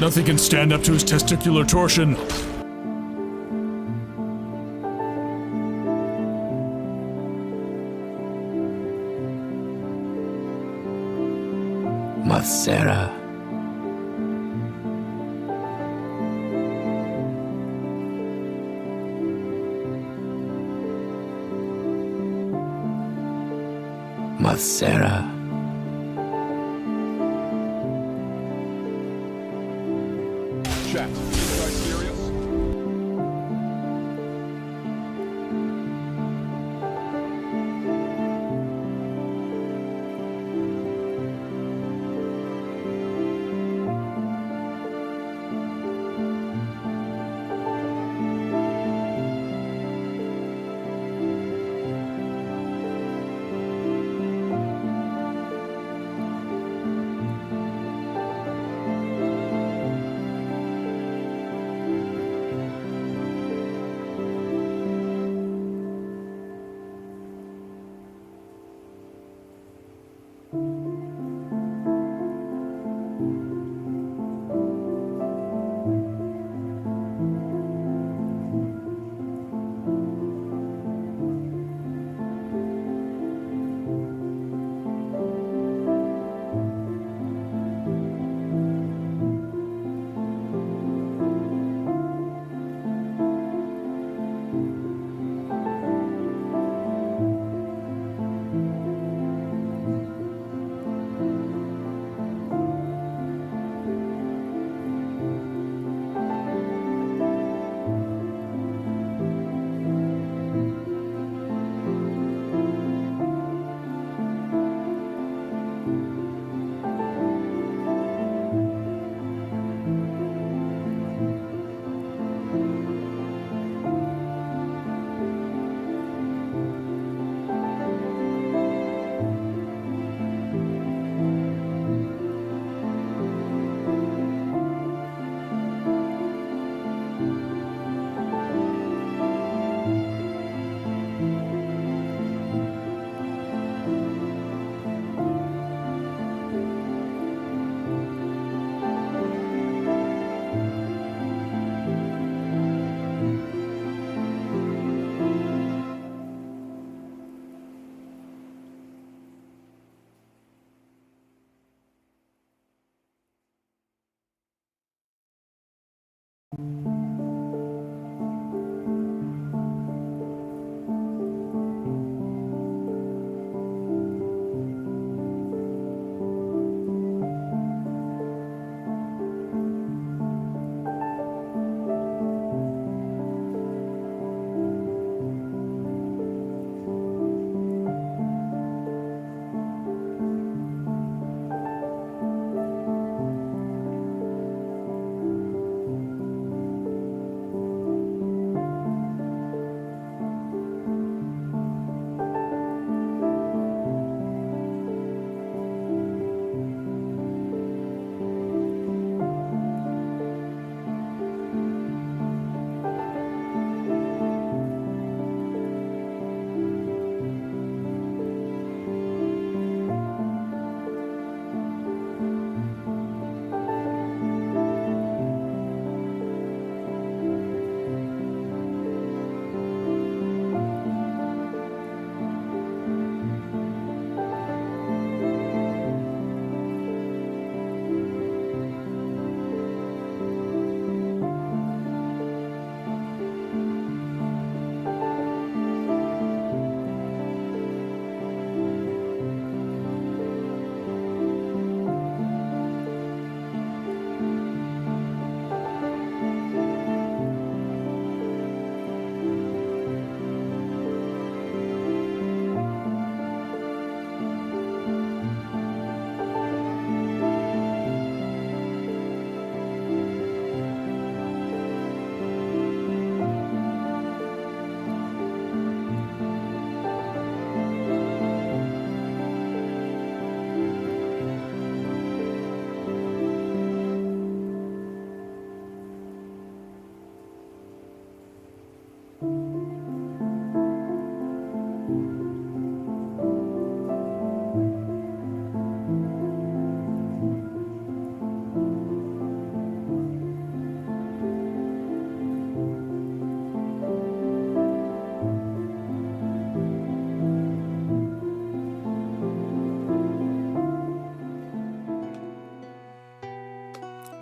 Nothing can stand up to his testicular torsion. Masera. Masera. Chat, you guys serious?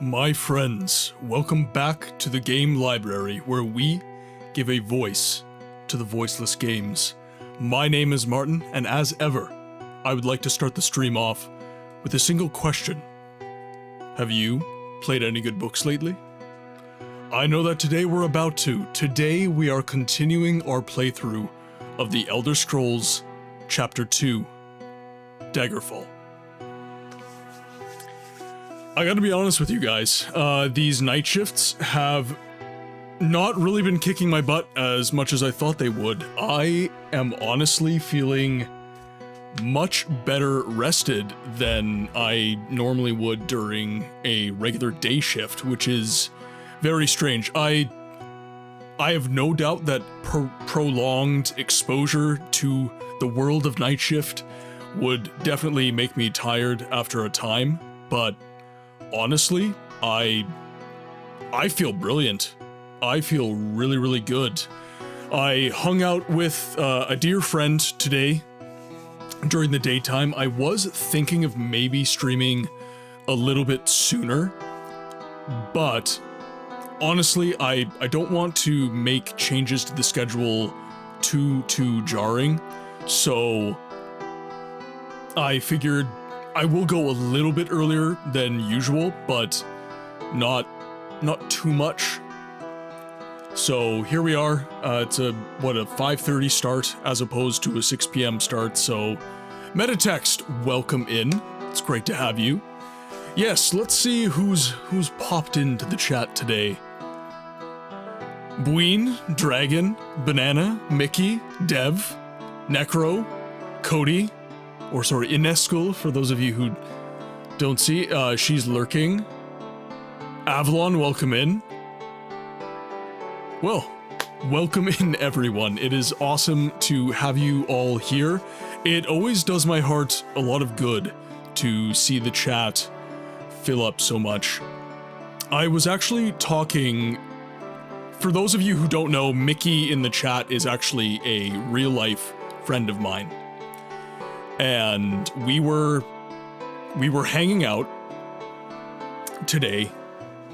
My friends, welcome back to the game library where we give a voice to the voiceless games. My name is Martin, and as ever, I would like to start the stream off with a single question. Have you played any good books lately? I know that today we're about to. Today we are continuing our playthrough of the Elder Scrolls Chapter 2, Daggerfall. I gotta be honest with you guys, these night shifts have not really been kicking my butt as much as I thought they would. I am honestly feeling much better rested than I normally would during a regular day shift, which is very strange. I have no doubt that prolonged exposure to the world of night shift would definitely make me tired after a time, but honestly, I feel brilliant. I feel really, really good. I hung out with a dear friend today during the daytime. I was thinking of maybe streaming a little bit sooner, but honestly, I don't want to make changes to the schedule too jarring, so I figured I will go a little bit earlier than usual, but not too much. So here we are. It's a 5:30 start as opposed to a 6 p.m. start. So Metatext, welcome in. It's great to have you. Yes, let's see who's popped into the chat today. Bween, Dragon, Banana, Mickey, Dev, Necro, Cody, or sorry, Ineskel, for those of you who don't see, she's lurking. Avalon, welcome in. Well, welcome in everyone. It is awesome to have you all here. It always does my heart a lot of good to see the chat fill up so much. I was actually talking, for those of you who don't know, Mickey in the chat is actually a real life friend of mine. And we were hanging out today,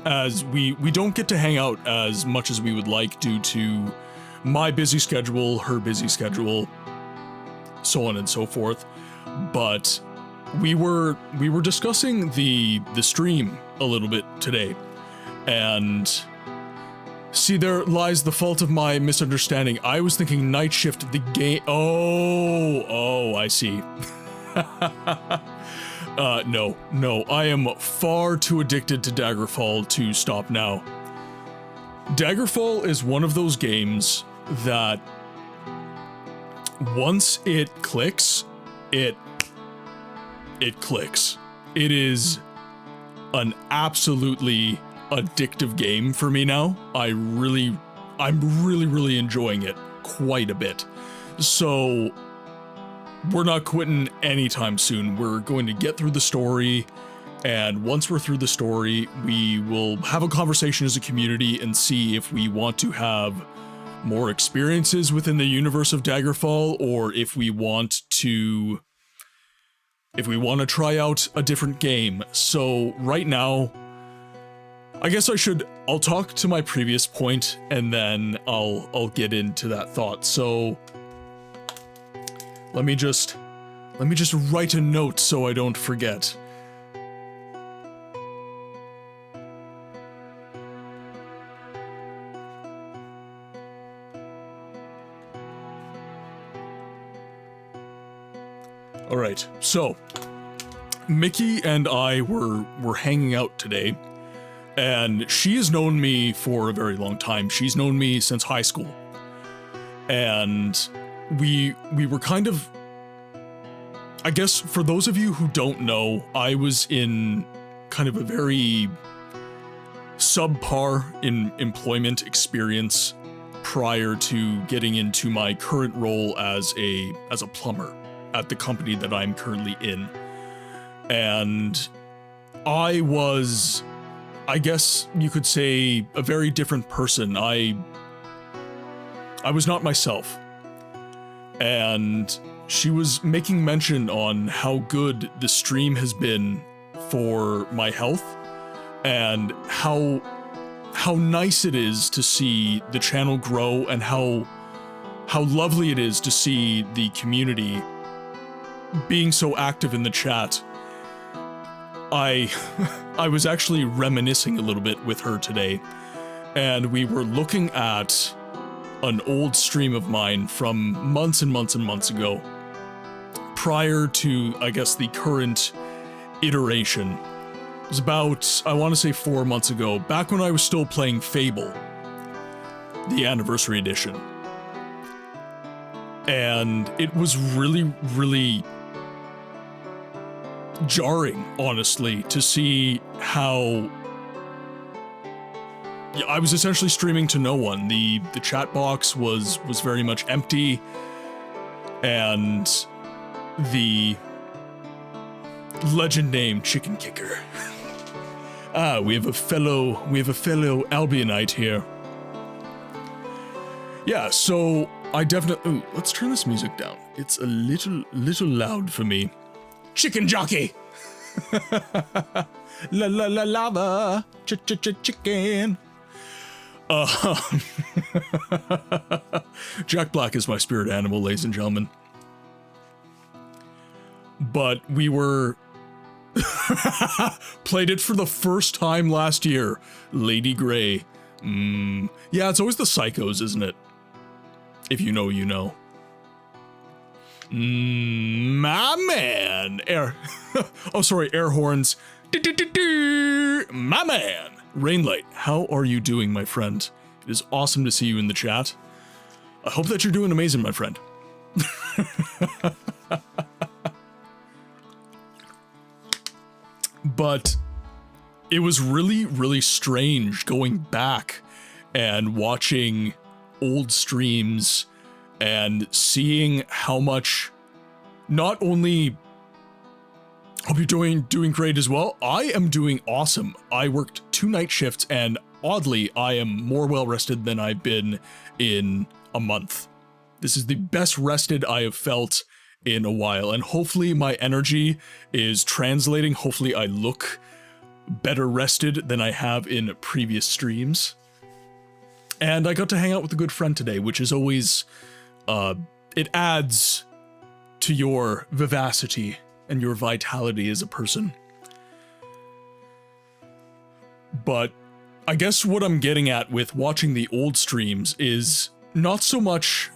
as we don't get to hang out as much as we would like due to my busy schedule, her busy schedule, so on and so forth. But we were discussing the stream a little bit today, and see, there lies the fault of my misunderstanding. I was thinking night shift, the game. Oh, I see. No, I am far too addicted to Daggerfall to stop now. Daggerfall is one of those games that once it clicks, it clicks. It is an absolutely addictive game for me now. I'm really enjoying it quite a bit. So we're not quitting anytime soon. We're going to get through the story, and once we're through the story, we will have a conversation as a community and see if we want to have more experiences within the universe of Daggerfall, or if we want to try out a different game. So right now, I guess I'll talk to my previous point, and then I'll get into that thought. So let me just write a note so I don't forget. All right. So Mickey and I were hanging out today, and she has known me for a very long time. She's known me since high school. And we were kind of, I guess for those of you who don't know, I was in kind of a very subpar in employment experience prior to getting into my current role as a plumber at the company that I'm currently in. And I was, I guess you could say, a very different person. I was not myself. And she was making mention on how good the stream has been for my health. and how nice it is to see the channel grow, and how lovely it is to see the community being so active in the chat. I was actually reminiscing a little bit with her today, and we were looking at an old stream of mine from months and months and months ago, prior to, I guess, the current iteration. It was about, I want to say 4 months ago, back when I was still playing Fable, the Anniversary Edition. And it was really, really jarring, honestly, to see how I was essentially streaming to no one. The chat box was very much empty, and the legend name Chicken Kicker. We have a fellow Albionite here. Yeah, so I definitely, ooh, let's turn this music down. It's a little loud for me. Chicken jockey. La la la lava. Chicken. Jack Black is my spirit animal, ladies and gentlemen. But we were played it for the first time last year. Lady Grey. Yeah, it's always the psychos, isn't it? If you know, you know. My man. Air. Oh, sorry, air horns. My man. Rainlight, how are you doing, my friend? It is awesome to see you in the chat. I hope that you're doing amazing, my friend. But it was really, really strange going back and watching old streams and seeing how much, not only hope you're doing great as well. I am doing awesome. I worked 2 night shifts, and oddly, I am more well rested than I've been in a month. This is the best rested I have felt in a while, and hopefully my energy is translating. Hopefully I look better rested than I have in previous streams. And I got to hang out with a good friend today, which is always, it adds to your vivacity and your vitality as a person. But I guess what I'm getting at with watching the old streams is not so much,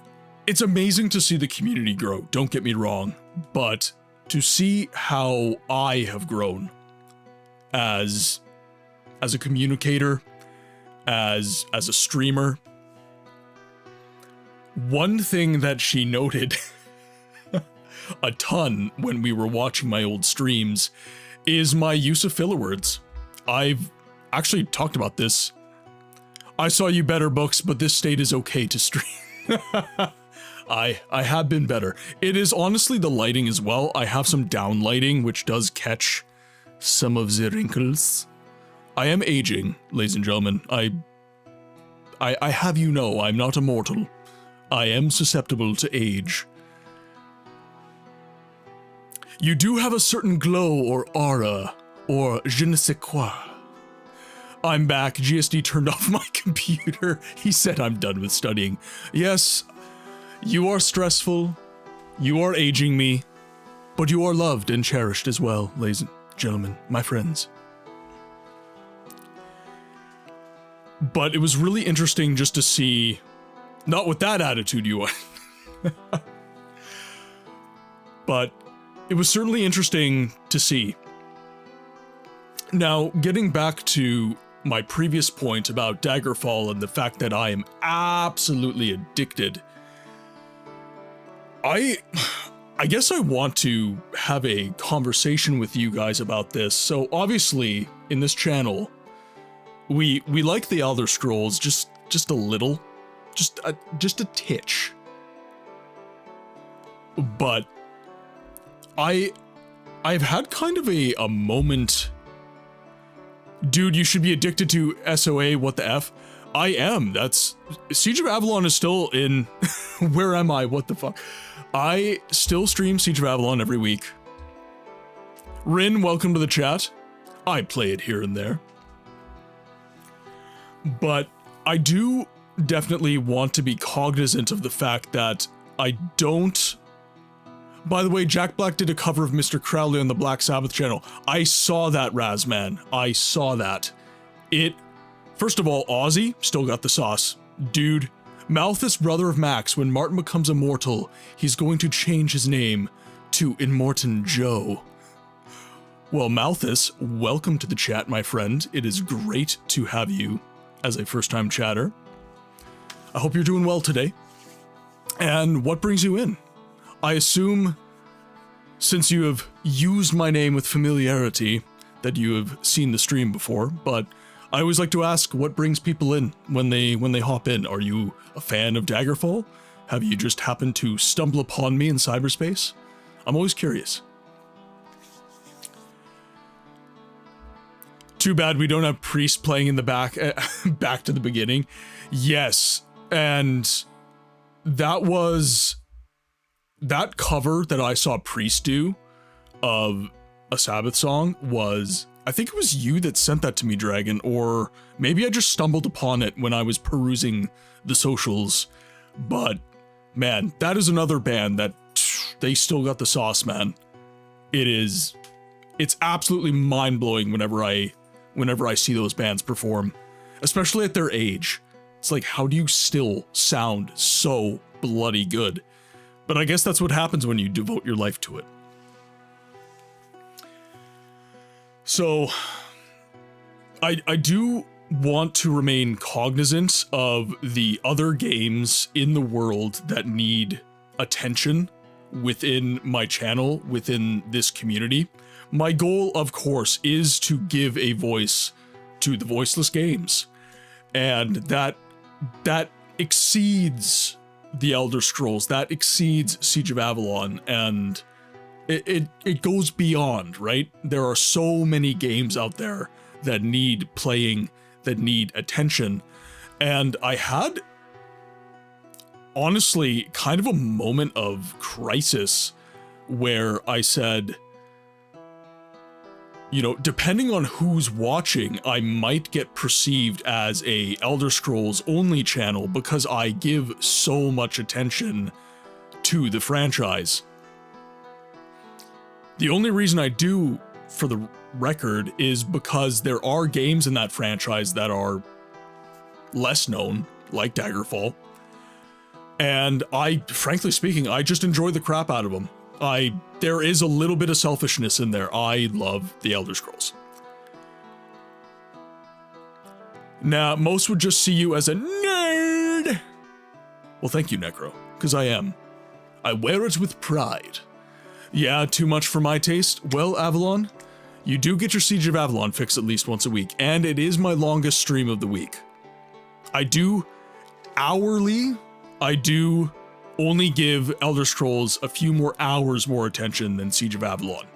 it's amazing to see the community grow, don't get me wrong, but to see how I have grown as a communicator, as a streamer. One thing that she noted a ton when we were watching my old streams is my use of filler words. I've actually talked about this. I saw you better, books, but this state is okay to stream. I have been better. It is honestly the lighting as well. I have some down lighting, which does catch some of the wrinkles. I am aging, ladies and gentlemen. I have you know, I'm not immortal. I am susceptible to age. You do have a certain glow or aura, or je ne sais quoi. I'm back. GSD turned off my computer. He said I'm done with studying. Yes, you are stressful. You are aging me. But you are loved and cherished as well, ladies and gentlemen, my friends. But it was really interesting just to see, not with that attitude you are, but it was certainly interesting to see. Now, getting back to my previous point about Daggerfall and the fact that I am absolutely addicted, I guess I want to have a conversation with you guys about this. So obviously, in this channel, we like the Elder Scrolls just a little, just a titch. But I've had kind of a moment. Dude, you should be addicted to SOA, what the F? I am, that's... Siege of Avalon is still in... Where am I? What the fuck? I still stream Siege of Avalon every week. Rin, welcome to the chat. I play it here and there. But I do definitely want to be cognizant of the fact that I don't... By the way, Jack Black did a cover of Mr. Crowley on the Black Sabbath channel. I saw that, Razman. I saw that. First of all, Ozzy still got the sauce. Dude, Malthus, brother of Max, when Martin becomes immortal, he's going to change his name to Immortan Joe. Well, Malthus, welcome to the chat, my friend. It is great to have you as a first-time chatter. I hope you're doing well today. And what brings you in? I assume, since you have used my name with familiarity, that you have seen the stream before, but I always like to ask what brings people in when they hop in. Are you a fan of Daggerfall? Have you just happened to stumble upon me in cyberspace? I'm always curious. Too bad we don't have Priest playing in the back, back to the beginning. Yes, and that cover that I saw Priest do of a Sabbath song was, I think it was you that sent that to me, Dragon, or maybe I just stumbled upon it when I was perusing the socials. But man, that is another band that they still got the sauce, man. It's absolutely mind-blowing whenever I see those bands perform, especially at their age. It's like, how do you still sound so bloody good? But I guess that's what happens when you devote your life to it. So, I do want to remain cognizant of the other games in the world that need attention within my channel, within this community. My goal, of course, is to give a voice to the voiceless games. And that exceeds the Elder Scrolls, that exceeds Siege of Avalon, and it goes beyond, right? There are so many games out there that need playing, that need attention, and I had, honestly, kind of a moment of crisis where I said, you know, depending on who's watching, I might get perceived as a Elder Scrolls only channel because I give so much attention to the franchise. The only reason I do, for the record, is because there are games in that franchise that are less known, like Daggerfall. And frankly speaking, I just enjoy the crap out of them. There is a little bit of selfishness in there. I love the Elder Scrolls. Now, most would just see you as a nerd. Well, thank you, Necro, because I am. I wear it with pride. Yeah, too much for my taste? Well, Avalon, you do get your Siege of Avalon fix at least once a week, and it is my longest stream of the week. I do only give Elder Scrolls a few more hours more attention than Siege of Avalon.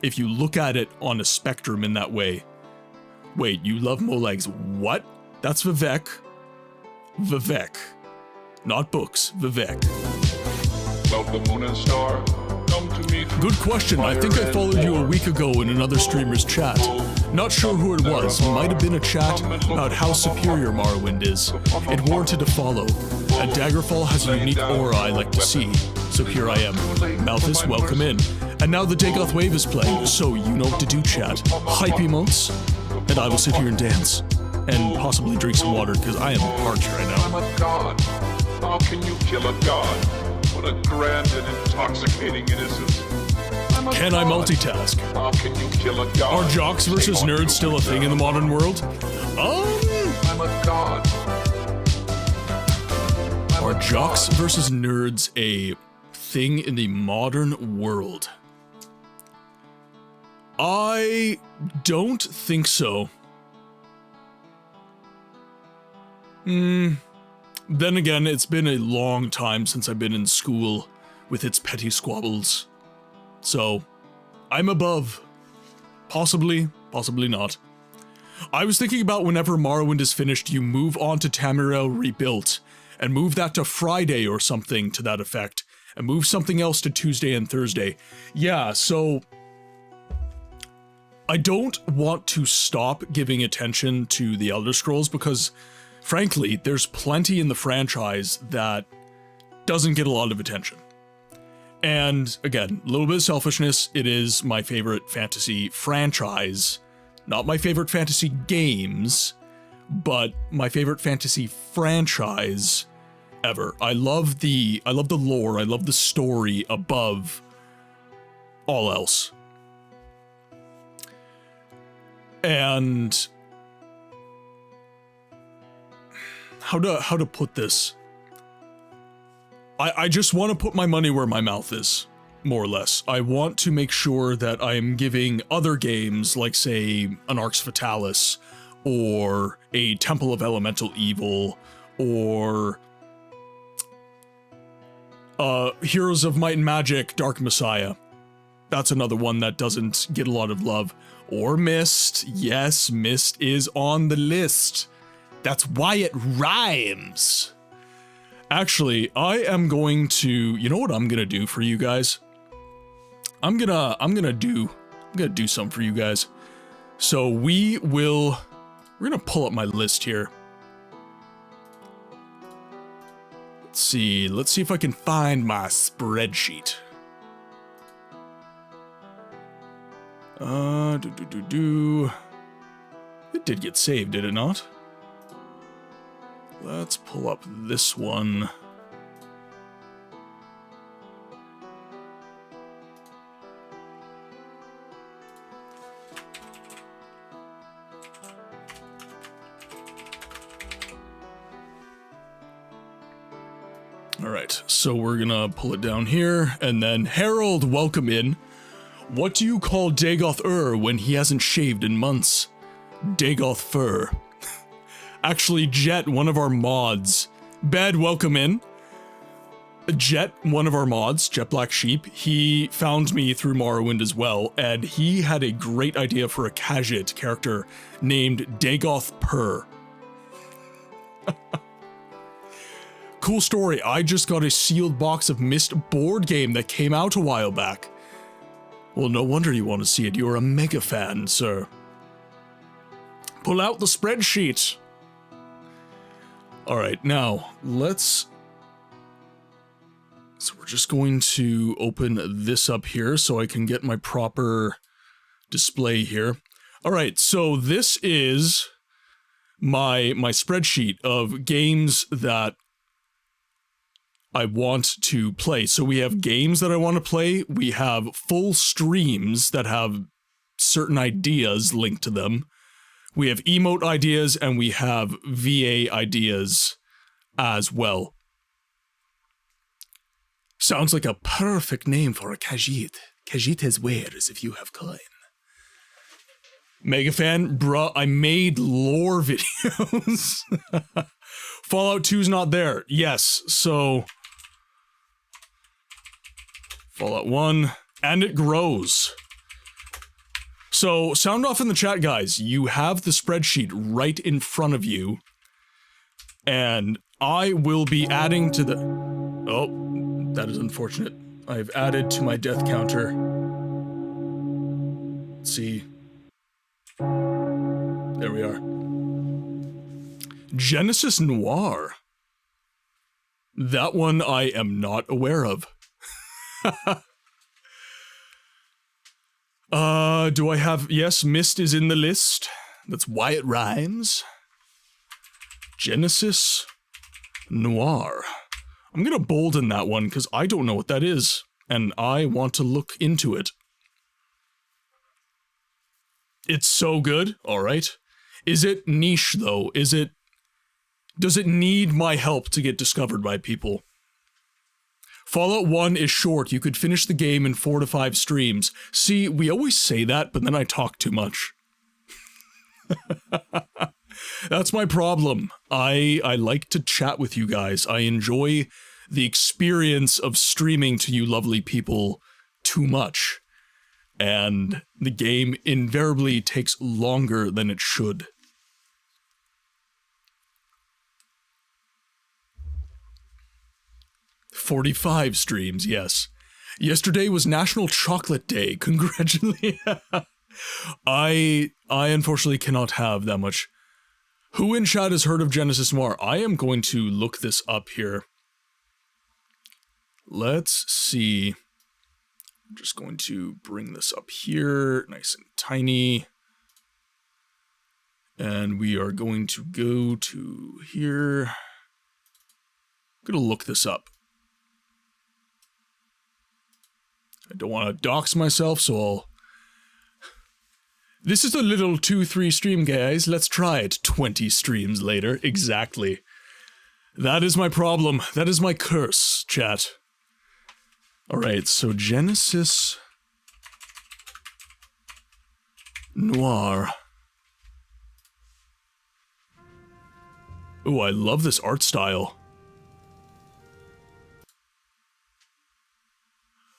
If you look at it on a spectrum in that way. Wait, you love Molegs? What? That's Vivek. Vivek. Not books, Vivek. Love the moon and star. Come to me. Good question. I think I followed you a week ago in another streamer's chat. Not sure who it was. Might have been a chat about how superior Morrowind is. It warranted a follow. And Daggerfall has a unique aura I like to see. So here I am. Malthus, welcome in. And now the Dagoth Wave is playing, so you know what to do, chat. Hype emotes, and I will sit here and dance. And possibly drink some water, because I am parched right now. I'm a god. How can you kill a god? What a grand and intoxicating innocence. Can I multitask? How can you kill a god? Are jocks versus nerds still a thing in the modern world? I'm a god. Are jocks versus nerds a thing in the modern world? I don't think so. Then again, it's been a long time since I've been in school with its petty squabbles. So, I'm above. Possibly, possibly not. I was thinking about whenever Morrowind is finished, you move on to Tamriel Rebuilt, and move that to Friday or something to that effect, and move something else to Tuesday and Thursday. Yeah, so I don't want to stop giving attention to the Elder Scrolls because, frankly, there's plenty in the franchise that doesn't get a lot of attention. And again, a little bit of selfishness, it is my favorite fantasy franchise, not my favorite fantasy games, but my favorite fantasy franchise ever. I love the lore, I love the story above all else. And how to put this? I just want to put my money where my mouth is, more or less. I want to make sure that I am giving other games, like say an Arx Fatalis, or a Temple of Elemental Evil, or Heroes of Might and Magic, Dark Messiah. That's another one that doesn't get a lot of love. Or Myst. Yes, Myst is on the list. That's why it rhymes. Actually, I am going to, you know what I'm gonna do for you guys? I'm gonna do something for you guys. So we're gonna pull up my list here. Let's see if I can find my spreadsheet. It did get saved, did it not? Let's pull up this one. Alright, so we're gonna pull it down here, and then Harold, welcome in. What do you call Dagoth when he hasn't shaved in months? Dagoth fur. Actually, Jet, one of our mods. Bed, welcome in. Jet, one of our mods, Jet Black Sheep, he found me through Morrowind as well, and he had a great idea for a Khajiit character named Dagoth Purr. Cool story, I just got a sealed box of Myst board game that came out a while back. Well, no wonder you want to see it, you're a mega fan, sir. Pull out the spreadsheet. Alright, now, so we're just going to open this up here so I can get my proper display here. Alright, so this is my spreadsheet of games that I want to play. So we have games that I want to play, we have full streams that have certain ideas linked to them. We have emote ideas, and we have VA ideas as well. Sounds like a perfect name for a Khajiit. Khajiit has wares if you have coin. Mega fan, bruh, I made lore videos. Fallout 2's not there. Yes, so Fallout 1, and it grows. So, sound off in the chat, guys. You have the spreadsheet right in front of you. And I will be adding to the... Oh, that is unfortunate. I've added to my death counter. Let's see. There we are. Genesis Noir. That one I am not aware of. Do I have... Yes, Myst is in the list. That's why it rhymes. Genesis Noir. I'm gonna bolden that one, because I don't know what that is, and I want to look into it. It's so good, alright. Is it niche, though? Does it need my help to get discovered by people? Fallout 1 is short, you could finish the game in 4 to 5 streams. See, we always say that, but then I talk too much. That's my problem. I like to chat with you guys. I enjoy the experience of streaming to you lovely people too much. And the game invariably takes longer than it should. "45 streams, yes. Yesterday was National Chocolate Day. Congratulations." I unfortunately cannot have that much. Who in chat has heard of Genesis Noir? I am going to look this up here. Let's see. I'm just going to bring this up here, nice and tiny. And we are going to go to here. I'm going to look this up. I don't want to dox myself, so I'll... This is a little 2-3 stream, guys. Let's try it 20 streams later. Exactly. That is my problem. That is my curse, chat. Alright, so Genesis Noir. Oh, I love this art style.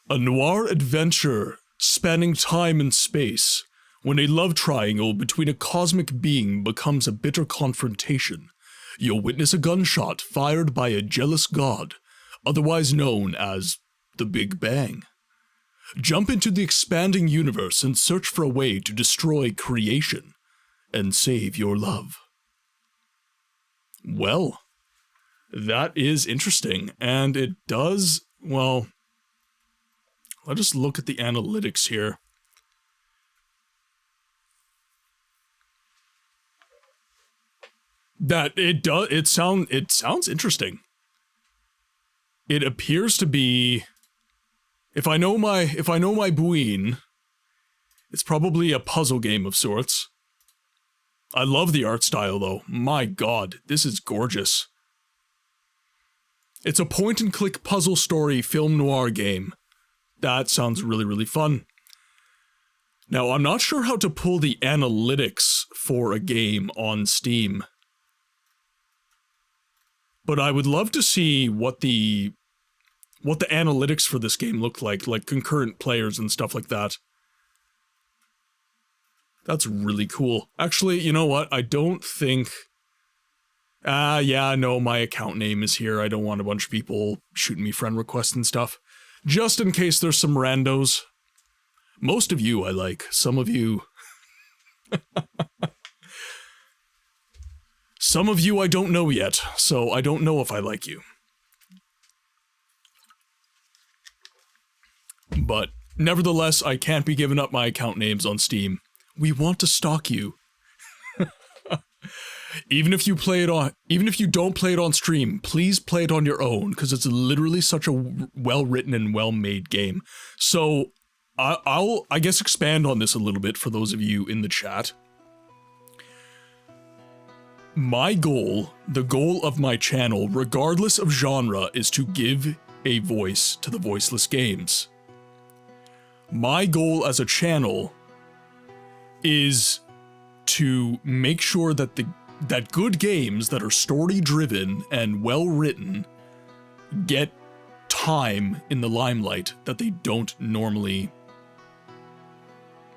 A noir adventure spanning time and space, when a love triangle between a cosmic being becomes a bitter confrontation. You'll witness a gunshot fired by a jealous god, otherwise known as the Big Bang. Jump into the expanding universe and search for a way to destroy creation and save your love. Well, that is interesting, and it does, well, let us look at the analytics here. It sounds interesting. It appears to be, if I know my Buin, it's probably a puzzle game of sorts. I love the art style though. My god, this is gorgeous. It's a point-and-click puzzle story film noir game. That sounds really, really fun. Now, I'm not sure how to pull the analytics for a game on Steam, but I would love to see what the analytics for this game look like concurrent players and stuff like that. That's really cool. Actually, you know what? I don't think... yeah, no, my account name is here. I don't want a bunch of people shooting me friend requests and stuff. Just in case there's some randos. Most of you I like. Some of you... Some of you I don't know yet, so I don't know if I like you. But, nevertheless, I can't be giving up my account names on Steam. We want to stalk you. Even if you don't play it on stream, please play it on your own, because it's literally such a well-written and well-made game. So, I'll, I guess, expand on this a little bit for those of you in the chat. My goal, the goal of my channel, regardless of genre, is to give a voice to the voiceless games. My goal as a channel is to make sure that that good games that are story-driven and well-written get time in the limelight that they don't normally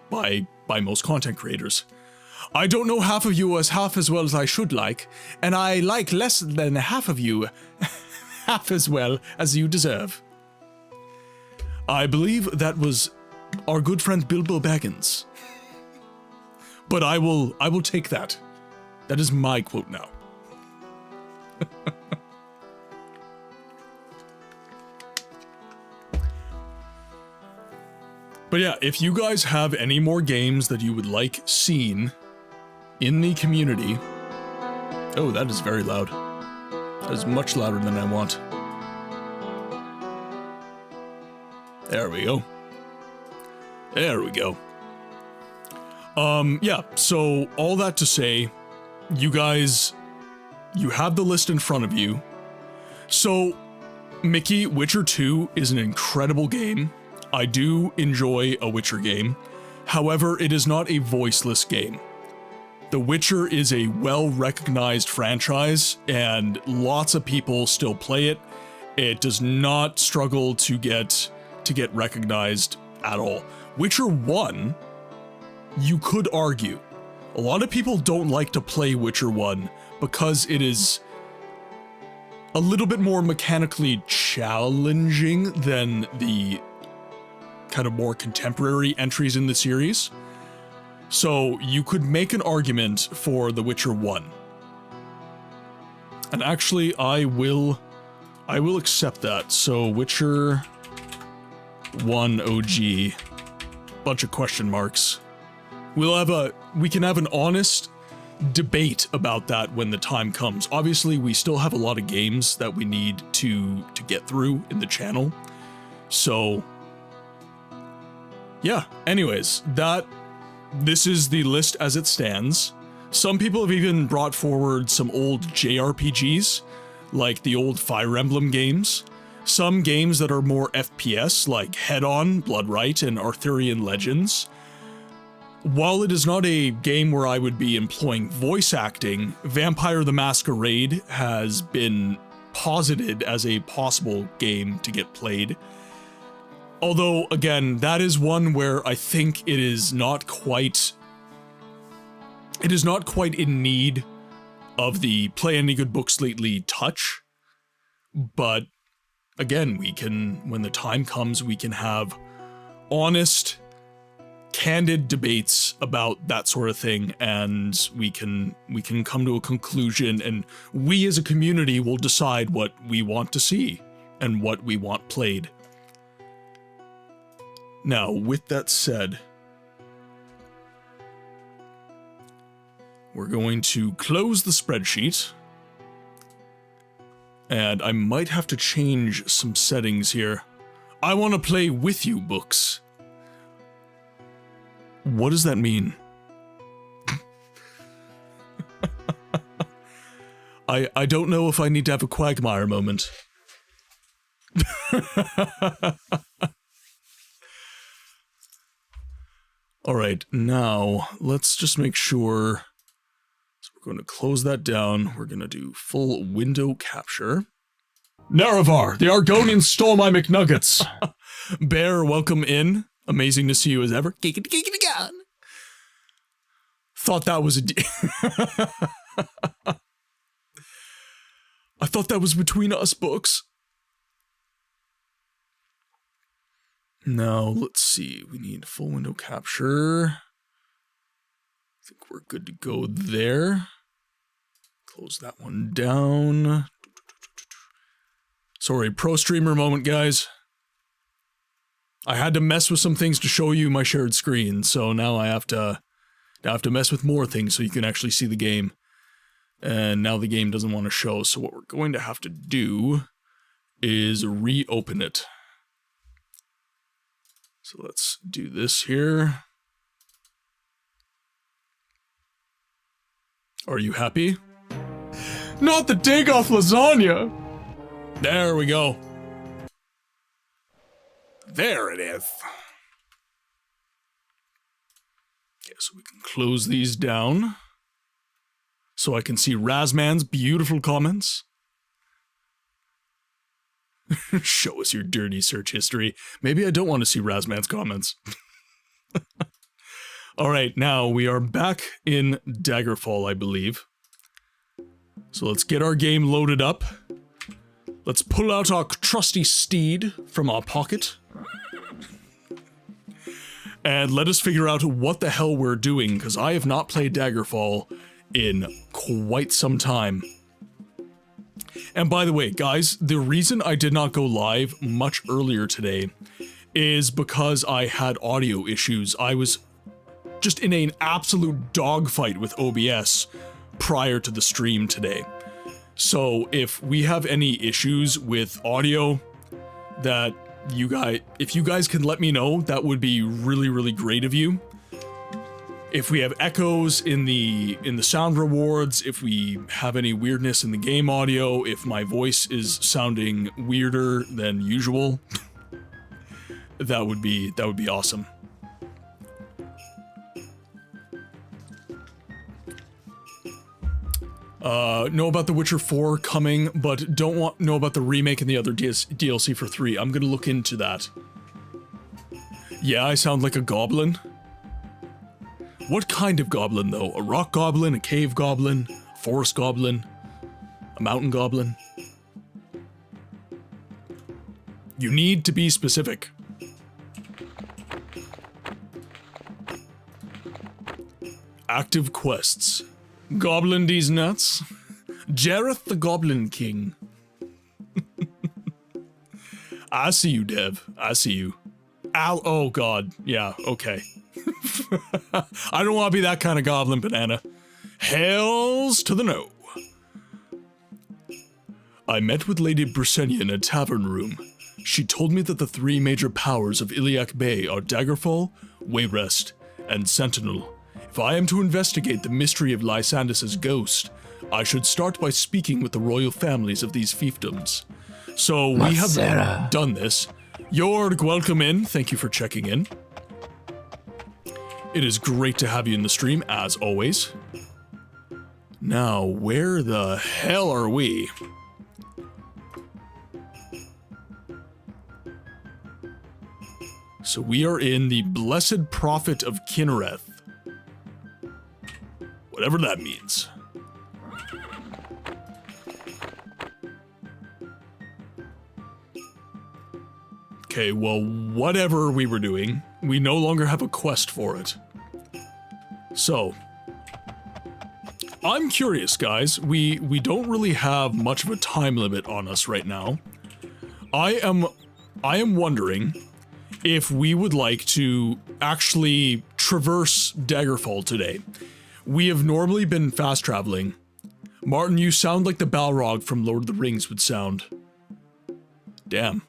by most content creators. I don't know half of you half as well as I should like, and I like less than half of you half as well as you deserve. I believe that was our good friend Bilbo Baggins. But I will take that. That is my quote now. But yeah, if you guys have any more games that you would like seen in the community... Oh, that is very loud. That is much louder than I want. There we go. There we go. Yeah, so all that to say, you guys, you have the list in front of you. So, Mickey, Witcher 2 is an incredible game. I do enjoy a Witcher game. However, it is not a voiceless game. The Witcher is a well-recognized franchise, and lots of people still play it. It does not struggle to get recognized at all. Witcher 1, you could argue. A lot of people don't like to play Witcher 1 because it is a little bit more mechanically challenging than the kind of more contemporary entries in the series. So you could make an argument for The Witcher 1. And actually, I will accept that. So Witcher 1 OG, bunch of question marks. We can have an honest debate about that when the time comes. Obviously, we still have a lot of games that we need to get through in the channel. So yeah, anyways, this is the list as it stands. Some people have even brought forward some old JRPGs, like the old Fire Emblem games. Some games that are more FPS, like Head-On, Bloodright, and Arthurian Legends. While it is not a game where I would be employing voice acting, Vampire the Masquerade has been posited as a possible game to get played. Although, again, that is one where I think it is not quite in need of the Play Any Good Books Lately touch. But again, when the time comes, we can have honest, candid debates about that sort of thing, and we can come to a conclusion, and we as a community will decide what we want to see and what we want played. Now, with that said, we're going to close the spreadsheet, and I might have to change some settings here. I want to play with you books. What does that mean? I don't know if I need to have a Quagmire moment. Alright, now, let's just make sure. So we're going to close that down. We're going to do full window capture. Naravar, the Argonians stole my McNuggets! Bear, welcome in. Amazing to see you as ever. Thought that was I thought that was Between Us books. Now, let's see. We need full window capture. I think we're good to go there. Close that one down. Sorry, pro streamer moment, guys. I had to mess with some things to show you my shared screen, so now I have to mess with more things so you can actually see the game. And now the game doesn't want to show, so what we're going to have to do is reopen it. So let's do this here. Are you happy? Not the take-off lasagna! There we go. There it is. Okay, so we can close these down. So I can see Razman's beautiful comments. Show us your dirty search history. Maybe I don't want to see Razman's comments. Alright, now we are back in Daggerfall, I believe. So let's get our game loaded up. Let's pull out our trusty steed from our pocket. And let us figure out what the hell we're doing, because I have not played Daggerfall in quite some time. And by the way, guys, the reason I did not go live much earlier today is because I had audio issues. I was just in an absolute dogfight with OBS prior to the stream today. So if we have any issues with audio that if you guys can let me know, that would be really, really great of you. If we have echoes in the sound rewards, if we have any weirdness in the game audio, if my voice is sounding weirder than usual, that would be awesome. Know about The Witcher 4 coming, but don't know about the remake and the other DLC for 3. I'm gonna look into that. Yeah, I sound like a goblin. What kind of goblin, though? A rock goblin, a cave goblin, a forest goblin, a mountain goblin? You need to be specific. Active quests. Goblin these nuts. Jareth the Goblin King. I see you, Dev. I see you. Ow. Oh, God. Yeah, okay. I don't want to be that kind of goblin, Banana. Hells to the no. I met with Lady Brusenia in a tavern room. She told me that the three major powers of Iliac Bay are Daggerfall, Wayrest, and Sentinel. If I am to investigate the mystery of Lysandus's ghost, I should start by speaking with the royal families of these fiefdoms. So we have done this. Jorg, welcome in. Thank you for checking in. It is great to have you in the stream, as always. Now, where the hell are we? So we are in the Blessed Prophet of Kinnereth. Whatever that means. Okay, well, whatever we were doing, we no longer have a quest for it. So, I'm curious, guys. We don't really have much of a time limit on us right now. I am wondering if we would like to actually traverse Daggerfall today. We have normally been fast traveling. Martin, you sound like the Balrog from Lord of the Rings would sound. Damn.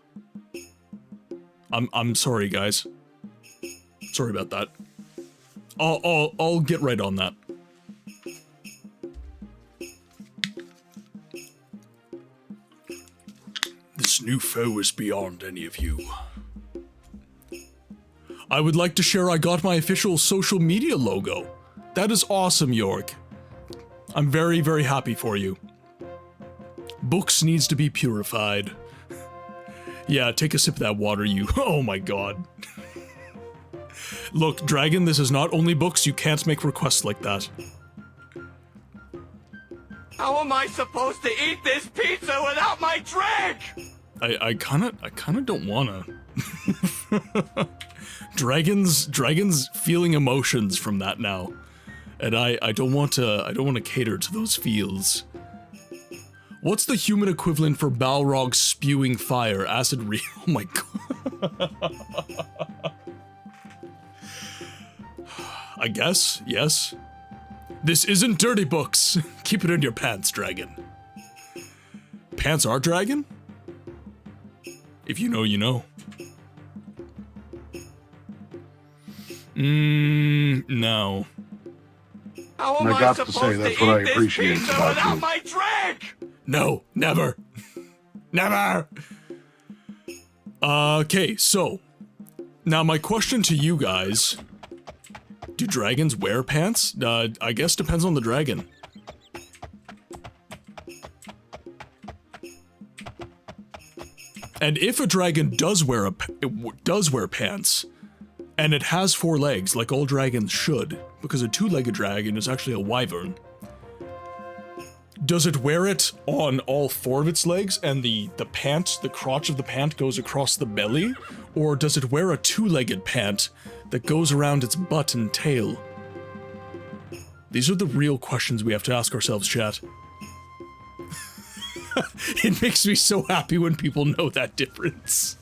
I'm sorry, guys. Sorry about that. I'll get right on that. This new foe is beyond any of you. I would like to share I got my official social media logo. That is awesome, Jorg. I'm very, very happy for you. Books needs to be purified. Yeah, take a sip of that water, you. Oh my god. Look, Dragon, this is not only books. You can't make requests like that. How am I supposed to eat this pizza without my drink? I kinda don't wanna. Dragon's feeling emotions from that now. And I don't want to cater to those feels. What's the human equivalent for Balrog spewing fire? Acid re- Oh my god. I guess, yes. This isn't dirty books. Keep it in your pants, Dragon. Pants are Dragon? If you know, you know. No. How am And I I got to supposed say, to that's what I eat this appreciate pizza about without you. my drink? No, never. Never! Okay, so. Now my question to you guys. Do dragons wear pants? I guess depends on the dragon. And if a dragon does wear pants, and it has 4 legs, like all dragons should, because a 2-legged dragon is actually a wyvern, does it wear it on all 4 of its legs, and the crotch of the pant goes across the belly? Or does it wear a 2-legged pant that goes around its butt and tail? These are the real questions we have to ask ourselves, chat. It makes me so happy when people know that difference.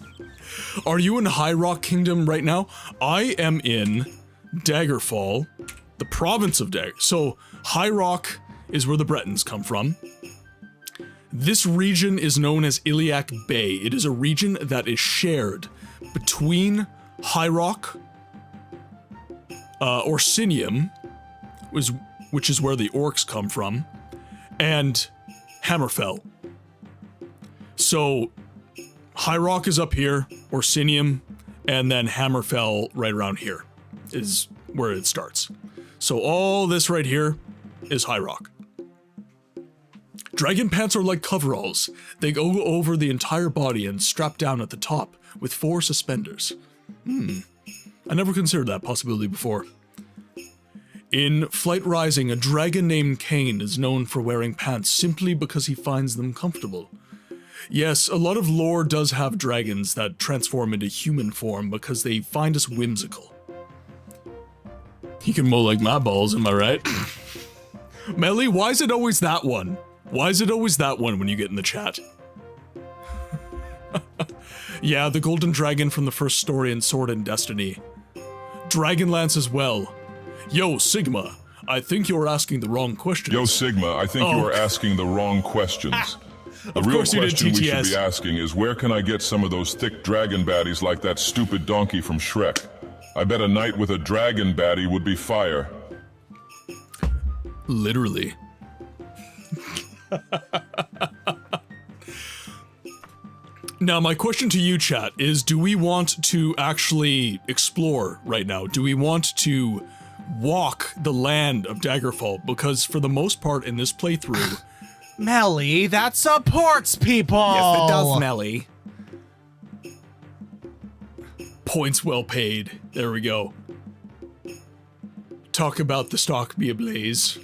Are you in High Rock Kingdom right now? I am in Daggerfall, the province of Dagger. So, High Rock is where the Bretons come from. This region is known as Iliac Bay. It is a region that is shared between High Rock, Orsinium, which is where the orcs come from, and Hammerfell. So, High Rock is up here, Orsinium, and then Hammerfell right around here is where it starts. So all this right here is High Rock. Dragon pants are like coveralls. They go over the entire body and strap down at the top with 4 suspenders. I never considered that possibility before. In Flight Rising, a dragon named Cain is known for wearing pants simply because he finds them comfortable. Yes, a lot of lore does have dragons that transform into human form because they find us whimsical. He can mow like my balls, am I right? Melly, why is it always that one? Why is it always that one when you get in the chat? Yeah, the golden dragon from the first story in Sword and Destiny. Dragonlance as well. Yo, Sigma, I think you're asking the wrong questions. Yo, Sigma, I think you are asking the wrong questions. The real question we should be asking is, where can I get some of those thick dragon baddies like that stupid donkey from Shrek? I bet a night with a dragon baddie would be fire. Literally. Now, my question to you, chat, is do we want to actually explore right now? Do we want to walk the land of Daggerfall? Because for the most part in this playthrough... Melly, that supports people! Yes, it does, Melly. Points well paid. There we go. Talk about the stock be ablaze.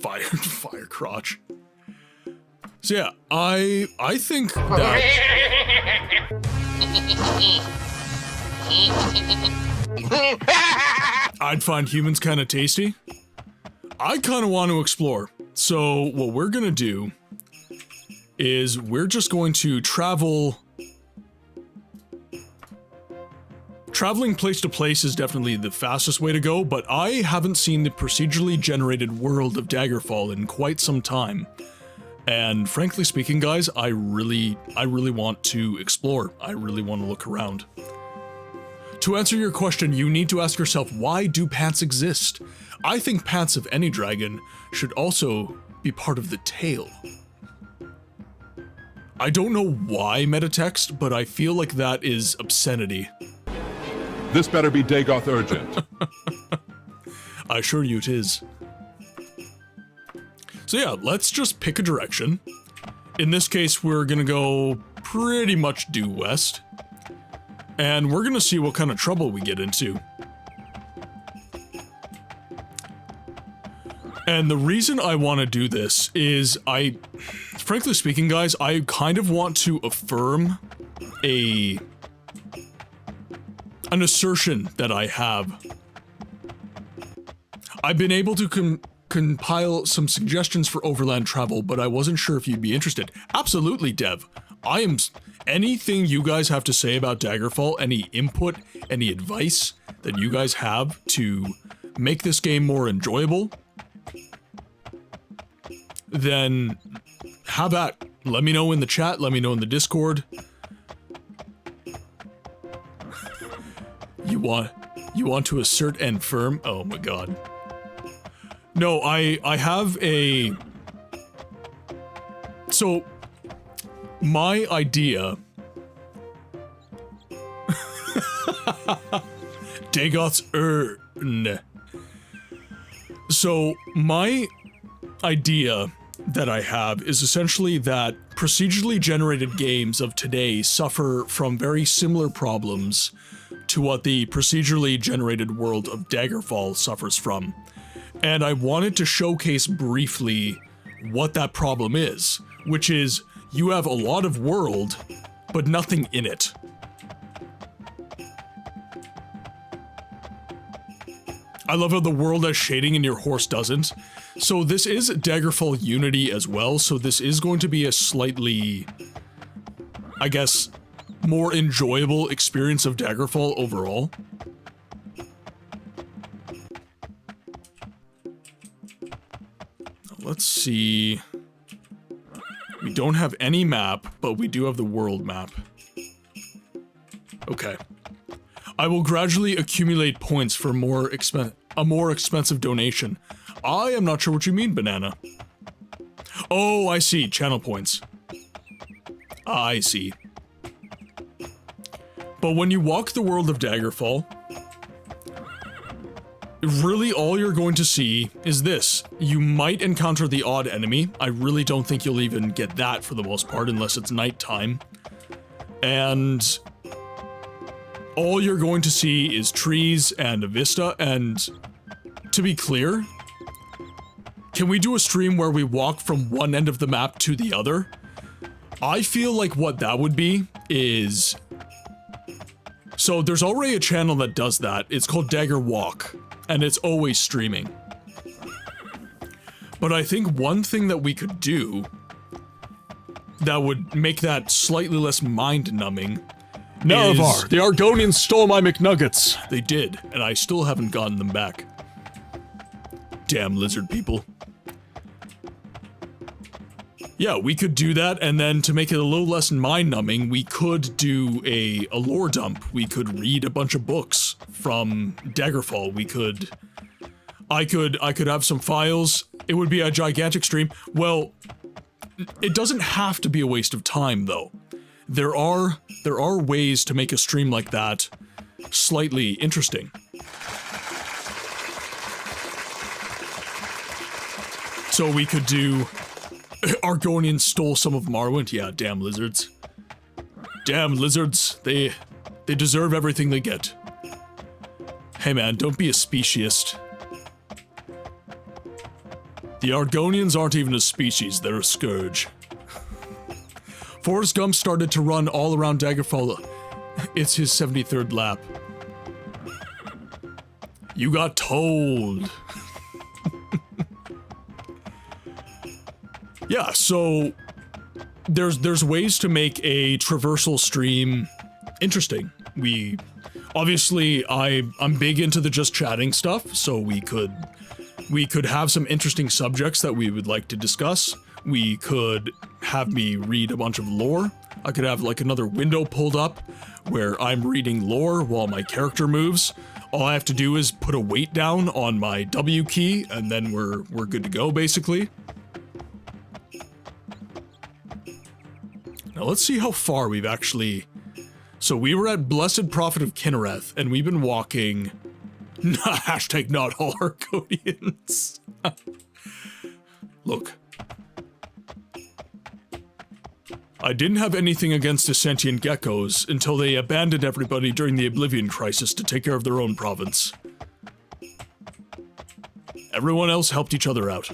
Fire crotch. So yeah, I think that I'd find humans kind of tasty. I kind of want to explore. So what we're gonna do is we're just going to travel. Traveling place to place is definitely the fastest way to go, but I haven't seen the procedurally generated world of Daggerfall in quite some time. And frankly speaking, guys, I really want to explore. I really want to look around. To answer your question, you need to ask yourself, why do pants exist? I think pants of any dragon should also be part of the tail. I don't know why metatext, but I feel like that is obscenity. This better be Dagoth urgent. I assure you it is. So yeah, let's just pick a direction. In this case, we're gonna go pretty much due west. And we're gonna see what kind of trouble we get into. And the reason I want to do this is frankly speaking, guys, I kind of want to affirm an assertion that I have. I've been able to compile some suggestions for overland travel, but I wasn't sure if you'd be interested. Absolutely, Dev. Anything you guys have to say about Daggerfall, any input, any advice that you guys have to make this game more enjoyable, then have at. Let me know in the chat, let me know in the Discord. You want to assert and firm? Oh my god. No, I have a... So, my idea... Dagoth's urn. So, my idea that I have is essentially that procedurally generated games of today suffer from very similar problems to what the procedurally generated world of Daggerfall suffers from. And I wanted to showcase briefly what that problem is, which is you have a lot of world, but nothing in it. I love how the world has shading and your horse doesn't. So this is Daggerfall Unity as well, so this is going to be a slightly, I guess, more enjoyable experience of Daggerfall overall. Let's see. We don't have any map, but we do have the world map. Okay. I will gradually accumulate points for a more expensive donation. I am not sure what you mean, Banana. Oh, I see. Channel points. I see. But when you walk the world of Daggerfall, really all you're going to see is this. You might encounter the odd enemy. I really don't think you'll even get that for the most part unless it's nighttime. And all you're going to see is trees and a vista, and to be clear, can we do a stream where we walk from one end of the map to the other? I feel like what that would be is So there's already a channel that does that. It's called Dagger Walk, and it's always streaming. But I think one thing that we could do that would make that slightly less mind-numbing Naravar, the Argonians stole my McNuggets. They did, and I still haven't gotten them back. Damn lizard people. Yeah, we could do that, and then to make it a little less mind-numbing, we could do a lore dump. We could read a bunch of books from Daggerfall. We could... I could have some files. It would be a gigantic stream. Well, it doesn't have to be a waste of time, though. There are ways to make a stream like that slightly interesting. So we could do... Argonians stole some of Morrowind. Yeah, damn lizards. Damn lizards. They deserve everything they get. Hey man, don't be a speciesist. The Argonians aren't even a species, they're a scourge. Forrest Gump started to run all around Daggerfall. It's his 73rd lap. You got told. Yeah, so there's ways to make a traversal stream interesting. Obviously I'm big into the just chatting stuff, so we could have some interesting subjects that we would like to discuss. We could have me read a bunch of lore. I could have like another window pulled up where I'm reading lore while my character moves. All I have to do is put a weight down on my W key and then we're good to go basically. Now let's see how far we've actually... So we were at Blessed Prophet of Kinnereth, and we've been walking... Hashtag not all Argonians. Look. I didn't have anything against the sentient geckos until they abandoned everybody during the Oblivion Crisis to take care of their own province. Everyone else helped each other out.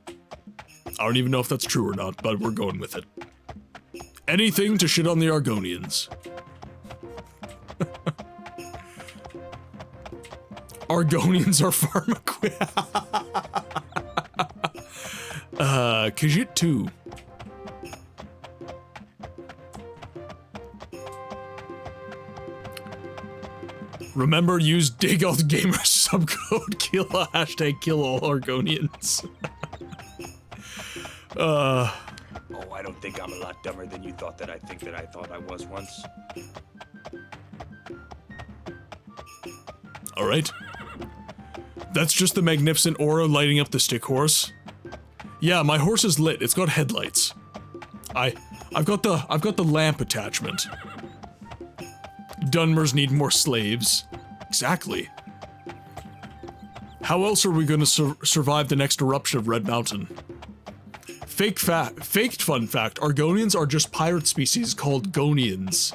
I don't even know if that's true or not, but we're going with it. Anything to shit on the Argonians. Argonians are pharmaquid. Khajiit too. Remember, use DigAllTheGamer subcode kill hashtag kill all Argonians. Oh, I don't think I'm a lot dumber than you thought that I thought I was once. Alright. That's just the magnificent aura lighting up the stick horse. Yeah, my horse is lit. It's got headlights. I've got the lamp attachment. Dunmers need more slaves. Exactly. How else are we gonna survive the next eruption of Red Mountain? Faked fun fact, Argonians are just pirate species called Gonians.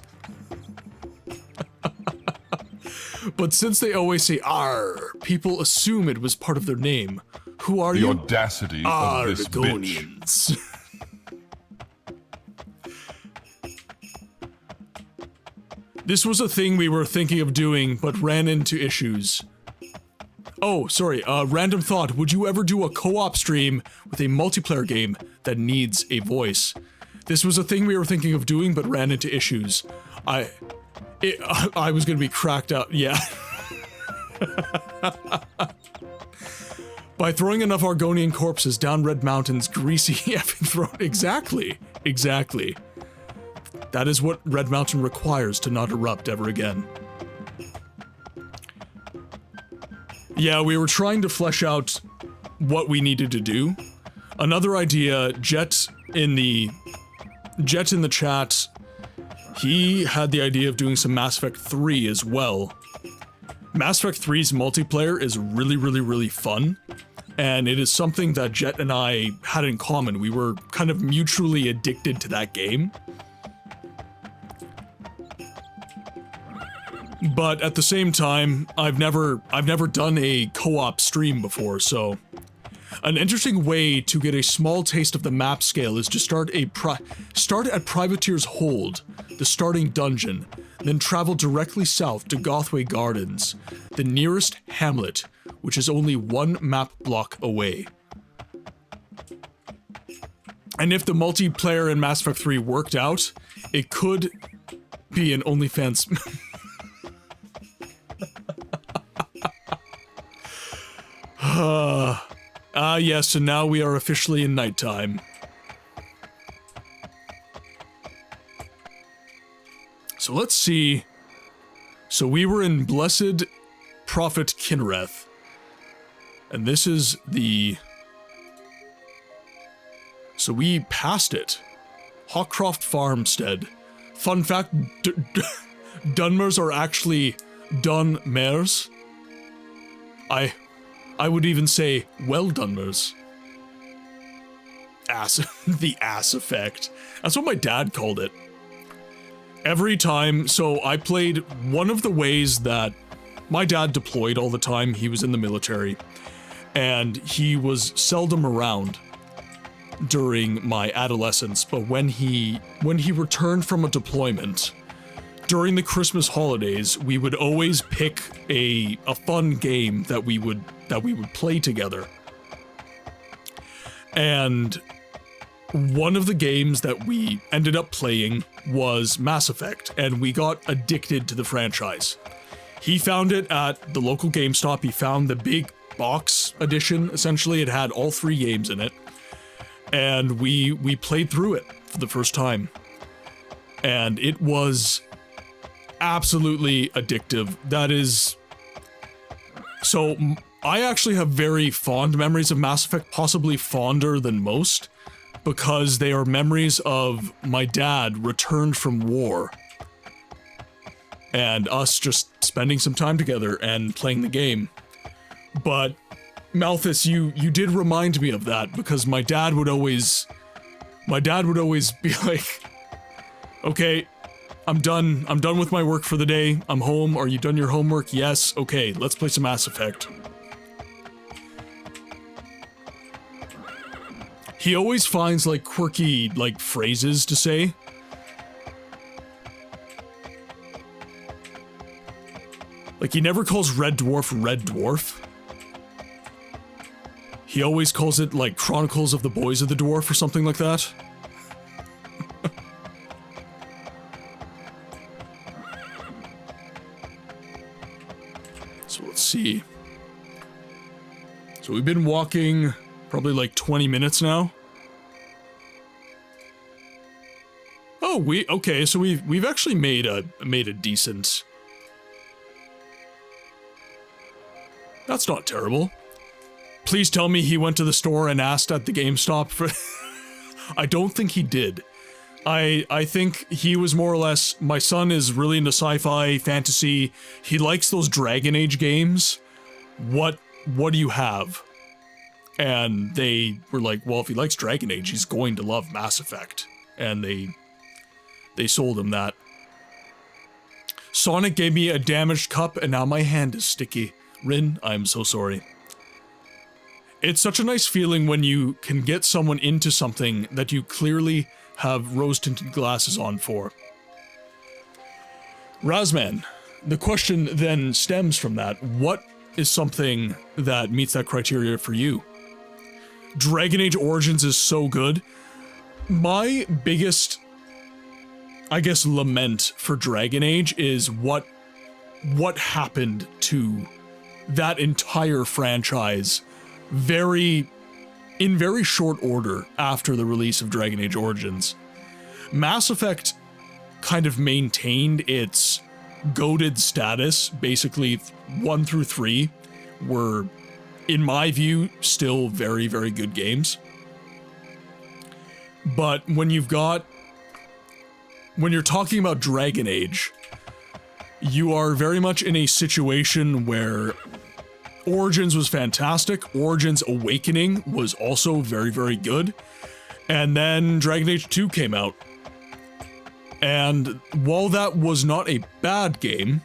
But since they always say "Arr," people assume it was part of their name. Who are you? The audacity of this Argonians. bitch. This was a thing we were thinking of doing, but ran into issues. Oh, sorry, random thought. Would you ever do a co-op stream with a multiplayer game that needs a voice? This was a thing we were thinking of doing, but ran into issues. I was gonna be cracked out, yeah. By throwing enough Argonian corpses down Red Mountain's greasy effing throat. Exactly. That is what Red Mountain requires to not erupt ever again. Yeah, we were trying to flesh out what we needed to do. Another idea, Jet in the chat, he had the idea of doing some Mass Effect 3 as well. Mass Effect 3's multiplayer is really fun, and it is something that Jet and I had in common. We were kind of mutually addicted to that game. But at the same time, I've never done a co-op stream before, so an interesting way to get a small taste of the map scale is to start at Privateer's Hold, the starting dungeon. then travel directly south to Gothway Gardens, the nearest hamlet, which is only 1 map block away. And if the multiplayer in Mass Effect 3 worked out, it could be an OnlyFans. Yes, so now we are officially in nighttime. So let's see. So we were in Blessed Prophet Kinnereth. And this is the... So we passed it. Hawcroft Farmstead. Fun fact, Dunmers are actually Dunmers. I would even say, well Dunmers. Ass, the ass effect. That's what my dad called it. Every time, so I played one of the ways that my dad deployed all the time. He was in the military, and he was seldom around during my adolescence, but when he returned from a deployment, during the Christmas holidays, we would always pick a fun game that we would play together. And one of the games that we ended up playing was Mass Effect, and we got addicted to the franchise. He found it at the local GameStop. He found the big box edition. Essentially, it had all 3 games in it. And we played through it for the first time. And it was absolutely addictive. That is... So, I actually have very fond memories of Mass Effect, possibly fonder than most, because they are memories of my dad returned from war, and us just spending some time together and playing the game. But, Malthus, you did remind me of that, because my dad would always be like, okay, I'm done with my work for the day, I'm home, are you done your homework? Yes, okay, let's play some Mass Effect. He always finds, like, quirky, like, phrases to say. Like, he never calls Red Dwarf. He always calls it, like, Chronicles of the Boys of the Dwarf or something like that. So let's see. So we've been walking probably like 20 minutes now. Oh, okay, so we've actually made a decent... That's not terrible. Please tell me he went to the store and asked at the GameStop for... I don't think he did. I think he was more or less, my son is really into sci-fi, fantasy, he likes those Dragon Age games. What do you have? And they were like, well, if he likes Dragon Age, he's going to love Mass Effect. And they sold him that. Sonic gave me a damaged cup and now my hand is sticky. Rin, I'm so sorry. It's such a nice feeling when you can get someone into something that you clearly have rose-tinted glasses on for. Razman, the question then stems from that. What is something that meets that criteria for you? Dragon Age Origins is so good. My biggest, I guess, lament for Dragon Age is what happened to that entire franchise in very short order after the release of Dragon Age Origins. Mass Effect kind of maintained its goated status. Basically, 1 through 3 were, in my view, still very, very good games. But when you're talking about Dragon Age, you are very much in a situation where Origins was fantastic, Origins Awakening was also very, very good, and then Dragon Age 2 came out. And while that was not a bad game,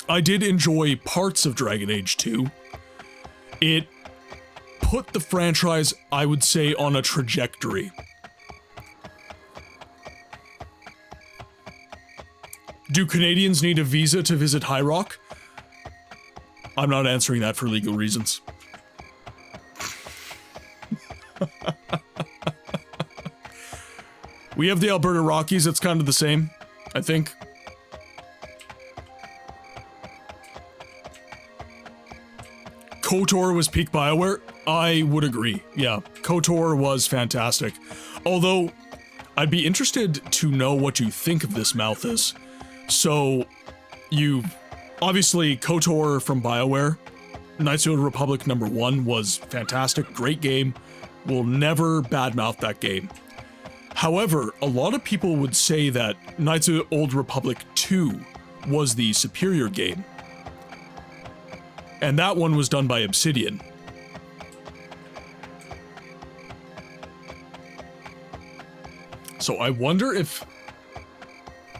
I did enjoy parts of Dragon Age 2. It put the franchise, I would say, on a trajectory. Do Canadians need a visa to visit High Rock? I'm not answering that for legal reasons. We have the Alberta Rockies, it's kind of the same, I think. KOTOR was peak BioWare? I would agree, yeah. KOTOR was fantastic. Although, I'd be interested to know what you think of this, Malthus. So, obviously, KOTOR from BioWare, Knights of the Old Republic #1 was fantastic, great game. Will never badmouth that game. However, a lot of people would say that Knights of the Old Republic 2 was the superior game. And that one was done by Obsidian. So I wonder if...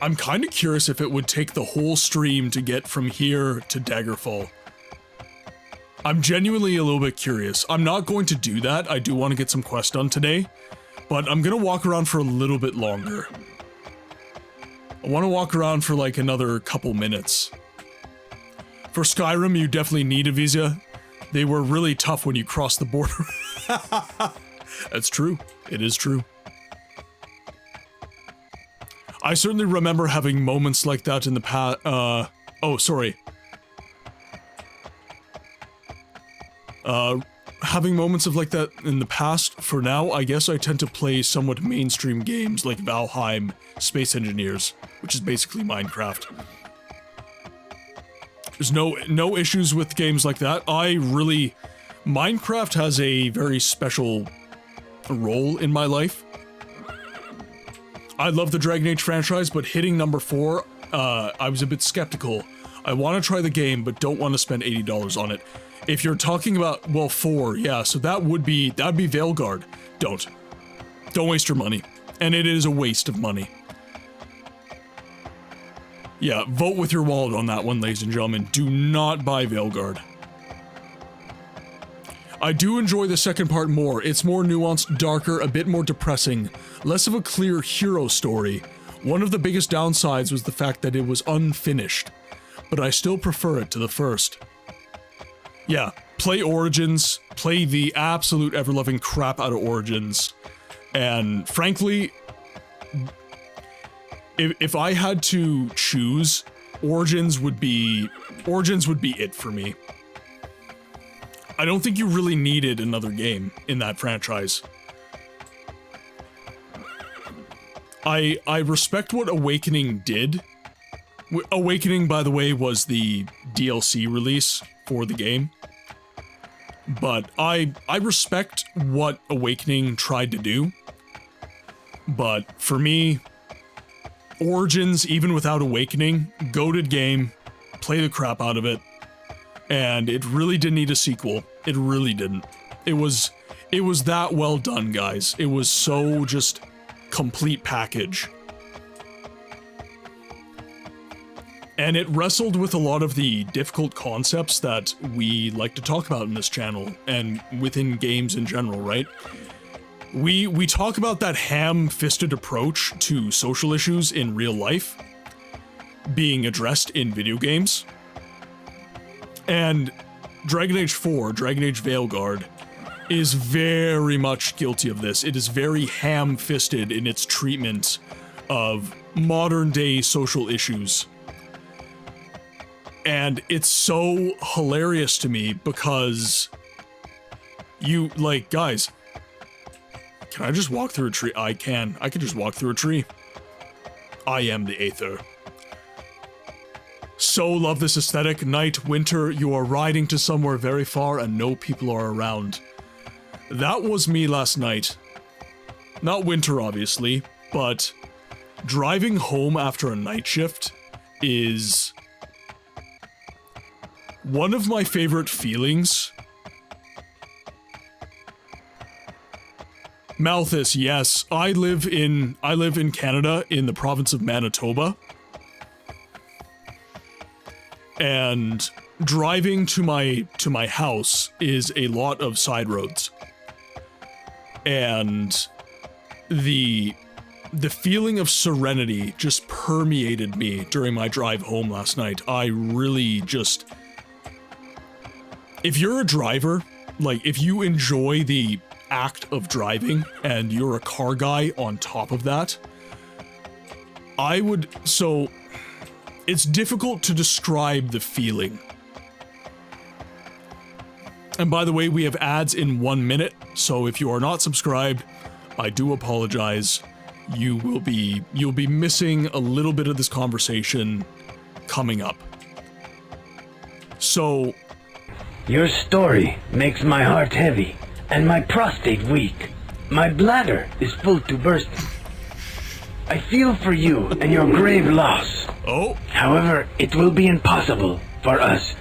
I'm kind of curious if it would take the whole stream to get from here to Daggerfall. I'm genuinely a little bit curious. I'm not going to do that. I do want to get some quests done today. But I'm gonna walk around for a little bit longer. I want to walk around for like another couple minutes. For Skyrim, you definitely need a visa. They were really tough when you crossed the border. That's true. It is true. I certainly remember having moments like that in the past. Oh, sorry. Having moments of like that in the past. For now, I guess I tend to play somewhat mainstream games like Valheim, Space Engineers, which is basically Minecraft. There's no issues with games like that. Minecraft has a very special role in my life. I love the Dragon Age franchise, but hitting number 4, I was a bit skeptical. I want to try the game, but don't want to spend $80 on it. If you're talking about, well, 4, yeah, so that'd be Veilguard. Don't waste your money. And it is a waste of money. Yeah, vote with your wallet on that one, ladies and gentlemen. Do not buy Veilguard. I do enjoy the second part more. It's more nuanced, darker, a bit more depressing, less of a clear hero story. One of the biggest downsides was the fact that it was unfinished, but I still prefer it to the first. Yeah, play Origins, play the absolute ever-loving crap out of Origins, and frankly, if I had to choose, Origins would be it for me. I don't think you really needed another game in that franchise. I respect what Awakening did. Awakening, by the way, was the DLC release for the game. But I respect what Awakening tried to do. But for me, Origins, even without Awakening, goated game, play the crap out of it. And it really didn't need a sequel. It really didn't. It was that well done, guys. It was so just complete package. And it wrestled with a lot of the difficult concepts that we like to talk about in this channel and within games in general, right? We talk about that ham-fisted approach to social issues in real life being addressed in video games. And Dragon Age 4, Dragon Age Veilguard, is very much guilty of this. It is very ham-fisted in its treatment of modern-day social issues. And it's so hilarious to me because guys, can I just walk through a tree? I can just walk through a tree. I am the Aether. So love this aesthetic. Night, winter, you are riding to somewhere very far and no people are around. That was me last night. Not winter, obviously, but driving home after a night shift is one of my favorite feelings. Malthus, yes, I live in Canada in the province of Manitoba. And driving to my house is a lot of side roads. And the the feeling of serenity just permeated me during my drive home last night. I really just... If you're a driver, like, if you enjoy the act of driving and you're a car guy on top of that, I would... So, it's difficult to describe the feeling. And by the way, we have ads in 1 minute, so if you are not subscribed, I do apologize. You'll be missing a little bit of this conversation coming up. So... Your story makes my heart heavy, and my prostate weak. My bladder is full to bursting. I feel for you and your grave loss. Oh. However, it will be impossible for us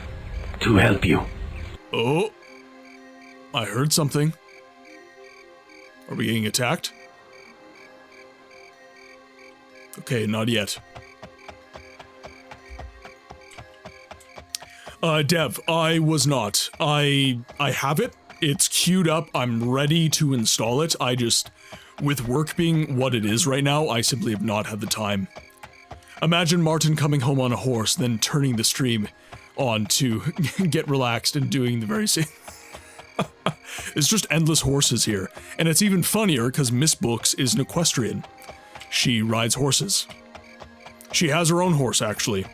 to help you. Oh. I heard something. Are we getting attacked? Okay, not yet. Dev, I was not. I have it. It's queued up. I'm ready to install it. I just, with work being what it is right now, I simply have not had the time. Imagine Martin coming home on a horse, then turning the stream on to get relaxed and doing the very same. It's just endless horses here. And it's even funnier because Miss Books is an equestrian. She rides horses. She has her own horse, actually.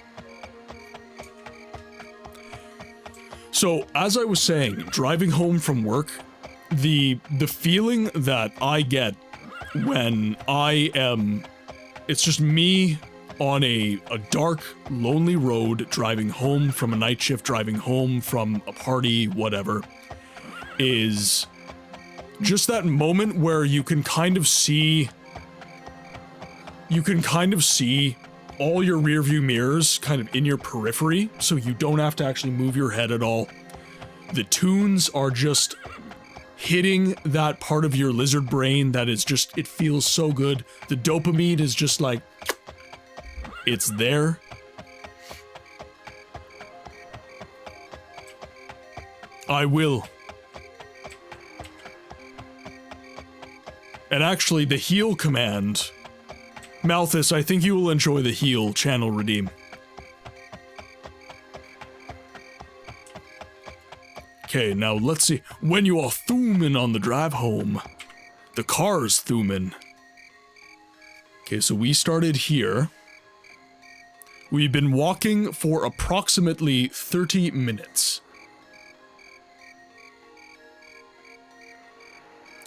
So, as I was saying, driving home from work, the feeling that I get when I am... It's just me on a dark, lonely road, driving home from a night shift, driving home from a party, whatever, is just that moment where you can kind of see... You can kind of see all your rearview mirrors kind of in your periphery, so you don't have to actually move your head at all. The tunes are just hitting that part of your lizard brain that is just, it feels so good. The dopamine is just like, it's there. I will. And actually, the heal command... Malthus, I think you will enjoy the heal channel redeem. Okay, now let's see. When you are thumbing on the drive home, the car's thumbing. Okay, so we started here. We've been walking for approximately 30 minutes.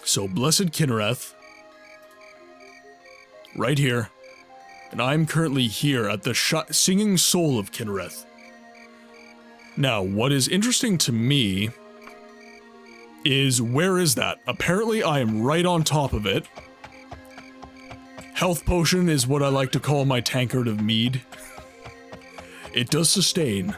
So, Blessed Kinnereth. Right here. And I'm currently here at the Singing Soul of Kinnereth. Now, what is interesting to me is, where is that? Apparently I am right on top of it. Health potion is what I like to call my tankard of mead. It does sustain.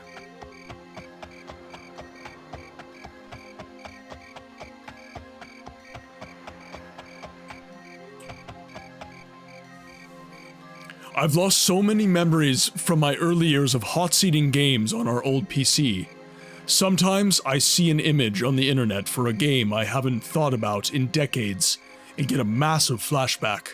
I've lost so many memories from my early years of hot-seating games on our old PC. Sometimes I see an image on the internet for a game I haven't thought about in decades and get a massive flashback.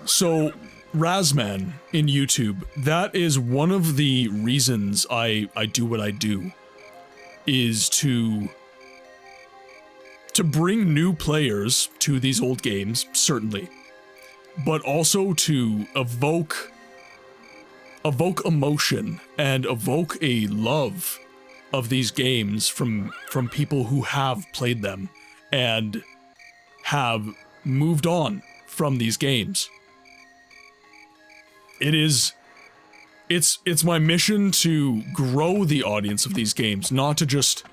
So, Razman in YouTube, that is one of the reasons I do what I do, is to bring new players to these old games, certainly. But also to evoke emotion and evoke a love of these games from people who have played them and have moved on from these games. It's my mission to grow the audience of these games, not to just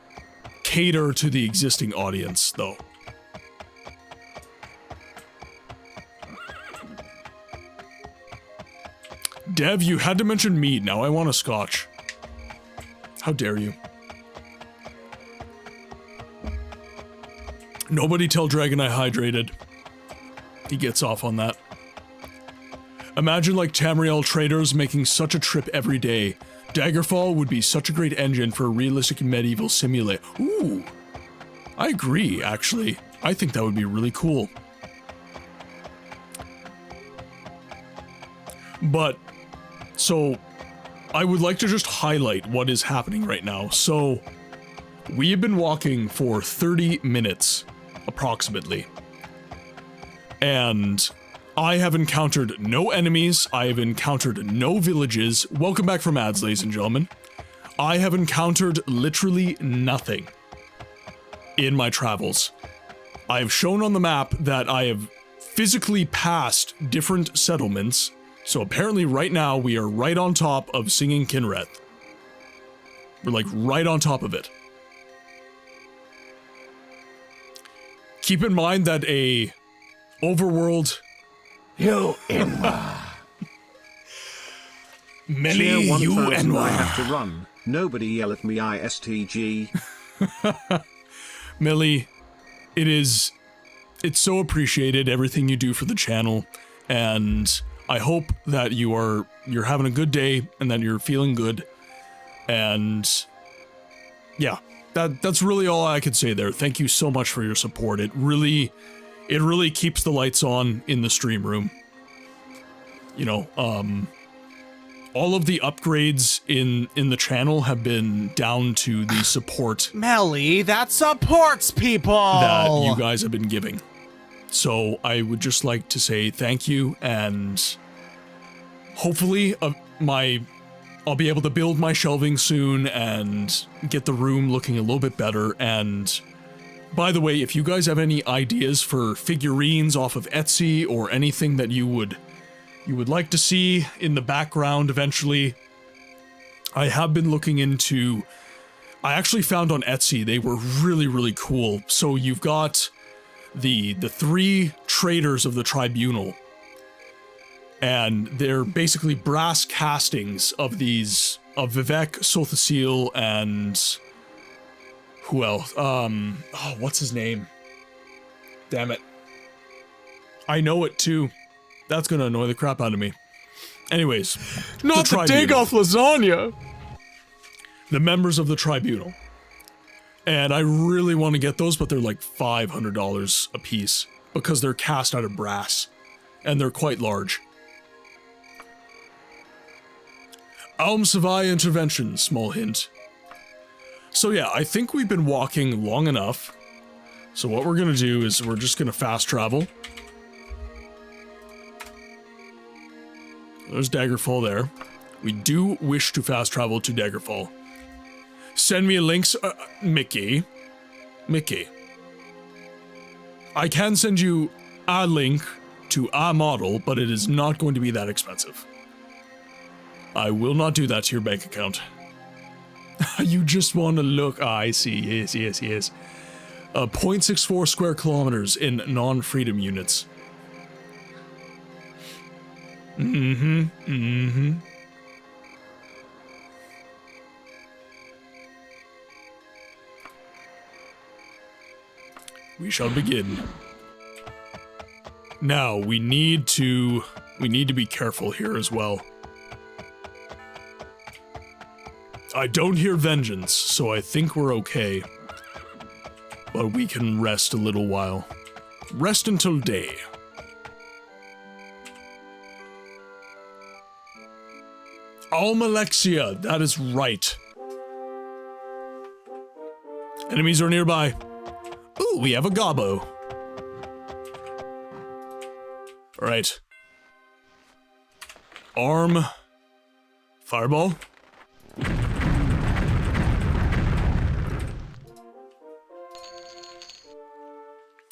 cater to the existing audience, though. Dev, you had to mention mead. Now I want a scotch. How dare you? Nobody tell Dragon I hydrated. He gets off on that. Imagine like Tamriel traders making such a trip every day. Daggerfall would be such a great engine for a realistic medieval simulator. Ooh. I agree, actually. I think that would be really cool. But, so, I would like to just highlight what is happening right now. So, we have been walking for 30 minutes, approximately. And I have encountered no enemies, I have encountered no villages. Welcome back from ads, ladies and gentlemen. I have encountered literally nothing in my travels. I have shown on the map that I have physically passed different settlements, so apparently right now we are right on top of Singing Kinreth. We're like right on top of it. Keep in mind that a overworld... You Inwa. Many you and I have to run. Nobody yell at me, ISTG. Millie, it's so appreciated, everything you do for the channel, and I hope that you're having a good day and that you're feeling good. And yeah, that's really all I could say there. Thank you so much for your support. It really keeps the lights on in the stream room. You know, all of the upgrades in the channel have been down to the support Melly, that supports people that you guys have been giving. So I would just like to say thank you, and hopefully I'll be able to build my shelving soon and get the room looking a little bit better. And by the way, if you guys have any ideas for figurines off of Etsy or anything that you would like to see in the background eventually, I have been looking into... I actually found on Etsy they were really, really cool. So you've got the 3 traders of the tribunal, and they're basically brass castings of Vivek, Solthacil, and who else? Oh, what's his name? Damn it. I know it too. That's gonna annoy the crap out of me. Anyways, Not the Dagoth lasagna! The members of the tribunal. And I really want to get those, but they're like $500 a piece because they're cast out of brass and they're quite large. Alm Savai intervention, small hint. So yeah, I think we've been walking long enough. So what we're gonna do is we're just gonna fast travel. There's Daggerfall there. We do wish to fast travel to Daggerfall. Send me a link, Mickey. I can send you a link to a model, but it is not going to be that expensive. I will not do that to your bank account. You just want to look. I see. Yes. 0.64 square kilometers in non-freedom units. We shall begin. Now, we need to be careful here as well. I don't hear vengeance, so I think we're okay. But we can rest a little while. Rest until day. Almalexia, that is right. Enemies are nearby. Ooh, we have a gobbo. Alright. Arm. Fireball.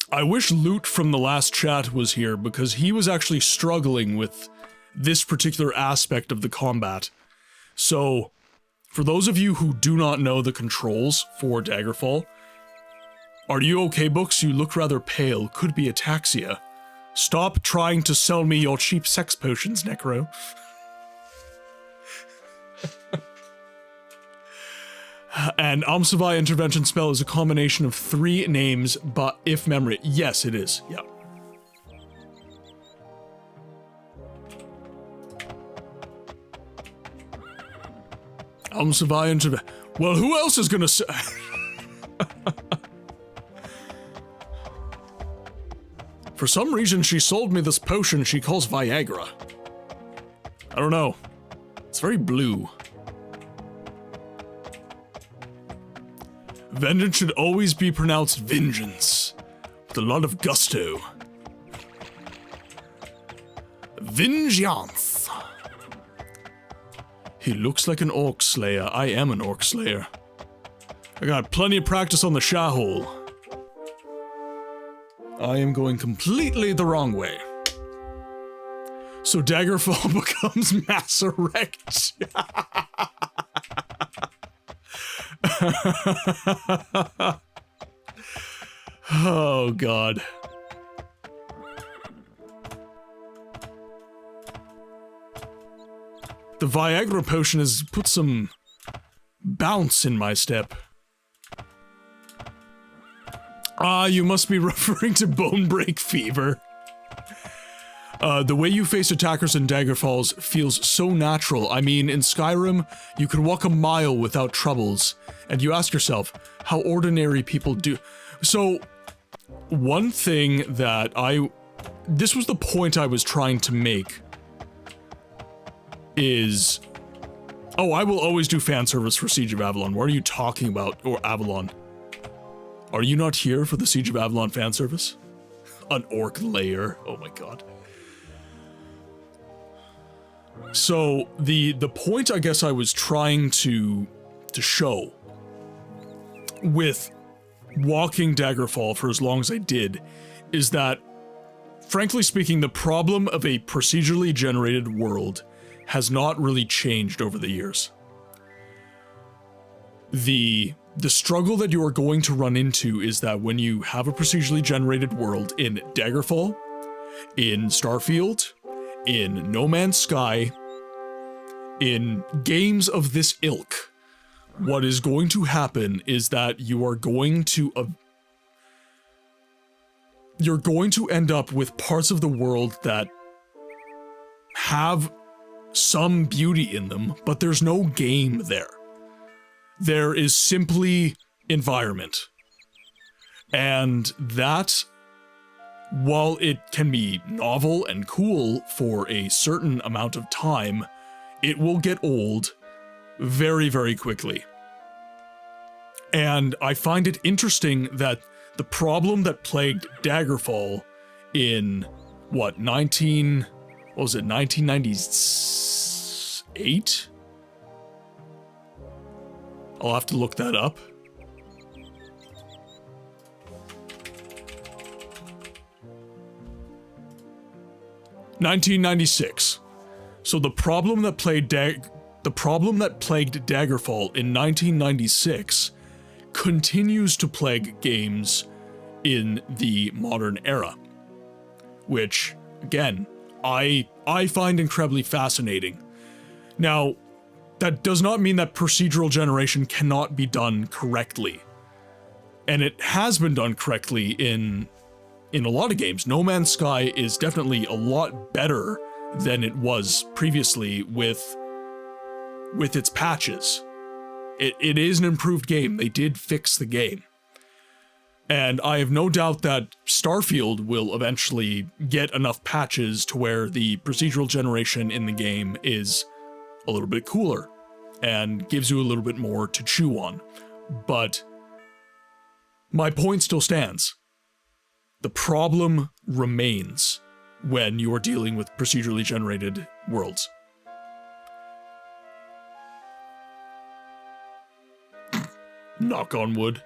I wish Loot from the last chat was here, because he was actually struggling with this particular aspect of the combat. So, for those of you who do not know the controls for Daggerfall, are you okay, Books? You look rather pale. Could be ataxia. Stop trying to sell me your cheap sex potions, Necro. And Amsavai intervention spell is a combination of 3 names, but if memory... Yes, it is. Yeah. Amsavai intervention... Well, who else is gonna say... For some reason, she sold me this potion she calls Viagra. I don't know. It's very blue. Vengeance should always be pronounced vengeance, with a lot of gusto. Vengeance. He looks like an orc slayer. I am an orc slayer. I got plenty of practice on the Shahol. I am going completely the wrong way. So Daggerfall becomes Mass Erect. Oh, God. The Viagra potion has put some bounce in my step. Ah, you must be referring to bone break fever. The way you face attackers in Daggerfalls feels so natural. I mean, in Skyrim, you can walk a mile without troubles, and you ask yourself how ordinary people do. So, one thing that this was the point I was trying to make, is, oh, I will always do fan service for Siege of Avalon. What are you talking about? Or Avalon? Are you not here for the Siege of Avalon fan service? An orc lair. Oh my god. So, the point I guess I was trying to show with walking Daggerfall for as long as I did is that, frankly speaking, the problem of a procedurally generated world has not really changed over the years. The struggle that you are going to run into is that when you have a procedurally generated world in Daggerfall, in Starfield, in No Man's Sky, in games of this ilk, what is going to happen is that you are going to you're going to end up with parts of the world that have some beauty in them, but there's no game there. There is simply environment. And that, while it can be novel and cool for a certain amount of time, it will get old very, very quickly. And I find it interesting that the problem that plagued Daggerfall in, what, 1998? I'll have to look that up. (1996). So the problem that plagued Daggerfall in 1996 continues to plague games in the modern era, which, again, I find incredibly fascinating. Now, that does not mean that procedural generation cannot be done correctly. And it has been done correctly in a lot of games. No Man's Sky is definitely a lot better than it was previously with its patches. It is an improved game. They did fix the game. And I have no doubt that Starfield will eventually get enough patches to where the procedural generation in the game is a little bit cooler and gives you a little bit more to chew on. But my point still stands. The problem remains when you are dealing with procedurally generated worlds. Knock on wood.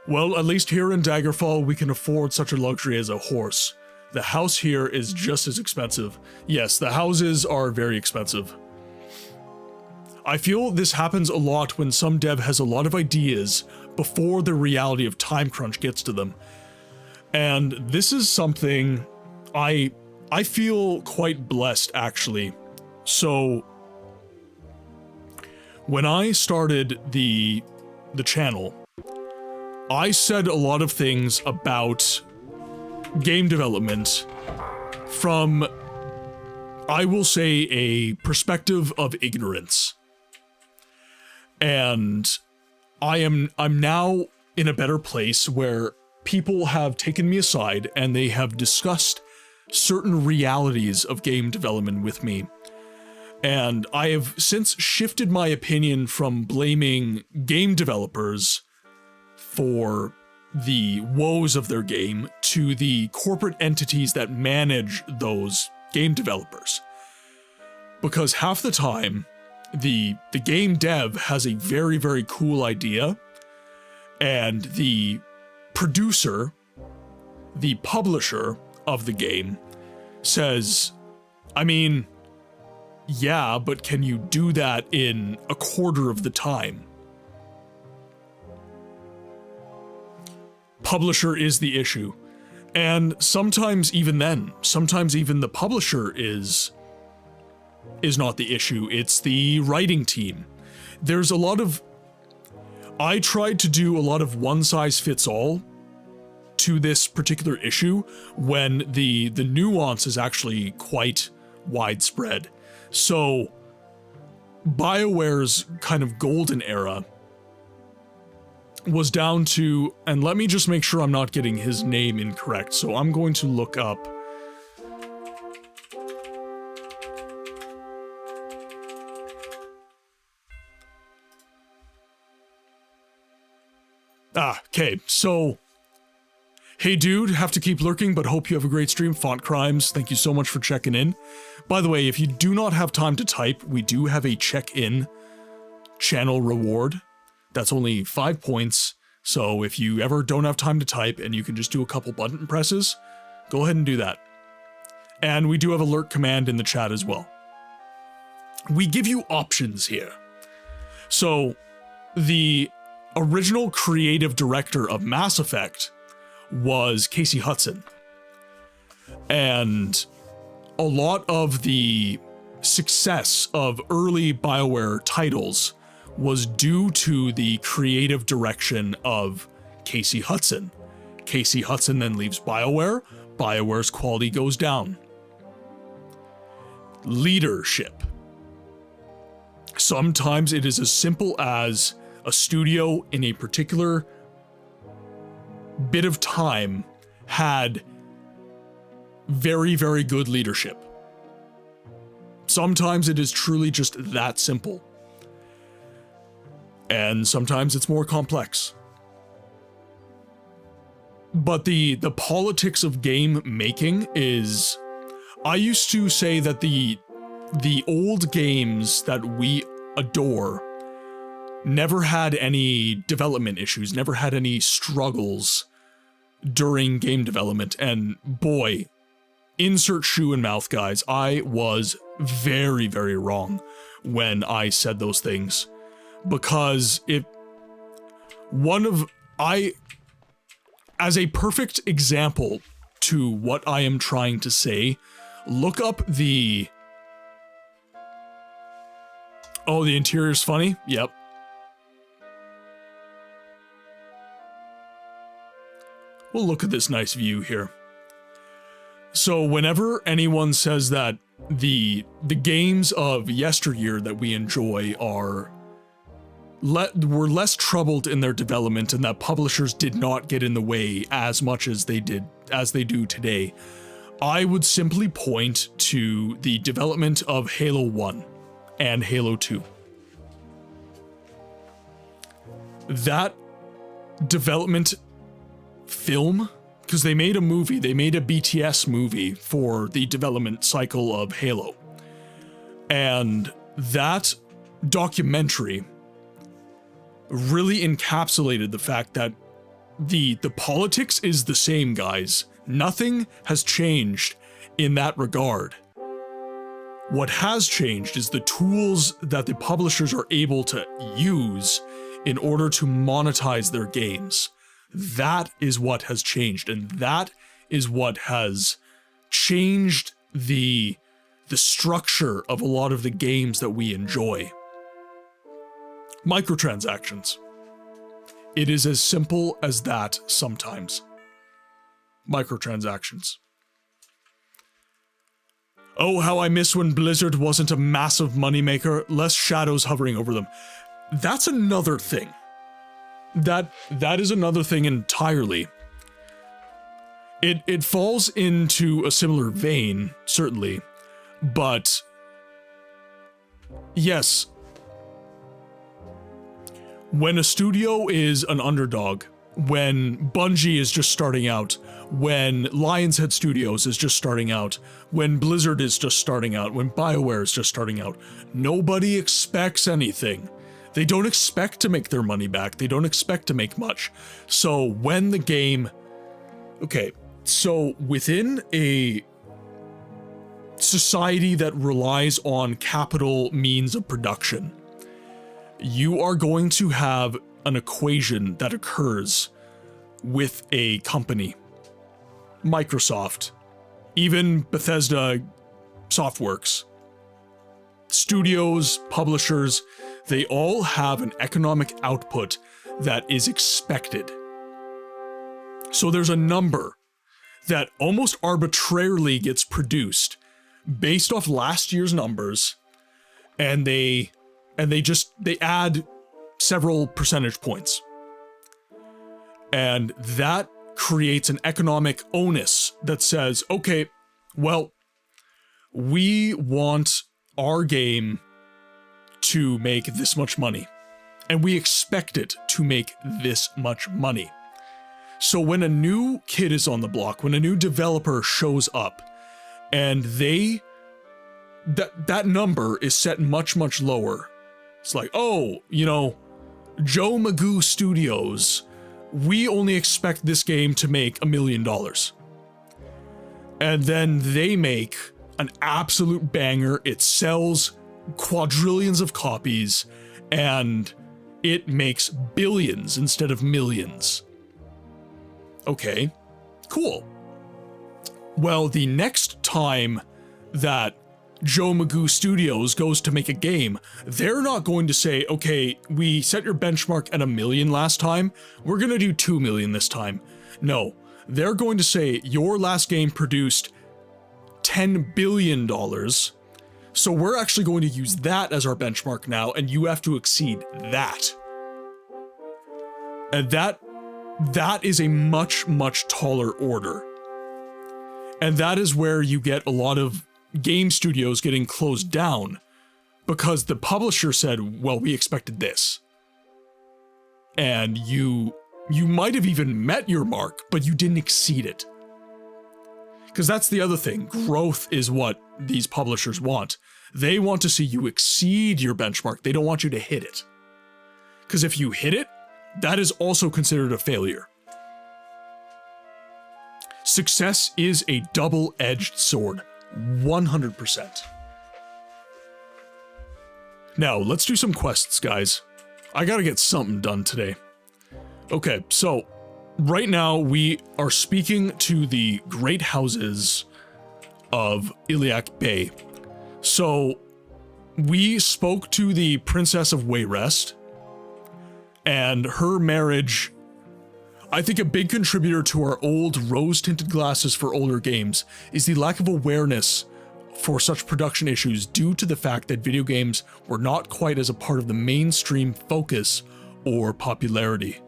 Well, at least here in Daggerfall, we can afford such a luxury as a horse. The house here is just as expensive. Yes, the houses are very expensive. I feel this happens a lot when some dev has a lot of ideas before the reality of time crunch gets to them. And this is something I feel quite blessed, actually. So, when I started the channel, I said a lot of things about game development from, I will say, a perspective of ignorance. And I'm now in a better place where people have taken me aside and they have discussed certain realities of game development with me. And I have since shifted my opinion from blaming game developers for the woes of their game to the corporate entities that manage those game developers. Because half the time, the game dev has a very, very cool idea, and the producer, the publisher of the game, says, I mean, yeah, but can you do that in a quarter of the time? Publisher is the issue. And sometimes even then, sometimes even the publisher is not the issue, it's the writing team. There's a lot of... I tried to do a lot of one-size-fits-all to this particular issue when the nuance is actually quite widespread. So, BioWare's kind of golden era was down to, and let me just make sure I'm not getting his name incorrect, so I'm going to look up okay, so hey dude, have to keep lurking, but hope you have a great stream. Font Crimes, thank you so much for checking in. By the way, if you do not have time to type, we do have a check-in channel reward. That's only 5 points, so if you ever don't have time to type and you can just do a couple button presses, go ahead and do that. And we do have a lurk command in the chat as well. We give you options here. So, the original creative director of Mass Effect was Casey Hudson. And a lot of the success of early BioWare titles was due to the creative direction of Casey Hudson. Casey Hudson then leaves BioWare, BioWare's quality goes down. Leadership. Sometimes it is as simple as a studio in a particular bit of time had very, very good leadership. Sometimes it is truly just that simple. And sometimes it's more complex. But the politics of game making is... I used to say that the old games that we adore never had any development issues, never had any struggles during game development, and boy, insert shoe in mouth, guys, I was very, very wrong when I said those things. Because as a perfect example to what I am trying to say, look up the interior's funny? Yep. Well, look at this nice view here. So whenever anyone says that the games of yesteryear that we enjoy were less troubled in their development and that publishers did not get in the way as much as they do today, I would simply point to the development of Halo 1 and Halo 2. That development film, because they made a movie, they made a BTS movie for the development cycle of Halo. And that documentary really encapsulated the fact that the politics is the same, guys. Nothing has changed in that regard. What has changed is the tools that the publishers are able to use in order to monetize their games. That is what has changed, and that is what has changed the structure of a lot of the games that we enjoy. Microtransactions. It is as simple as that sometimes. Microtransactions. Oh, how I miss when Blizzard wasn't a massive moneymaker, less shadows hovering over them. That's another thing. That is another thing entirely. It falls into a similar vein, certainly, but yes, when a studio is an underdog, when Bungie is just starting out, when Lionshead Studios is just starting out, when Blizzard is just starting out, when BioWare is just starting out, nobody expects anything. They don't expect to make their money back. They don't expect to make much. So when the game... Okay, so within a society that relies on capital means of production, you are going to have an equation that occurs with a company. Microsoft, even Bethesda Softworks, studios, publishers, they all have an economic output that is expected. So there's a number that almost arbitrarily gets produced based off last year's numbers, and they add several percentage points. And that creates an economic onus that says, okay, well, we want our game to make this much money, and we expect it to make this much money. So when a new kid is on the block, when a new developer shows up, and that number is set much, much lower. It's like, oh, you know, Joe Magoo Studios, we only expect this game to make $1 million. And then they make an absolute banger. It sells quadrillions of copies, and it makes billions instead of millions. Okay, cool. Well, the next time that Joe Magoo Studios goes to make a game, they're not going to say, okay, we set your benchmark at 1 million last time, we're gonna do 2 million this time. No, they're going to say, your last game produced $10 billion, so we're actually going to use that as our benchmark now, and you have to exceed that. And that is a much, much taller order. And that is where you get a lot of game studios getting closed down, because the publisher said, well, we expected this. And you might have even met your mark, but you didn't exceed it. Because that's the other thing. Growth is what these publishers want. They want to see you exceed your benchmark. They don't want you to hit it. Because if you hit it, that is also considered a failure. Success is a double-edged sword. 100%. Now, let's do some quests, guys. I gotta get something done today. Okay, so right now we are speaking to the great houses of Iliac Bay. So we spoke to the Princess of Wayrest, and her marriage. I think a big contributor to our old rose-tinted glasses for older games is the lack of awareness for such production issues due to the fact that video games were not quite as a part of the mainstream focus or popularity.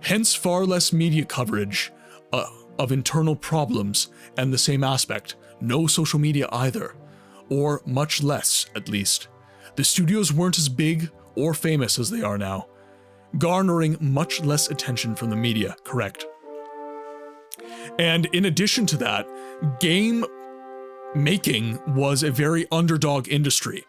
Hence far less media coverage of internal problems, and the same aspect, no social media either, or much less at least. The studios weren't as big or famous as they are now, garnering much less attention from the media, correct? And in addition to that, game making was a very underdog industry.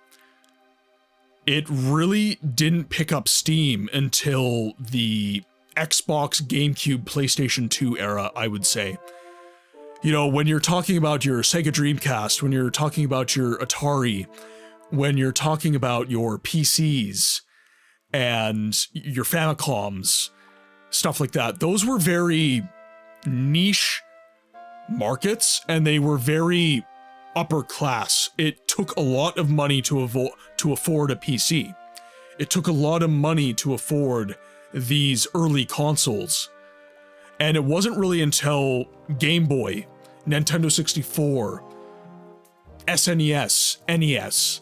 It really didn't pick up steam until the Xbox, GameCube, PlayStation 2 era, I would say. You know, when you're talking about your Sega Dreamcast, when you're talking about your Atari, when you're talking about your PCs, and your Famicoms, stuff like that. Those were very niche markets, and they were very upper class. It took a lot of money to afford a PC. It took a lot of money to afford these early consoles. And it wasn't really until Game Boy, Nintendo 64, SNES, NES,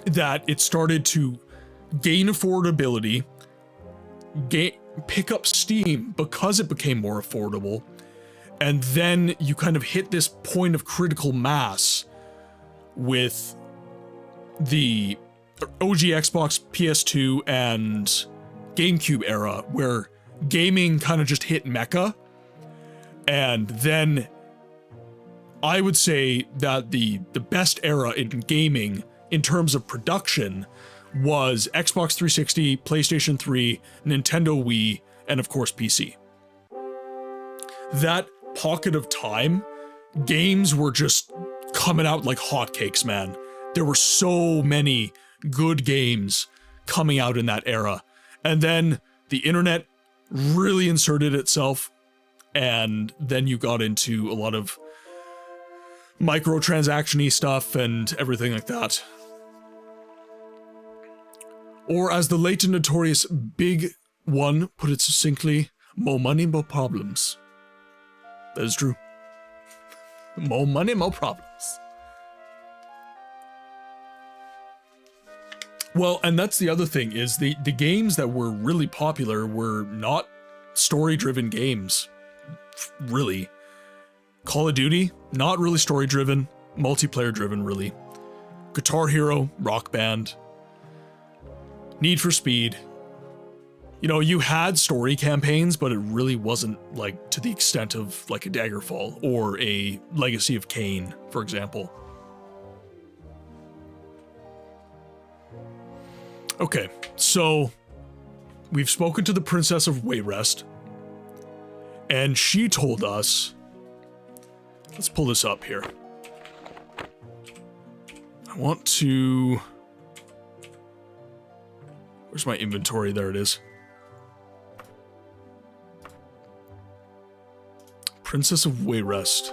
that it started to gain affordability, pick up steam because it became more affordable, And then you kind of hit this point of critical mass with the OG Xbox, PS2, and GameCube era, where gaming kind of just hit mecca. And then I would say that the best era in gaming in terms of production was Xbox 360, PlayStation 3, Nintendo Wii, and of course PC. That pocket of time, games were just coming out like hotcakes, man. There were so many good games coming out in that era. And then the internet really inserted itself, and then you got into a lot of microtransaction-y stuff and everything like that. Or as the late and notorious Big One put it succinctly, more money, more problems. That is true. More money, more problems. Well, and that's the other thing, is the games that were really popular were not story-driven games, really. Call of Duty, not really story-driven, multiplayer-driven, really. Guitar Hero, Rock Band, Need for Speed. You know, you had story campaigns, but it really wasn't, like, to the extent of, like, a Daggerfall or a Legacy of Kain, for example. Okay, so we've spoken to the Princess of Wayrest, and she told us, let's pull this up here. I want to, where's my inventory? There it is. Princess of Wayrest.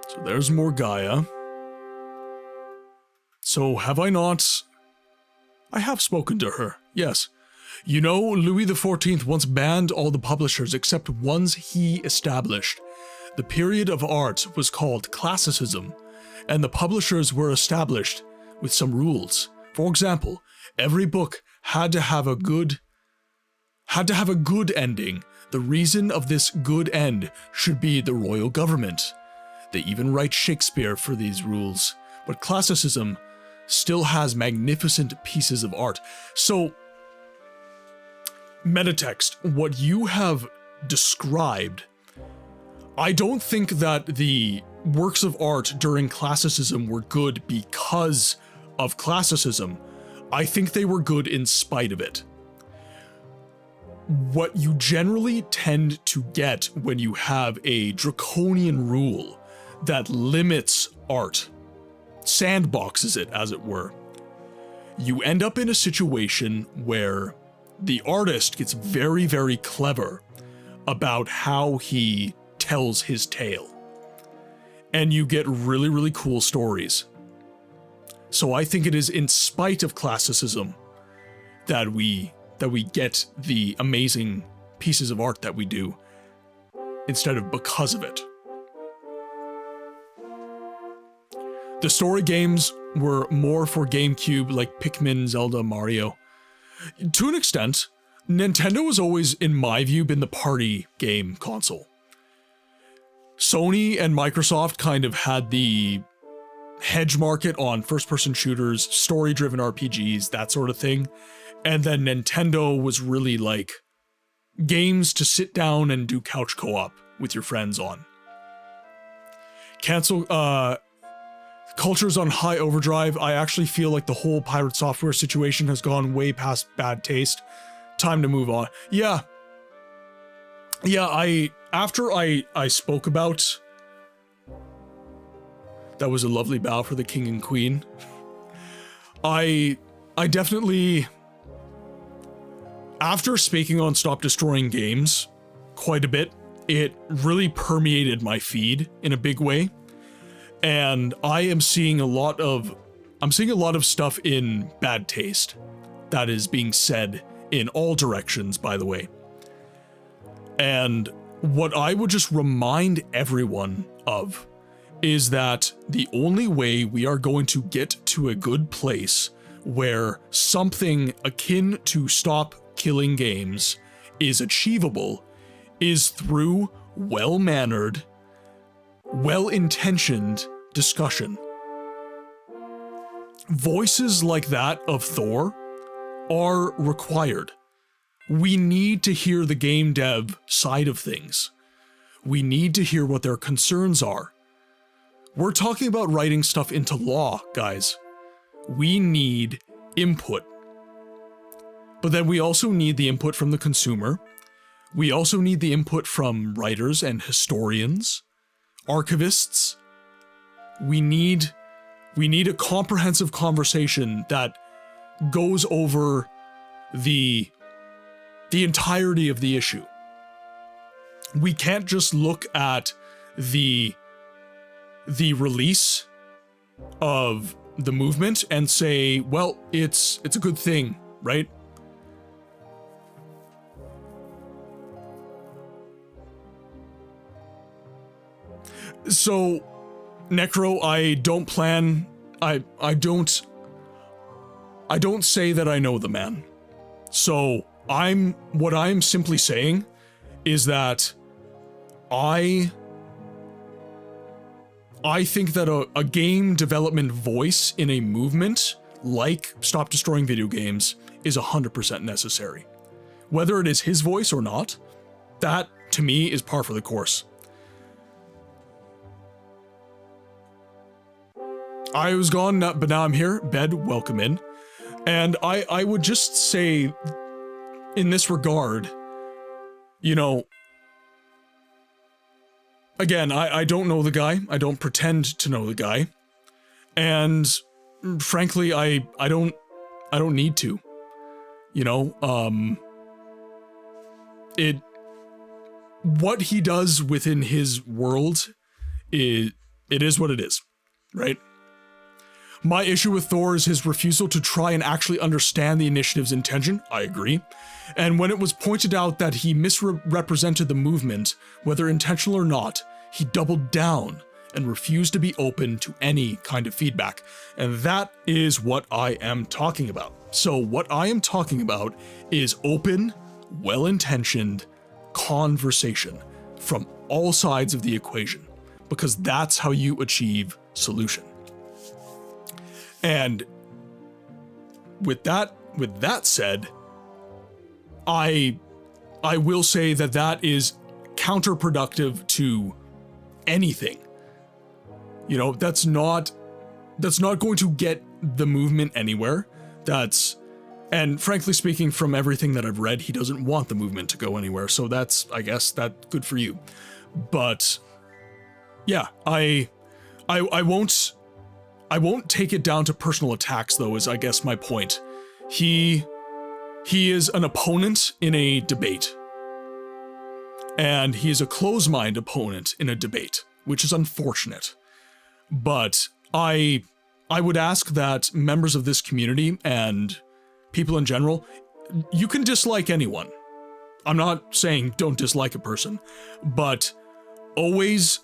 So there's Morgaya. So have I not? I have spoken to her, yes. You know, Louis XIV once banned all the publishers except ones he established. The period of art was called classicism, and the publishers were established with some rules. For example, every book had to have a good ending. The reason of this good end should be the royal government. They even write Shakespeare for these rules. But classicism still has magnificent pieces of art. So, metatext, what you have described, I don't think that the works of art during classicism were good because of classicism. I think they were good in spite of it. What you generally tend to get when you have a draconian rule that limits art, sandboxes it, as it were, you end up in a situation where the artist gets very, very clever about how he tells his tale. And you get really, really cool stories. So I think it is in spite of classicism that we get the amazing pieces of art that we do, instead of because of it. The story games were more for GameCube, like Pikmin, Zelda, Mario. To an extent, Nintendo has always, in my view, been the party game console. Sony and Microsoft kind of had the hedge market on first-person shooters, story-driven RPGs, that sort of thing. And then Nintendo was really like games to sit down and do couch co-op with your friends on. Cultures on high overdrive. I actually feel like the whole Pirate Software situation has gone way past bad taste. Time to move on. Yeah, after I spoke about, that was a lovely bow for the king and queen. I definitely, after speaking on Stop Destroying Games quite a bit, it really permeated my feed in a big way. And I am seeing a lot of stuff in bad taste that is being said in all directions, by the way. And what I would just remind everyone of is that the only way we are going to get to a good place where something akin to Stop Killing Games is achievable is through well-mannered, well-intentioned discussion. Voices like that of Thor are required. We need to hear the game dev side of things. We need to hear what their concerns are. We're talking about writing stuff into law, guys. We need input. But then we also need the input from the consumer. We also need the input from writers and historians, archivists. We need a comprehensive conversation that goes over the entirety of the issue. We can't just look at the release of the movement and say, well, it's a good thing, right? So, Necro, I don't say that I know the man. So, what I'm simply saying is that I think that a game development voice in a movement like Stop Destroying Video Games is 100% necessary. Whether it is his voice or not, that, to me, is par for the course. I was gone, but now I'm here. Bed, welcome in. And I would just say, in this regard, you know, again, I don't know the guy. I don't pretend to know the guy. And frankly, I don't need to. You know, what he does within his world it is what it is, right? My issue with Thor is his refusal to try and actually understand the initiative's intention. I agree. And when it was pointed out that he misrepresented the movement, whether intentional or not, he doubled down and refused to be open to any kind of feedback. And that is what I am talking about. So what I am talking about is open, well-intentioned conversation from all sides of the equation, because that's how you achieve solution. And with that said, I will say that is counterproductive to anything. You know, that's not going to get the movement anywhere. And frankly speaking, from everything that I've read, he doesn't want the movement to go anywhere. So that's, I guess, that's good for you. But yeah, I won't take it down to personal attacks, though, is I guess my point. He is an opponent in a debate. And he is a close-minded opponent in a debate, which is unfortunate. But I would ask that members of this community and people in general, you can dislike anyone. I'm not saying don't dislike a person, but always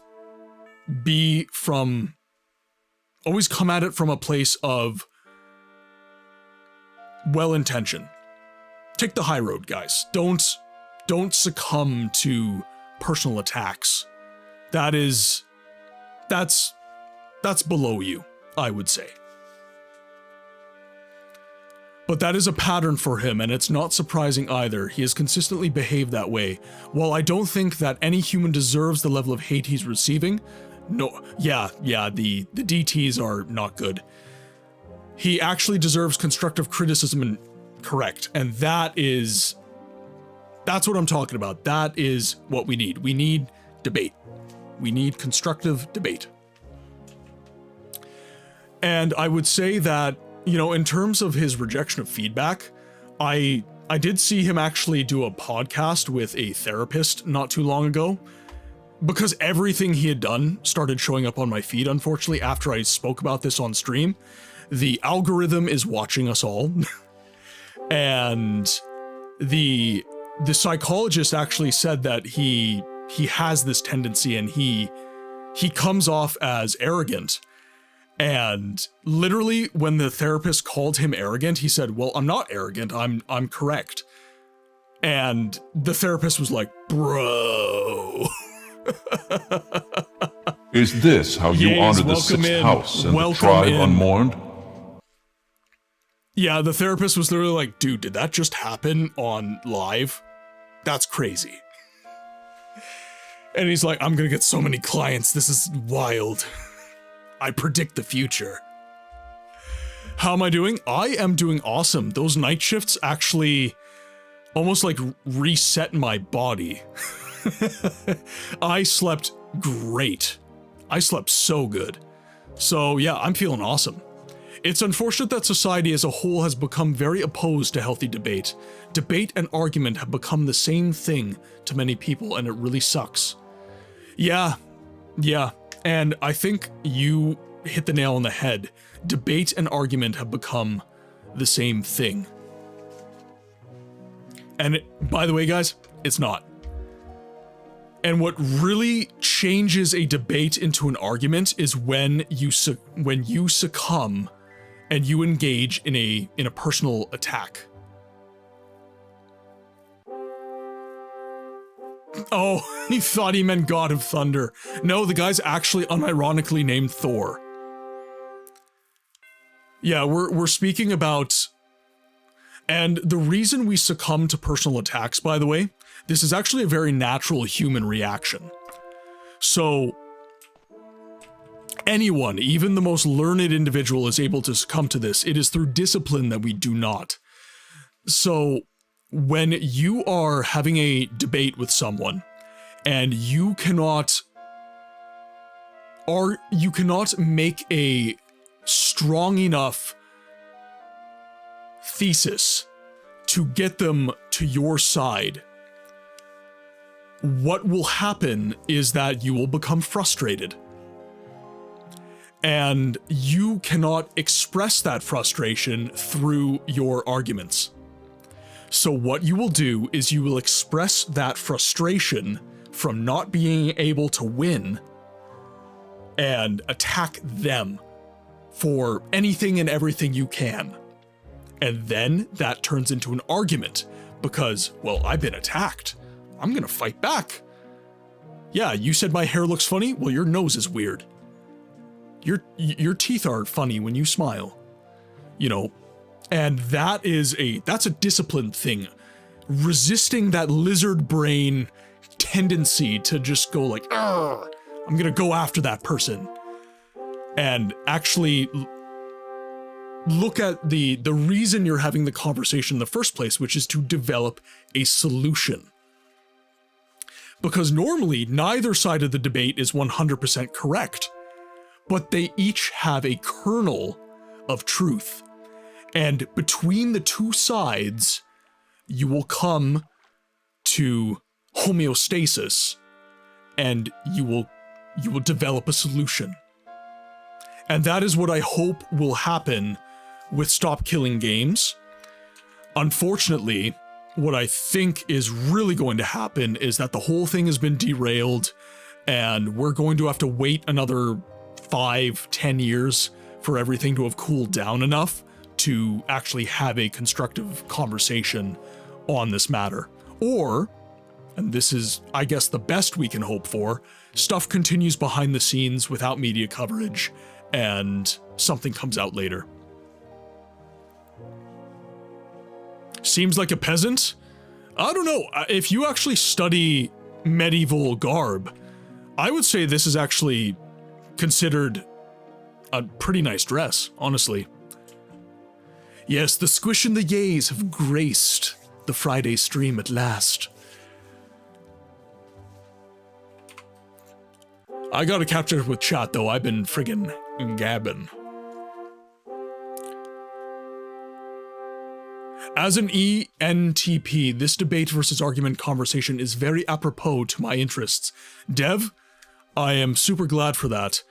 come at it from a place of well-intention. Take the high road, guys. Don't succumb to personal attacks. That's below you, I would say. But that is a pattern for him, and it's not surprising either. He has consistently behaved that way. While I don't think that any human deserves the level of hate he's receiving, no, yeah, the DTs are not good. He actually deserves constructive criticism, and correct, and that's what I'm talking about. That is what we need. We need debate. We need constructive debate. And I would say that, you know, in terms of his rejection of feedback, I did see him actually do a podcast with a therapist not too long ago, because everything he had done started showing up on my feed, unfortunately, after I spoke about this on stream. The algorithm is watching us all. And the psychologist actually said that he has this tendency, and he comes off as arrogant. And literally, when the therapist called him arrogant, he said, well, I'm not arrogant, I'm correct. And the therapist was like, bro. Is this how you honor the sixth house and the tribe unmourned? Yeah, the therapist was literally like, dude, did that just happen on live? That's crazy. And he's like, I'm gonna get so many clients, this is wild. I predict the future. How am I doing? I am doing awesome. Those night shifts actually almost like reset my body. I slept great. I slept so good. So yeah, I'm feeling awesome. It's unfortunate that society as a whole has become very opposed to healthy debate. Debate and argument have become the same thing to many people, and it really sucks. Yeah, and I think you hit the nail on the head. Debate and argument have become the same thing. And by the way, guys, it's not. And what really changes a debate into an argument is when you succumb and you engage in a personal attack. Oh, he thought he meant God of Thunder. No, the guy's actually unironically named Thor. Yeah, we're speaking about... And the reason we succumb to personal attacks, by the way, this is actually a very natural human reaction. So, anyone, even the most learned individual, is able to succumb to this. It is through discipline that we do not. So, when you are having a debate with someone, and you cannot make a strong enough thesis to get them to your side, what will happen is that you will become frustrated. And you cannot express that frustration through your arguments. So what you will do is you will express that frustration from not being able to win and attack them for anything and everything you can. And then that turns into an argument because, well, I've been attacked. I'm gonna fight back. Yeah, you said my hair looks funny? Well, your nose is weird. Your teeth are funny when you smile. You know, and that's a discipline thing. Resisting that lizard brain tendency to just go like, "Argh, I'm gonna go after that person." And actually look at the reason you're having the conversation in the first place, which is to develop a solution. Because normally, neither side of the debate is 100% correct, but they each have a kernel of truth. And between the two sides, you will come to homeostasis, and you will develop a solution. And that is what I hope will happen with Stop Killing Games. Unfortunately, what I think is really going to happen is that the whole thing has been derailed, and we're going to have to wait another 5-10 years for everything to have cooled down enough to actually have a constructive conversation on this matter. Or, and this is, I guess, the best we can hope for, stuff continues behind the scenes without media coverage, and something comes out later. Seems like a peasant? I don't know. If you actually study medieval garb, I would say this is actually considered a pretty nice dress, honestly. Yes, the squish and the yays have graced the Friday stream at last. I gotta capture it with chat, though. I've been friggin' gabbing. As an ENTP, this debate versus argument conversation is very apropos to my interests. Dev, I am super glad for that.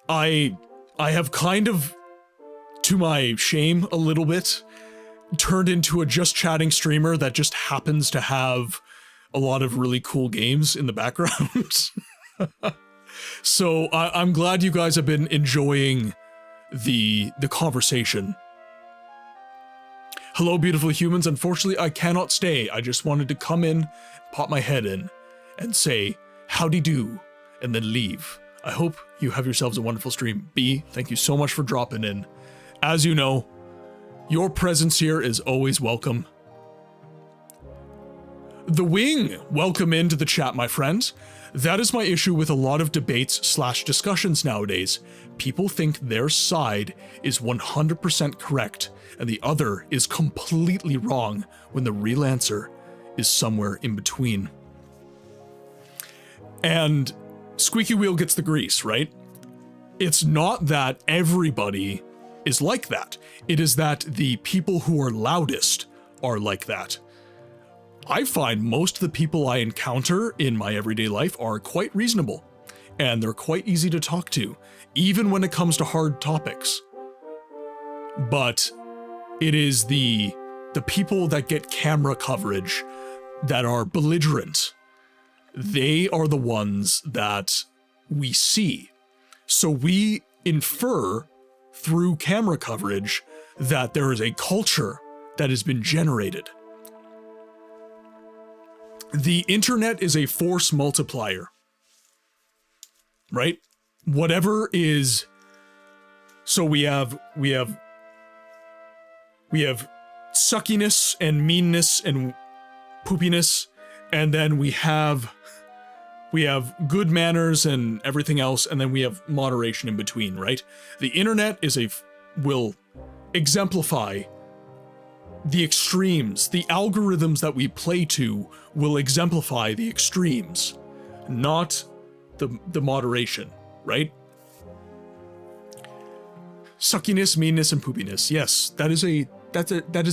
I have kind of, to my shame a little bit, turned into a just chatting streamer that just happens to have a lot of really cool games in the background. So I'm glad you guys have been enjoying the conversation. Hello, beautiful humans. Unfortunately, I cannot stay. I just wanted to come in, pop my head in, and say, howdy do, and then leave. I hope you have yourselves a wonderful stream. B, thank you so much for dropping in. As you know, your presence here is always welcome. The Wing, welcome into the chat, my friends. That is my issue with a lot of debates/discussions nowadays. People think their side is 100% correct and the other is completely wrong when the real answer is somewhere in between. And squeaky wheel gets the grease, right? It's not that everybody is like that. It is that the people who are loudest are like that. I find most of the people I encounter in my everyday life are quite reasonable, and they're quite easy to talk to, even when it comes to hard topics. But it is the people that get camera coverage that are belligerent. They are the ones that we see. So we infer through camera coverage that there is a culture that has been generated. The internet is a force multiplier, right? Whatever is, so we have suckiness and meanness and poopiness, and then we have good manners and everything else, and then we have moderation in between, right? The internet will exemplify the extremes. The algorithms that we play to will exemplify the extremes, not the moderation, right? Suckiness, meanness, and poopiness. Yes, that is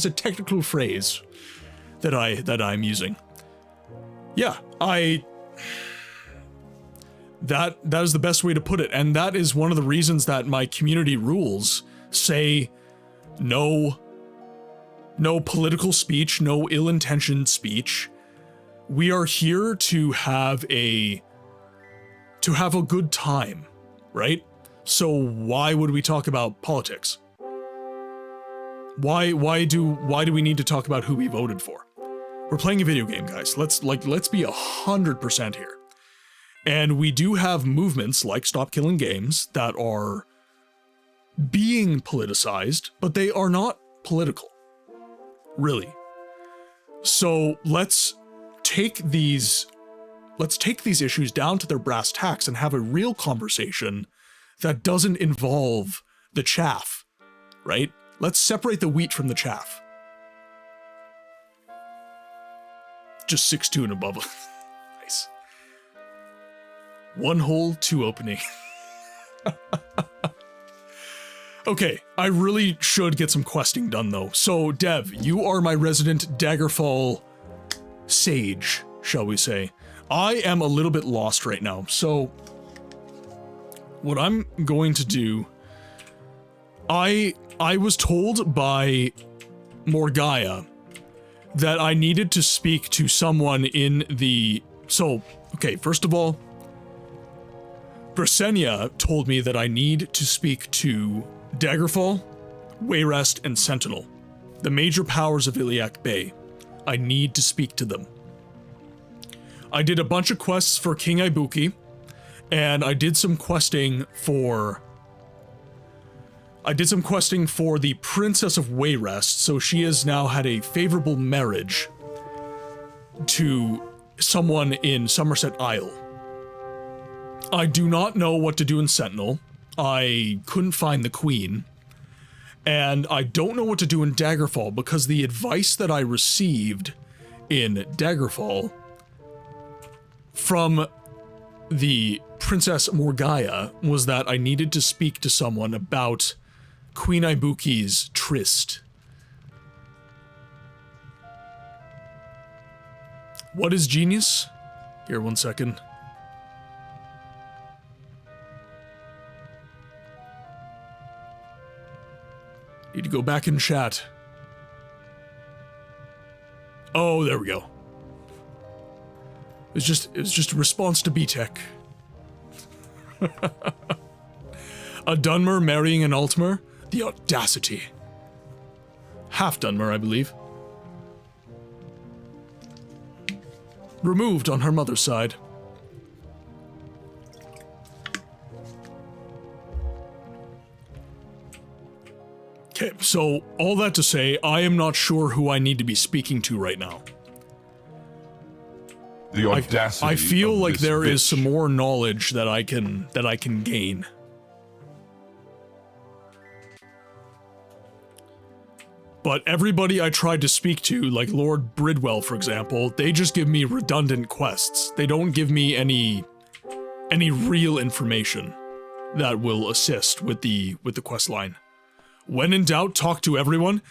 a technical phrase that I'm using. Yeah, that is the best way to put it, and that is one of the reasons that my community rules say no political speech, no ill-intentioned speech. We are here to have a good time, right? So why would we talk about politics? Why do we need to talk about who we voted for? We're playing a video game, guys. Let's be 100% here. And we do have movements like Stop Killing Games that are being politicized, but they are not political. Really. So let's take these issues down to their brass tacks and have a real conversation that doesn't involve the chaff, right? Let's separate the wheat from the chaff. Just 6'2" and above. Nice. 1 hole, 2 opening. Okay, I really should get some questing done though. So, Dev, you are my resident Daggerfall sage, shall we say. I am a little bit lost right now, so what I'm going to do, I was told by Morgaya that I needed to speak to someone in the... So, okay, first of all, Brasenia told me that I need to speak to Daggerfall, Wayrest, and Sentinel, the major powers of Iliac Bay. I need to speak to them. I did a bunch of quests for King Ibuki, and I did some questing for the Princess of Wayrest, so she has now had a favorable marriage to someone in Somerset Isle. I do not know what to do in Sentinel. I couldn't find the Queen. And I don't know what to do in Daggerfall, because the advice that I received in Daggerfall from the Princess Morgaya was that I needed to speak to someone about Queen Ibuki's tryst. What is genius? Here, 1 second. Need to go back in chat. Oh, there we go. It's just a response to B-Tech. A Dunmer marrying an Altmer? The audacity. Half Dunmer, I believe. Removed on her mother's side. Okay, so all that to say, I am not sure who I need to be speaking to right now. The audacity. I feel of like this there is bitch. some more knowledge that I can gain. But everybody I tried to speak to, like Lord Bridwell, for example, they just give me redundant quests. They don't give me any real information that will assist with the quest line. When in doubt, talk to everyone.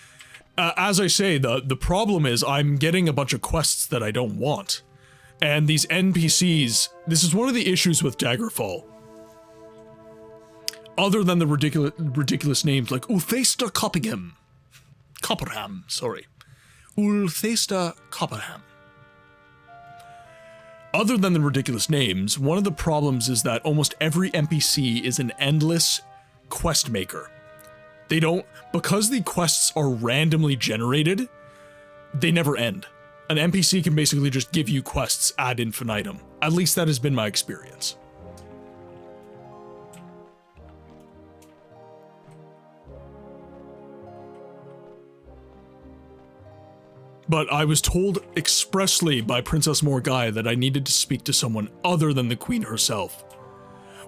As I say, the problem is I'm getting a bunch of quests that I don't want. And these NPCs, this is one of the issues with Daggerfall. Other than the ridiculous names like Ulthester Copperham, sorry. Ulthester Copperham. Other than the ridiculous names, one of the problems is that almost every NPC is an endless quest maker. They don't, because the quests are randomly generated, they never end. An NPC can basically just give you quests ad infinitum. At least that has been my experience. But I was told expressly by Princess Morgai that I needed to speak to someone other than the Queen herself.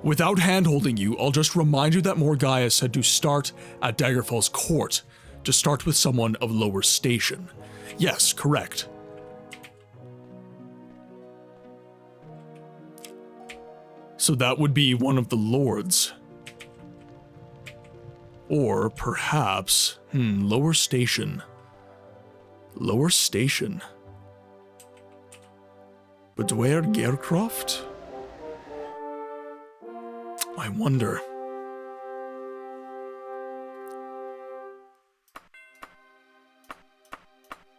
Without hand-holding you, I'll just remind you that Morgai said to start at Daggerfall's court, to start with someone of lower station. Yes, correct. So that would be one of the lords. Or perhaps, lower station. Lower station. But where Garecroft? I wonder.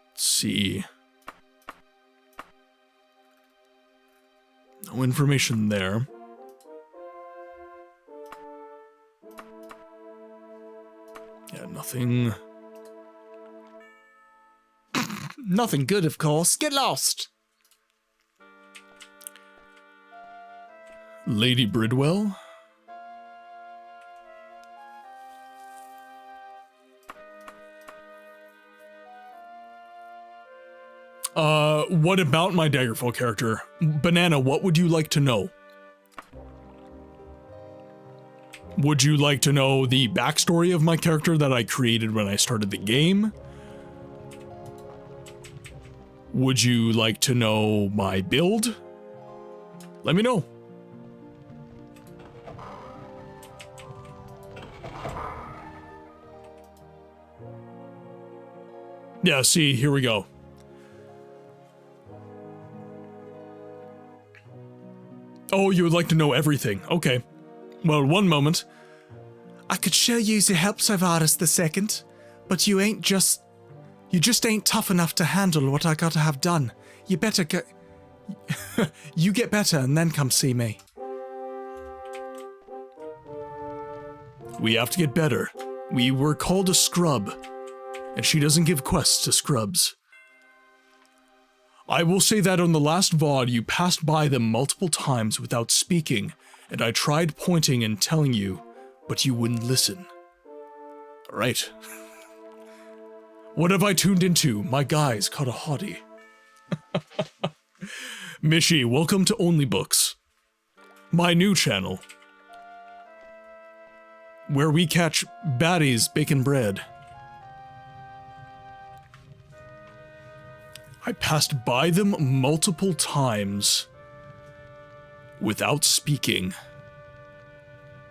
Let's see. No information there. Yeah, nothing. Nothing good, of course. Get lost! Lady Bridwell? What about my Daggerfall character? Banana, what would you like to know? Would you like to know the backstory of my character that I created when I started the game? Would you like to know my build? Let me know. Yeah, see, here we go. Oh, you would like to know everything. Okay. Well, one moment. I could show you the help, Servatus II, but you just ain't tough enough to handle what I gotta have done. You better go. You get better and then come see me. We have to get better. We were called a scrub, and she doesn't give quests to scrubs. I will say that on the last VOD, you passed by them multiple times without speaking, and I tried pointing and telling you, but you wouldn't listen. Alright. What have I tuned into? My guy's caught a hottie. Mishi, welcome to Only Books. My new channel. Where we catch baddies baking bread. I passed by them multiple times without speaking.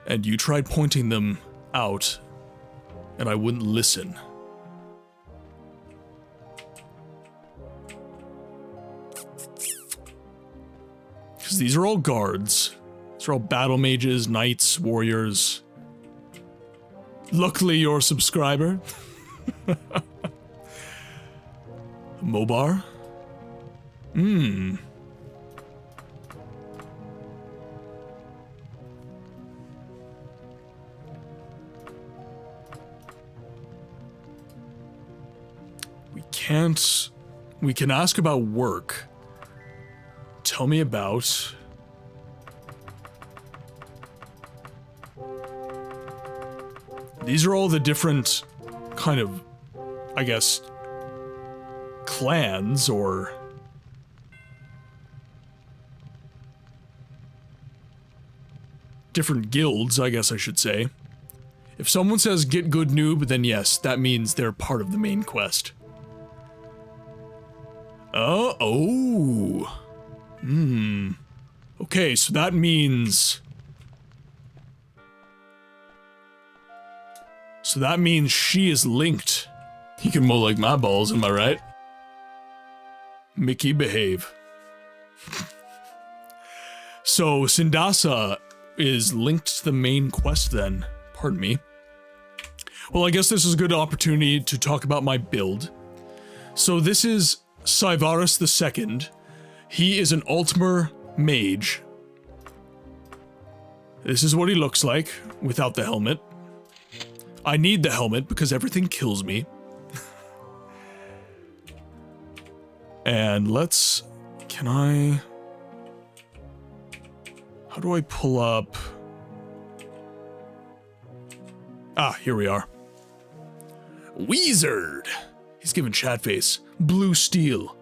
And you tried pointing them out, and I wouldn't listen. Because these are all guards. These are all battle mages, knights, warriors. Luckily, you're a subscriber. Mobar? can't... We can ask about work. Tell me about... These are all the different kind of, I guess, clans or... different guilds, I guess I should say. If someone says get good noob, then yes, that means they're part of the main quest. Oh. Okay, so that means... So that means she is linked. You can mow like my balls, am I right? Mickey, behave. So, Sindasa is linked to the main quest then. Pardon me. Well, I guess this is a good opportunity to talk about my build. So this is Syvaris II. He is an Altmer mage. This is what he looks like without the helmet. I need the helmet because everything kills me. And let's... Can I... How do I pull up... Ah, here we are. Wizard! He's given chat face. Blue steel.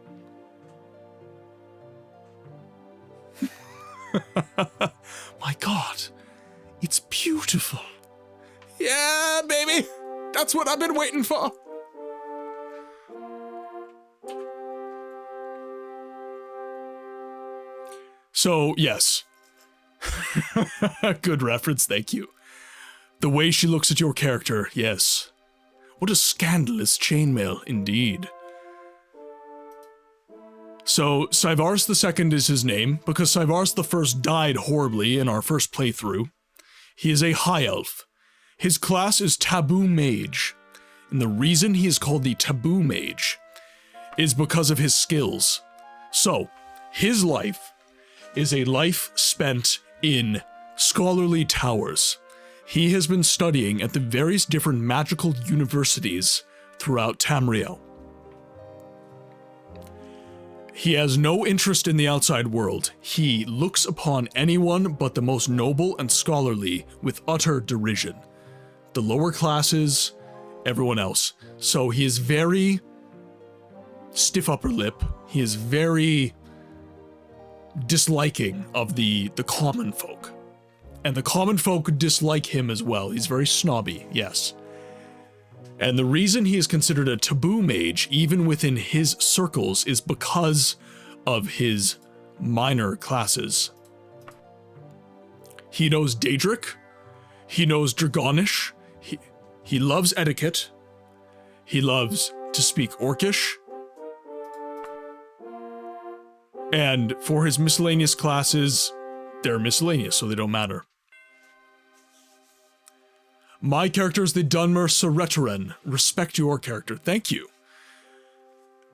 My god. It's beautiful. Yeah, baby! That's what I've been waiting for! So, yes. Good reference, thank you. The way she looks at your character, yes. What a scandalous chainmail, indeed. So, Syvaris II is his name, because Syvaris I died horribly in our first playthrough. He is a high elf. His class is Taboo Mage, and the reason he is called the Taboo Mage is because of his skills. So, his life is a life spent in scholarly towers. He has been studying at the various different magical universities throughout Tamriel. He has no interest in the outside world. He looks upon anyone but the most noble and scholarly with utter derision. The lower classes, everyone else. So he is very stiff upper lip. He is very disliking of the common folk. And the common folk dislike him as well. He's very snobby, yes. And the reason he is considered a taboo mage, even within his circles, is because of his minor classes. He knows Daedric, he knows Dragonish, he loves etiquette, he loves to speak Orcish, and for his miscellaneous classes, they're miscellaneous, so they don't matter. My character is the Dunmer Soreteren. Respect your character. Thank you.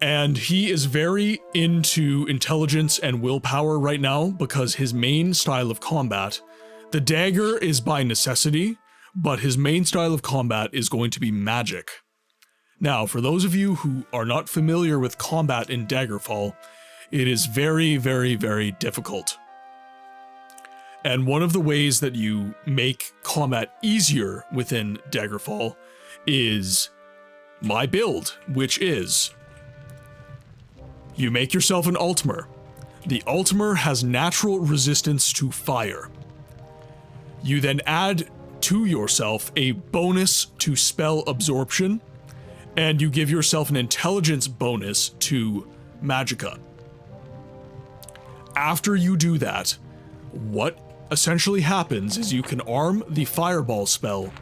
And he is very into intelligence and willpower right now because his main style of combat, the dagger is by necessity, but his main style of combat is going to be magic. Now, for those of you who are not familiar with combat in Daggerfall, it is very, very, very difficult. And one of the ways that you make combat easier within Daggerfall is my build, which is you make yourself an Altmer. The Altmer has natural resistance to fire. You then add to yourself a bonus to spell absorption, and you give yourself an intelligence bonus to magicka. After you do that, what essentially happens is you can arm the fireball spell,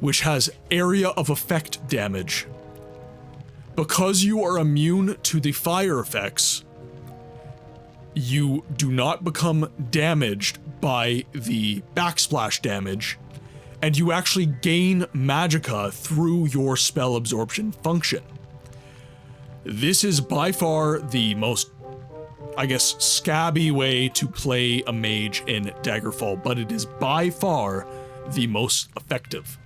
which has area of effect damage. Because you are immune to the fire effects, you do not become damaged by the backsplash damage, and you actually gain magicka through your spell absorption function. This is by far the most, I guess, scabby way to play a mage in Daggerfall, but it is by far the most effective.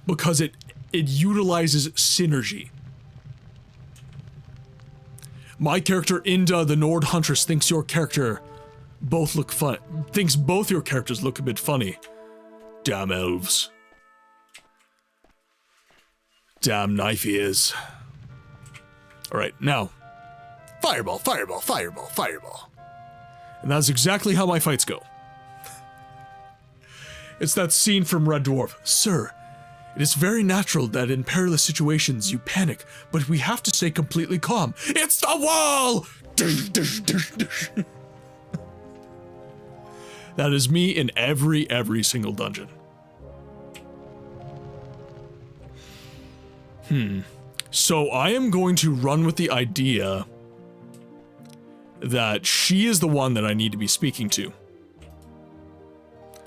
Because it it utilizes synergy. My character, Inda, the Nord Huntress, thinks your character thinks both your characters look a bit funny. Damn elves. Damn knife ears. Alright, now. Fireball, fireball, fireball, fireball. And that's exactly how my fights go. It's that scene from Red Dwarf. Sir, it is very natural that in perilous situations you panic, but we have to stay completely calm. It's the wall! That is me in every single dungeon. So I am going to run with the idea that she is the one that I need to be speaking to.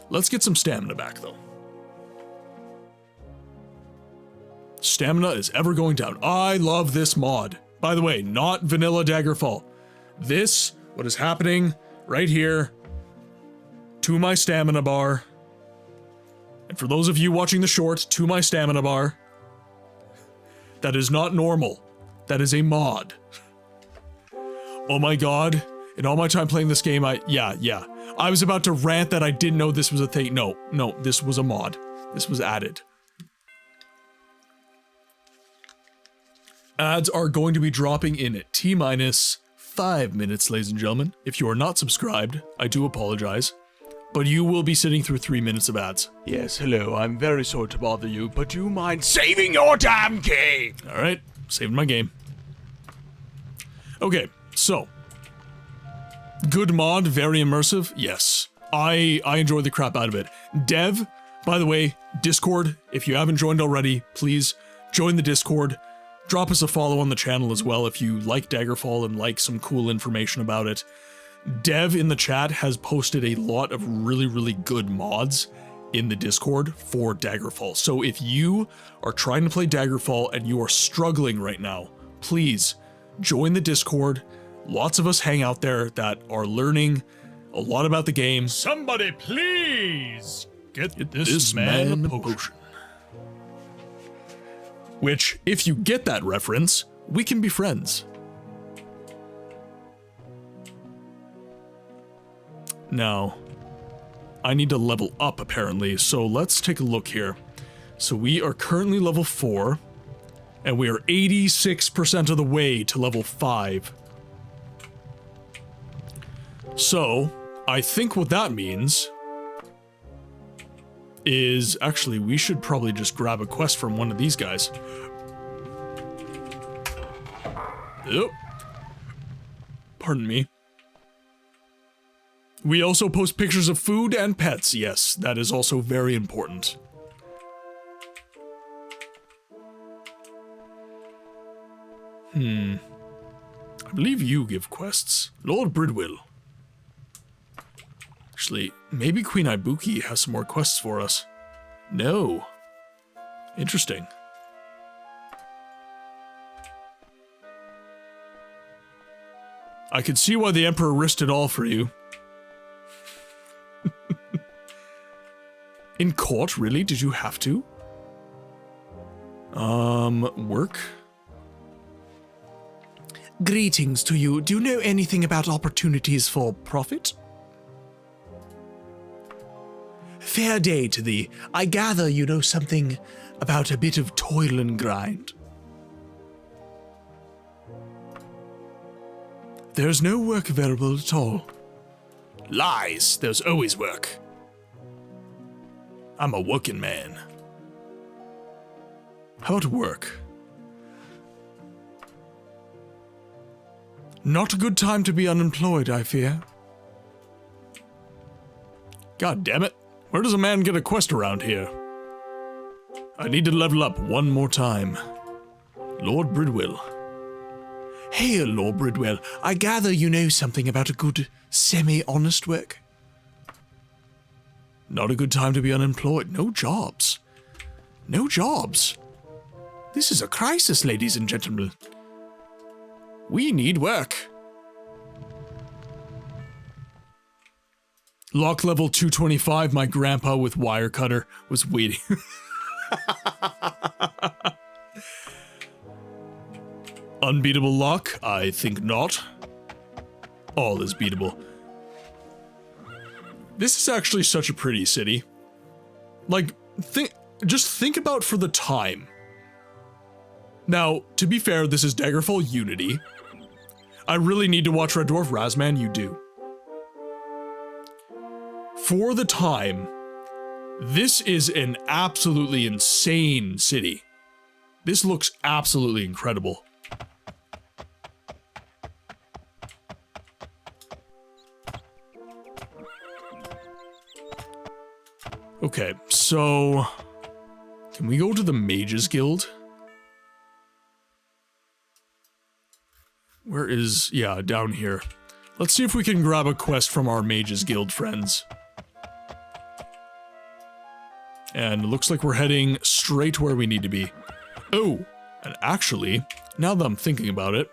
Let's get some stamina back, though. Stamina is ever going down. I love this mod. By the way, not vanilla Daggerfall. This, what is happening right here, to my stamina bar. And for those of you watching the short, to my stamina bar. That is not normal. That is a mod. Oh my god. In all my time playing this game, yeah. I was about to rant that I didn't know this was a thing. No, this was a mod. This was added. Ads are going to be dropping in T-minus 5 minutes, ladies and gentlemen. If you are not subscribed, I do apologize. But you will be sitting through 3 minutes of ads. Yes, hello, I'm very sorry to bother you, but do you mind saving your damn game? Alright, saving my game. Okay, so. Good mod, very immersive, yes. I enjoy the crap out of it. Dev, by the way, Discord, if you haven't joined already, please join the Discord. Drop us a follow on the channel as well if you like Daggerfall and like some cool information about it. Dev in the chat has posted a lot of really good mods in the Discord for Daggerfall. So if you are trying to play Daggerfall and you are struggling right now, please join the Discord. Lots of us hang out there that are learning a lot about the game. Somebody please get this man a potion. Which, if you get that reference, we can be friends. Now, I need to level up apparently, so let's take a look here. So we are currently level 4, and we are 86% of the way to level 5. So, I think what that means is, actually, we should probably just grab a quest from one of these guys. Yep. Pardon me. We also post pictures of food and pets, yes, that is also very important. I believe you give quests. Lord Bridwill. Actually, maybe Queen Ibuki has some more quests for us. No. Interesting. I could see why the Emperor risked it all for you. In court, really? Did you have to? Work? Greetings to you. Do you know anything about opportunities for profit? Fair day to thee. I gather you know something about a bit of toil and grind. There's no work available at all. Lies. There's always work. I'm a working man. How to work? Not a good time to be unemployed, I fear. God damn it. Where does a man get a quest around here? I need to level up one more time. Lord Bridwill. Hail, Lord Bridwill. I gather you know something about a good, semi-honest work. Not a good time to be unemployed. No jobs. No jobs. This is a crisis, ladies and gentlemen. We need work. Lock level 225, my grandpa with wire cutter was waiting. Unbeatable luck? I think not. All is beatable. This is actually such a pretty city. Like, just think about for the time. Now, to be fair, this is Daggerfall Unity. I really need to watch Red Dwarf. Razman, you do. For the time, this is an absolutely insane city. This looks absolutely incredible. Okay, so can we go to the Mages Guild? Where is, yeah, down here. Let's see if we can grab a quest from our Mages Guild friends. And it looks like we're heading straight where we need to be. Oh, and actually, now that I'm thinking about it,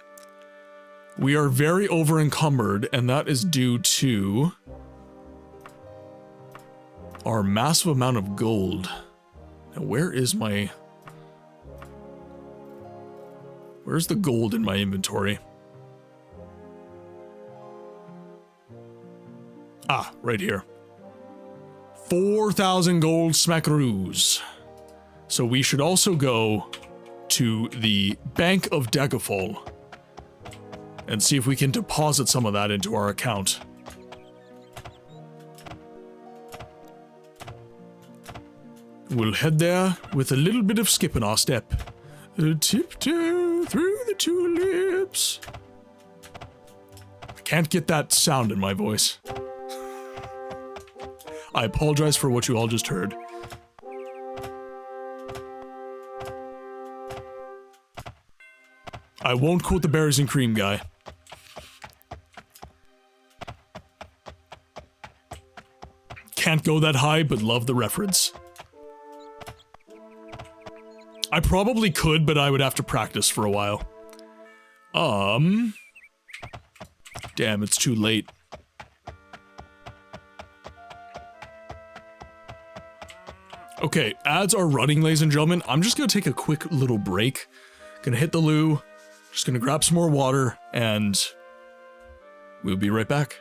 we are very over-encumbered, and that is due to our massive amount of gold. Now, where's the gold in my inventory? Ah, right here. 4,000 gold smackaroos. So we should also go to the Bank of Daggerfall and see if we can deposit some of that into our account. We'll head there with a little bit of skip in our step. Tiptoe through the tulips. I can't get that sound in my voice. I apologize for what you all just heard. I won't quote the berries and cream guy. Can't go that high, but love the reference. I probably could, but I would have to practice for a while. Damn, it's too late. Okay, ads are running, ladies and gentlemen. I'm just gonna take a quick little break. Gonna hit the loo, just gonna grab some more water, and we'll be right back.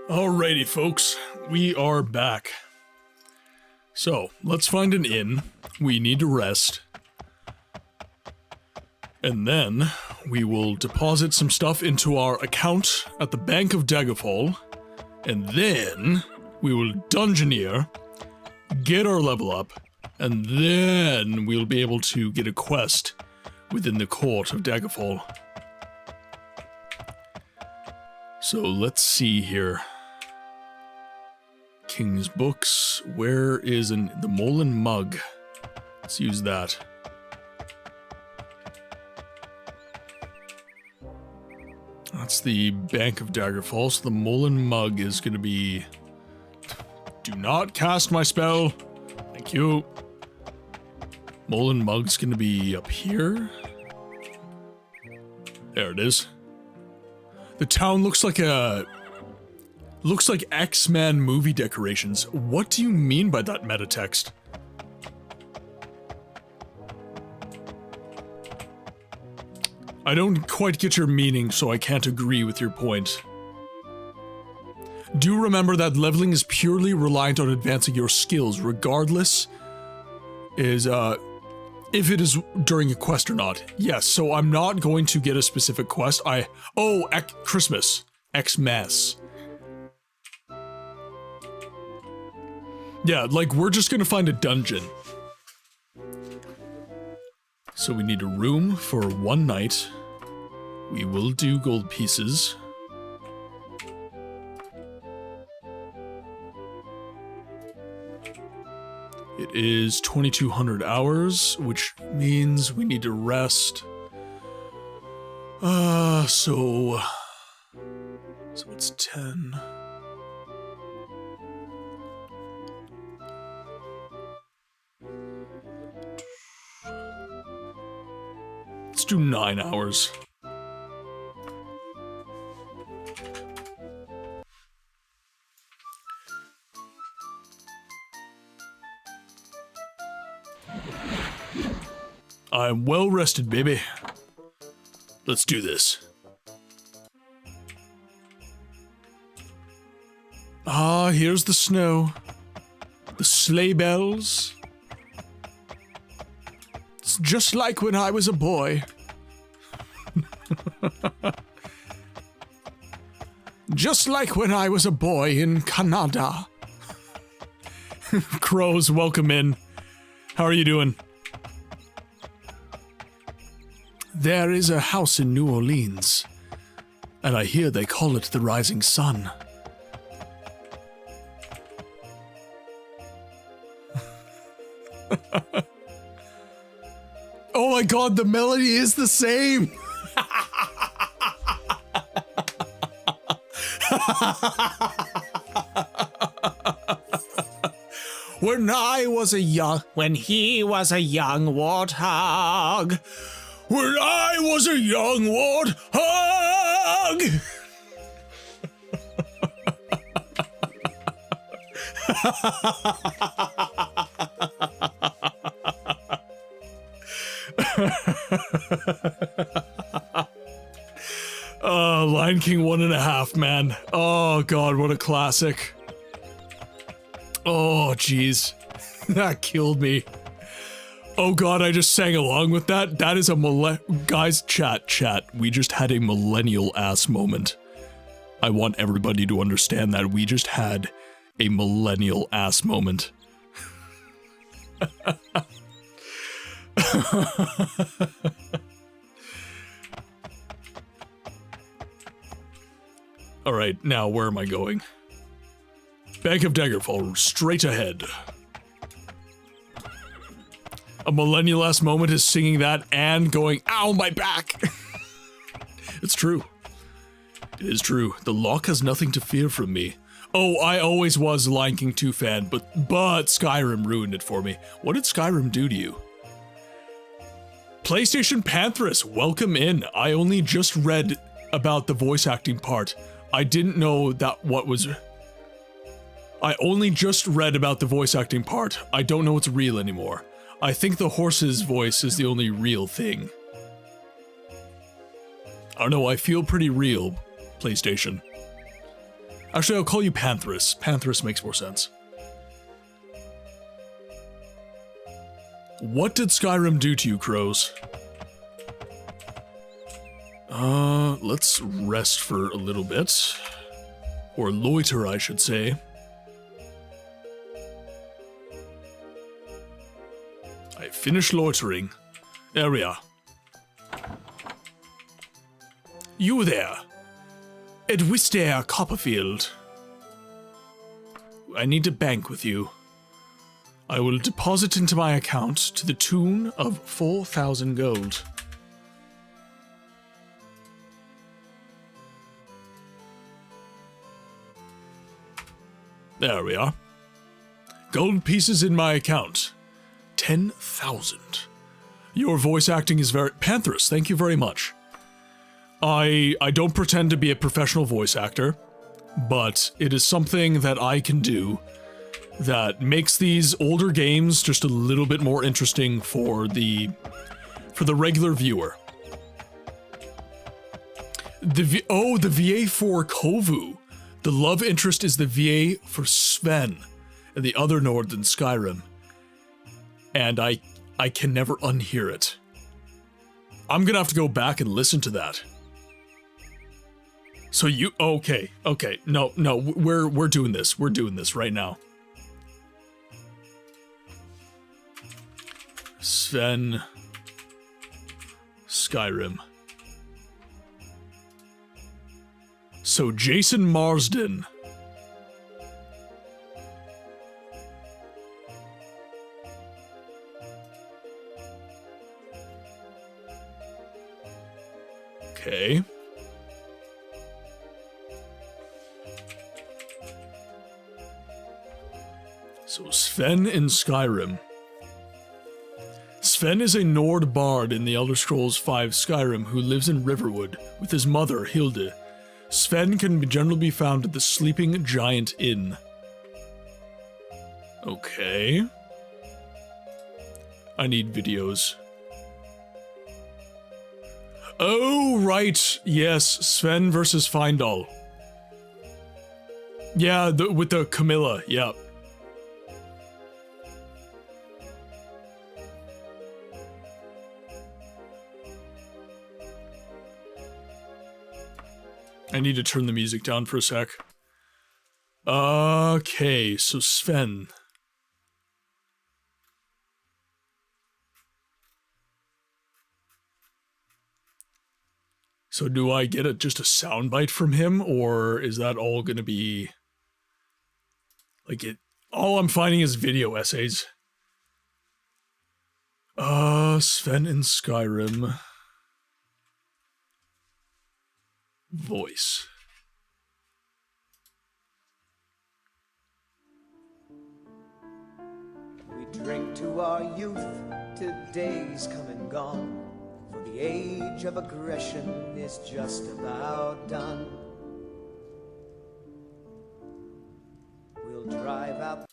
Alrighty, folks, we are back. So, let's find an inn. We need to rest. And then, we will deposit some stuff into our account at the Bank of Daggerfall. And then, we will dungeoneer, get our level up, and then we'll be able to get a quest within the court of Daggerfall. So, let's see here. King's Books. Where is the Molen Mug? Let's use that. That's the Bank of Daggerfall. So the Molen Mug is going to be... Do not cast my spell. Thank you. Molen Mug's going to be up here. There it is. The town looks like X-Men movie decorations. What do you mean by that meta text? I don't quite get your meaning, so I can't agree with your point. Do remember that leveling is purely reliant on advancing your skills, regardless if it is during a quest or not. Yes, so I'm not going to get a specific quest. Christmas. Xmas. Yeah, like, we're just gonna find a dungeon. So we need a room for one night. We will do gold pieces. It is 2200 hours, which means we need to rest. So it's 10. Let's do 9 hours. I'm well rested, baby. Let's do this. Ah, here's the snow. The sleigh bells. It's just like when I was a boy. Just like when I was a boy in Canada. Crows, welcome in. How are you doing? There is a house in New Orleans, and I hear they call it the Rising Sun. Oh my god, the melody is the same! When he was a young warthog. When I was a young warthog. Lion King 1.5, man. Oh god, what a classic. Oh jeez. That killed me. Oh god, I just sang along with that. That is a guys, chat. We just had a millennial ass moment. I want everybody to understand that we just had a millennial ass moment. Alright, now where am I going? Bank of Daggerfall, straight ahead. A millennial ass moment is singing that and going, ow, my back! It's true. It is true. The lock has nothing to fear from me. Oh, I always was a Lion King 2 fan, but Skyrim ruined it for me. What did Skyrim do to you? PlayStation Panthers, welcome in. I only just read about the voice acting part. I didn't know that I only just read about the voice acting part. I don't know what's real anymore. I think the horse's voice is the only real thing. I don't know, I feel pretty real, PlayStation. Actually, I'll call you Panthers. Panthers makes more sense. What did Skyrim do to you, crows? Let's rest for a little bit. Or loiter, I should say. I finished loitering. There we are. You there. Edwister Copperfield. I need to bank with you. I will deposit into my account to the tune of 4,000 gold. There we are. Gold pieces in my account. 10,000. Your voice acting is very... Panthers, thank you very much. I don't pretend to be a professional voice actor, but it is something that I can do that makes these older games just a little bit more interesting for the regular viewer. The VA for Kovu. The love interest is the VA for Sven and the other Nord in Skyrim. And I can never unhear it. I'm gonna have to go back and listen to that. So you okay, no, we're doing this. We're doing this right now. Sven Skyrim. So Jason Marsden. Okay. So Sven in Skyrim. Sven is a Nord bard in the Elder Scrolls V Skyrim who lives in Riverwood with his mother, Hilde. Sven can generally be found at the Sleeping Giant Inn. Okay. I need videos. Oh, right. Yes, Sven versus Feindal. Yeah, with the Camilla, yeah. I need to turn the music down for a sec. Okay, so Sven. So do I get just a soundbite from him, or is that all gonna be... like it... all I'm finding is video essays. Sven in Skyrim. Voice. We drink to our youth, today's come and gone, for the age of aggression is just about done. We'll drive out.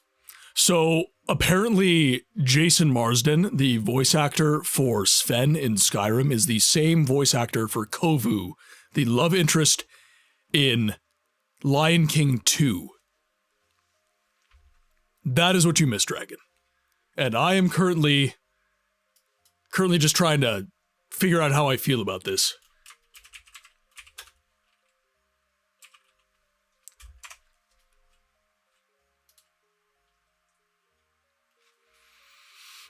So Apparently, Jason Marsden, the voice actor for Sven in Skyrim, is the same voice actor for Kovu, the love interest in Lion King 2. That is what you missed, Dragon. And I am currently just trying to figure out how I feel about this.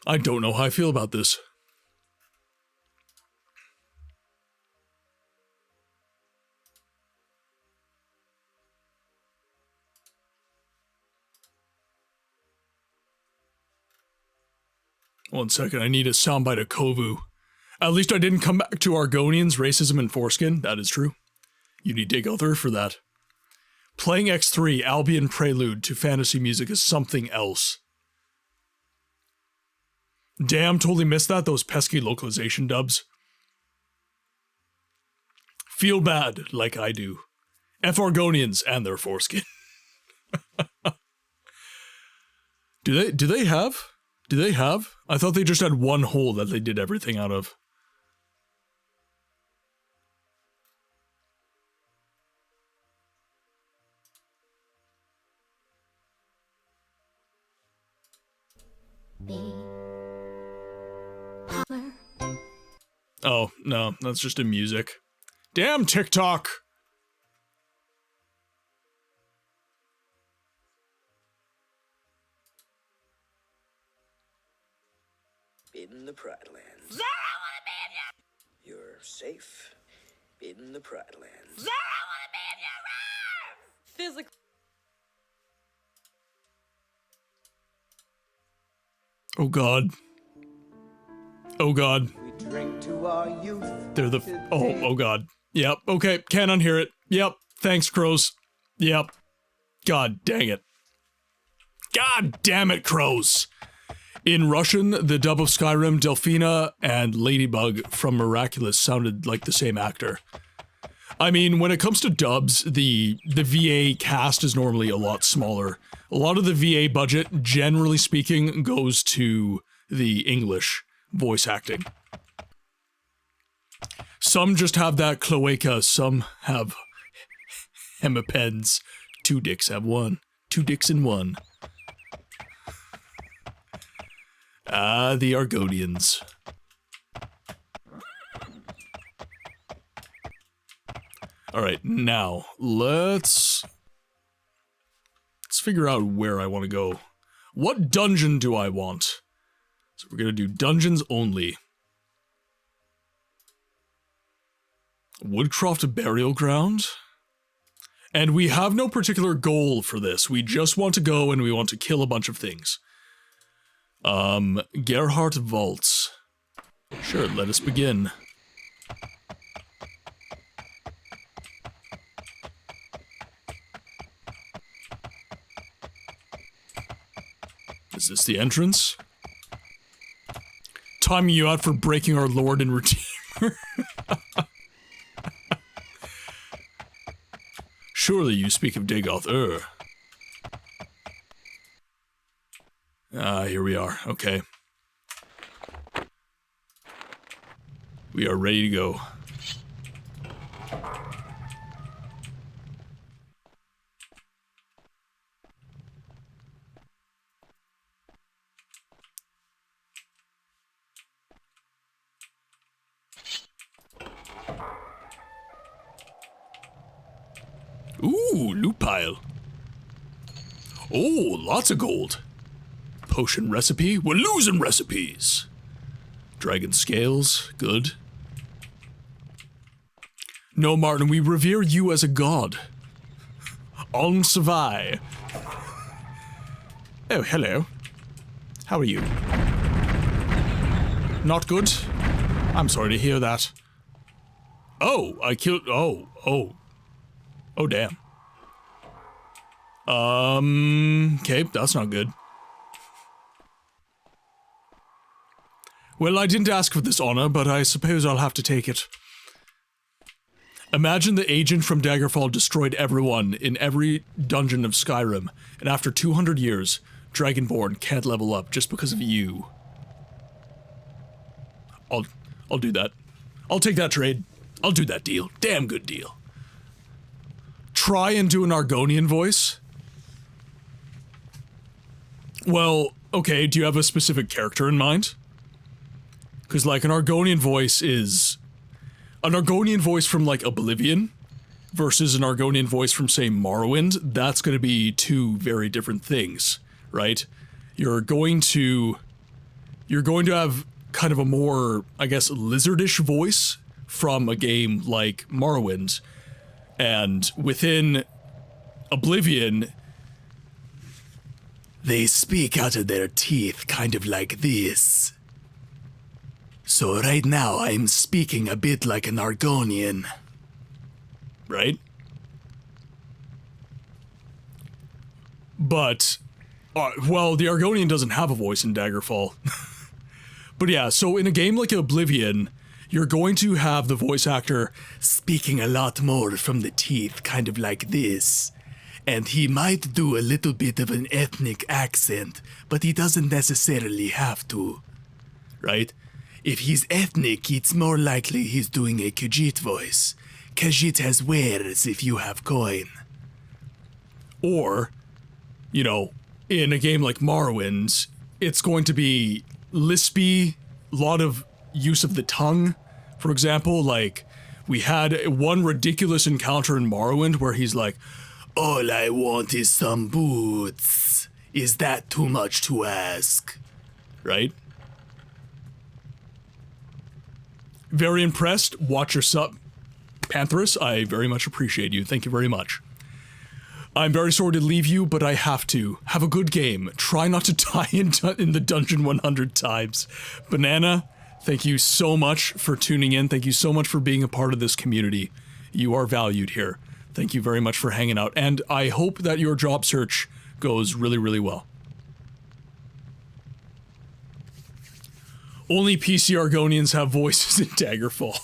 I don't know how I feel about this. One second, I need a soundbite of Kovu. At least I didn't come back to Argonians, racism, and foreskin. That is true. You need Dig Other for that. Playing X3, Albion Prelude to fantasy music is something else. Damn, totally missed that, those pesky localization dubs. Feel bad, like I do. F Argonians and their foreskin. Do they have? I thought they just had one hole that they did everything out of. Oh, no, that's just a music. Damn TikTok! In the Pride Lands. You're safe. In the Pride Lands. Physically. Oh god. Oh god. We drink to our youth. They're the... Oh god. Yep, okay, can't unhear it. Yep, thanks, Crows. Yep. God dang it. God damn it, Crows! In Russian, the dub of Skyrim, Delphina and Ladybug from Miraculous sounded like the same actor. I mean, when it comes to dubs, the VA cast is normally a lot smaller. A lot of the VA budget, generally speaking, goes to the English voice acting. Some just have that cloaca, some have hemipens. 2 dicks have one. 2 dicks in one. Ah, the Argonians. Alright, now, let's figure out where I want to go. What dungeon do I want? So we're gonna do dungeons only. Woodcroft Burial Ground? And we have no particular goal for this. We just want to go and we want to kill a bunch of things. Gerhardt Vaults. Sure, let us begin. Is this the entrance? Timing you out for breaking our Lord and Redeemer. Surely you speak of Dagoth Ah, here we are. Okay. We are ready to go. Ooh, loot pile. Oh, lots of gold. Potion recipe? We're losing recipes. Dragon scales, good. No, Martin, we revere you as a god. On Savai. Oh, hello. How are you? Not good? I'm sorry to hear that. Oh, I killed... Oh, damn. Okay, that's not good. Well, I didn't ask for this honor, but I suppose I'll have to take it. Imagine the agent from Daggerfall destroyed everyone in every dungeon of Skyrim, and after 200 years, Dragonborn can't level up just because of you. I'll do that. I'll take that trade. I'll do that deal. Damn good deal. Try and do an Argonian voice? Well, okay, do you have a specific character in mind? Because, like, an Argonian voice is... An Argonian voice from, like, Oblivion versus an Argonian voice from, say, Morrowind, that's going to be two very different things, right? You're going to have kind of a more, I guess, lizardish voice from a game like Morrowind, and within Oblivion, they speak out of their teeth kind of like this. So right now I'm speaking a bit like an Argonian. Right? But, well, the Argonian doesn't have a voice in Daggerfall. But yeah, so in a game like Oblivion, you're going to have the voice actor speaking a lot more from the teeth, kind of like this. And he might do a little bit of an ethnic accent, but he doesn't necessarily have to. Right? If he's ethnic, it's more likely he's doing a Khajiit voice. Khajiit has wares if you have coin. Or, you know, in a game like Morrowind, it's going to be lispy, a lot of use of the tongue. For example, like, we had one ridiculous encounter in Morrowind where he's like, "All I want is some boots. Is that too much to ask?" Right? Very impressed. Watch your sub. Pantherus, I very much appreciate you. Thank you very much. I'm very sorry to leave you, but I have to. Have a good game. Try not to die in the dungeon 100 times. Banana, thank you so much for tuning in. Thank you so much for being a part of this community. You are valued here. Thank you very much for hanging out, and I hope that your job search goes really, really well. Only PC Argonians have voices in Daggerfall.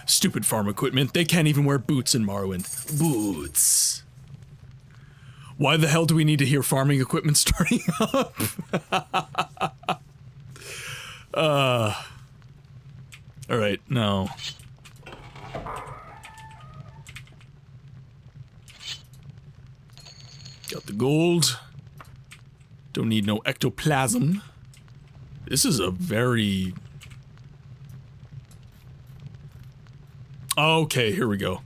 Stupid farm equipment. They can't even wear boots in Morrowind. Boots. Why the hell do we need to hear farming equipment starting up? Alright, now. Got the gold. Don't need no ectoplasm. This is a very... Okay, here we go.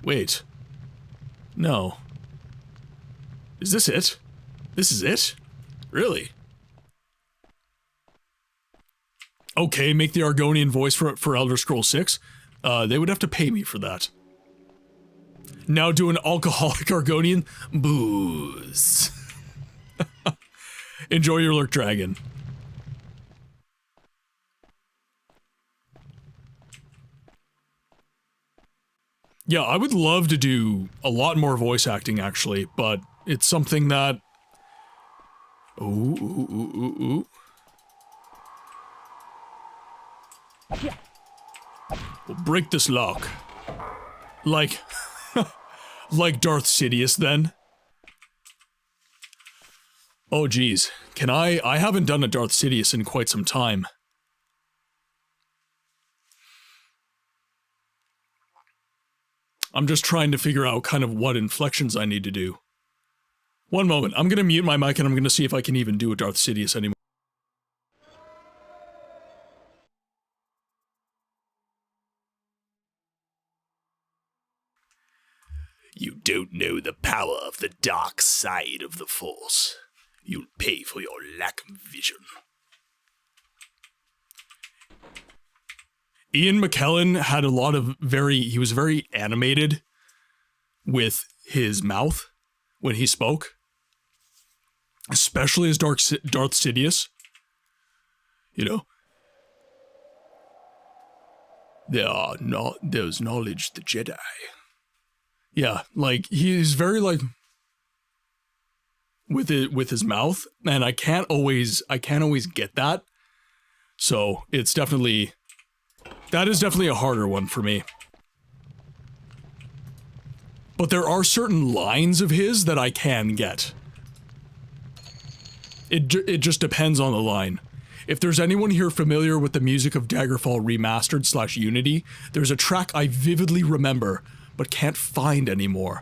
Wait. No. Is this it? This is it? Really? Okay, make the Argonian voice for Elder Scrolls 6. They would have to pay me for that. Now do an alcoholic Argonian. Booze. Enjoy your Lurk Dragon. Yeah, I would love to do a lot more voice acting, actually, but it's something that... Ooh. We'll break this lock. Like... like Darth Sidious, then. Oh, geez. Can I haven't done a Darth Sidious in quite some time. I'm just trying to figure out kind of what inflections I need to do. One moment, I'm gonna mute my mic and I'm gonna see if I can even do a Darth Sidious anymore. You don't know the power of the dark side of the Force. You'll pay for your lack of vision. Ian McKellen had a lot of he was very animated with his mouth when he spoke. Especially as Darth Sidious. You know. There's knowledge the Jedi. Yeah, like, he's very, like, with his mouth, and I can't always get that. So, it's definitely... That is definitely a harder one for me. But there are certain lines of his that I can get. It just depends on the line. If there's anyone here familiar with the music of Daggerfall Remastered / Unity, there's a track I vividly remember, but can't find anymore.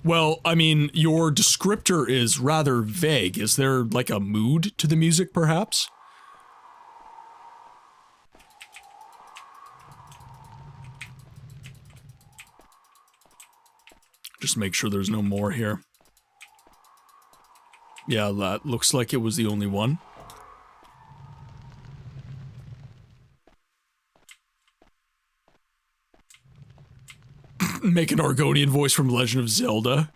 Well, I mean, your descriptor is rather vague. Is there, like, a mood to the music, perhaps? Just make sure there's no more here. Yeah, that looks like it was the only one. Make an Argonian voice from Legend of Zelda.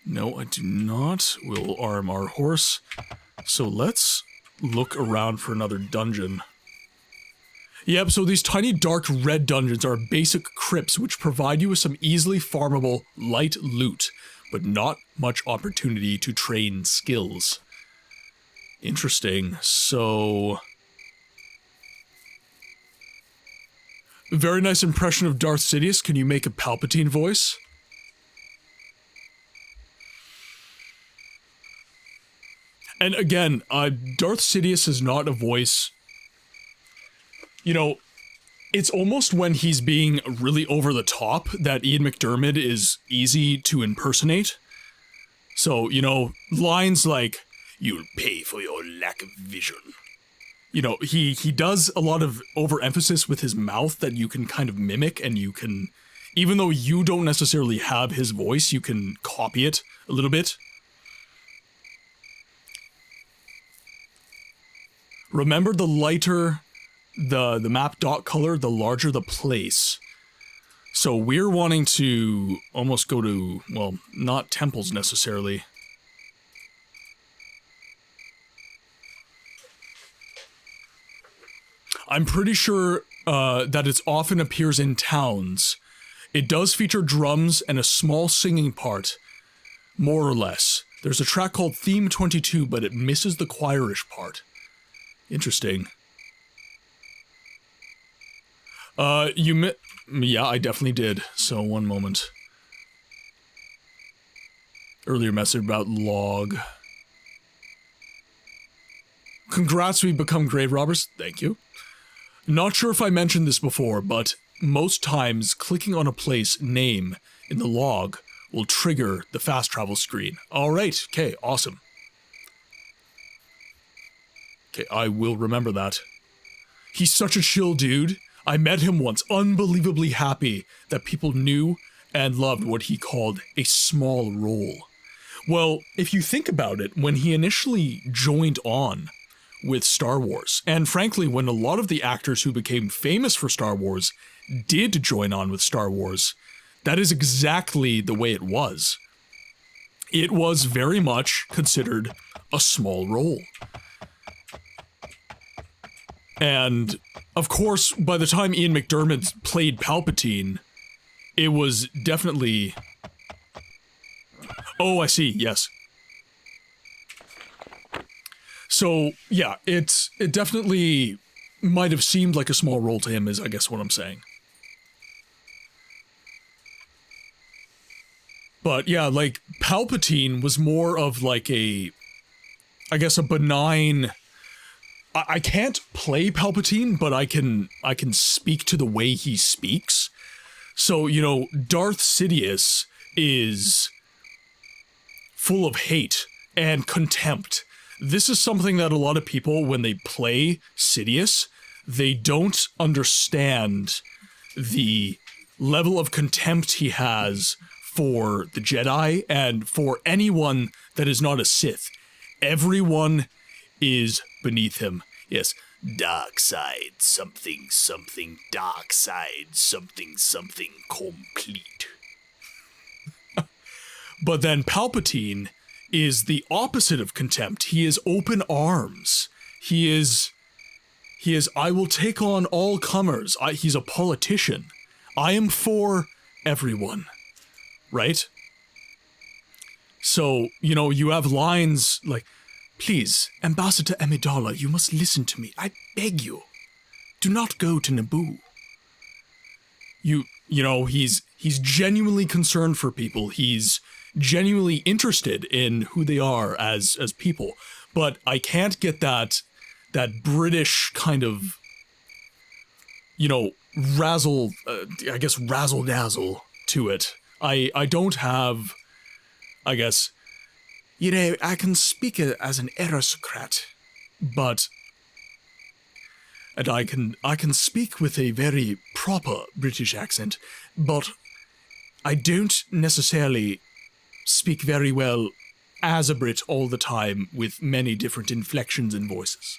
No, I do not. We'll arm our horse. So let's look around for another dungeon. Yep, so these tiny dark red dungeons are basic crypts which provide you with some easily farmable light loot, but not much opportunity to train skills. Interesting. So... very nice impression of Darth Sidious. Can you make a Palpatine voice? And again, Darth Sidious is not a voice... you know, it's almost when he's being really over the top that Ian McDiarmid is easy to impersonate. So, you know, lines like, "You'll pay for your lack of vision." You know, he does a lot of overemphasis with his mouth that you can kind of mimic, and you can, even though you don't necessarily have his voice, you can copy it a little bit. Remember, the lighter the map dot color, the larger the place. So we're wanting to almost go to, well, not temples necessarily. I'm pretty sure that it often appears in towns. It does feature drums and a small singing part, more or less. There's a track called Theme 22, but it misses the choirish part. Interesting. Yeah, I definitely did. So, one moment. Earlier message about log. Congrats, we've become grave robbers. Thank you. Not sure if I mentioned this before, but most times clicking on a place name in the log will trigger the fast travel screen. Alright, okay, awesome. Okay, I will remember that. He's such a chill dude. I met him once, unbelievably happy that people knew and loved what he called a small role. Well, if you think about it, when he initially joined on with Star Wars, and frankly, when a lot of the actors who became famous for Star Wars did join on with Star Wars, that is exactly the way it was. It was very much considered a small role. And, of course, by the time Ian McDiarmid played Palpatine, it was definitely... Oh, I see, yes. So, yeah, it definitely might have seemed like a small role to him, is I guess what I'm saying. But, yeah, like, Palpatine was more of like a... I guess a benign... I can't play Palpatine, but I can speak to the way he speaks. So, you know, Darth Sidious is full of hate and contempt. This is something that a lot of people, when they play Sidious, they don't understand the level of contempt he has for the Jedi and for anyone that is not a Sith. Everyone is beneath him. Yes, dark side, something, something, dark side, something, something, complete. But then Palpatine is the opposite of contempt. He is open arms. He is, I will take on all comers. He's a politician. I am for everyone. Right? So, you know, you have lines like, "Please, Ambassador Amidala, you must listen to me. I beg you. Do not go to Naboo." You know, he's genuinely concerned for people. He's genuinely interested in who they are as people. But I can't get that British kind of, you know, razzle dazzle to it. I don't have, I guess, you know, I can speak as an aristocrat, but, and I can speak with a very proper British accent, but I don't necessarily speak very well as a Brit all the time with many different inflections and voices.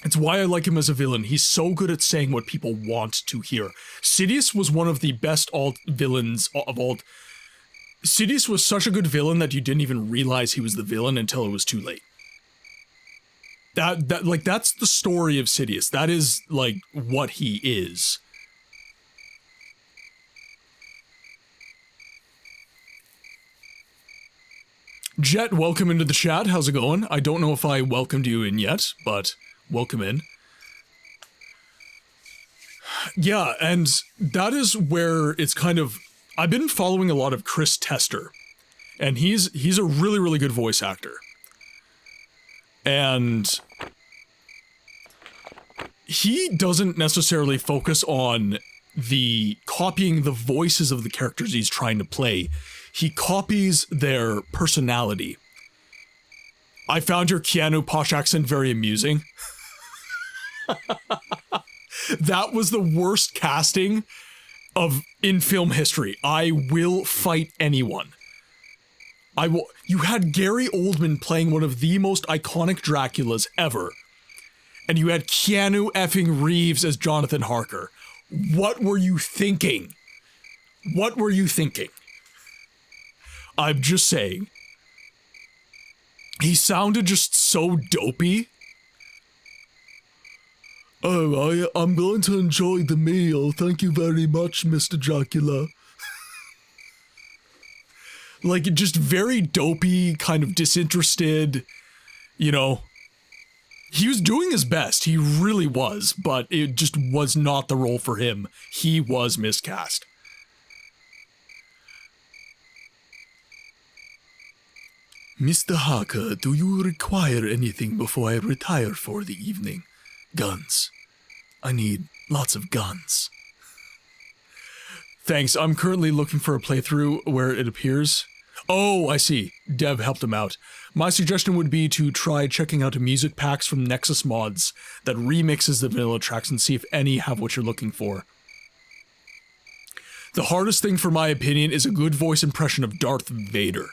It's why I like him as a villain. He's so good at saying what people want to hear. Sidious was one of the best alt villains of all. Sidious was such a good villain that you didn't even realize he was the villain until it was too late. That's the story of Sidious. That is, like, what he is. Jet, welcome into the chat. How's it going? I don't know if I welcomed you in yet, but welcome in. Yeah, and that is where it's kind of... I've been following a lot of Chris Tester, and he's a really, really good voice actor. And he doesn't necessarily focus on copying the voices of the characters he's trying to play. He copies their personality. I found your Keanu posh accent very amusing. That was the worst casting in film history. I will fight anyone. You had Gary Oldman playing one of the most iconic Draculas ever. And you had Keanu effing Reeves as Jonathan Harker. What were you thinking? What were you thinking? I'm just saying. He sounded just so dopey. Oh, I'm going to enjoy the meal. Thank you very much, Mr. Dracula. Like, just very dopey, kind of disinterested, you know. He was doing his best, he really was, but it just was not the role for him. He was miscast. Mr. Harker, do you require anything before I retire for the evening? Guns. I need lots of guns. Thanks, I'm currently looking for a playthrough where it appears. Oh, I see. Dev helped him out. My suggestion would be to try checking out music packs from Nexus Mods that remixes the vanilla tracks and see if any have what you're looking for. The hardest thing, for my opinion, is a good voice impression of Darth Vader.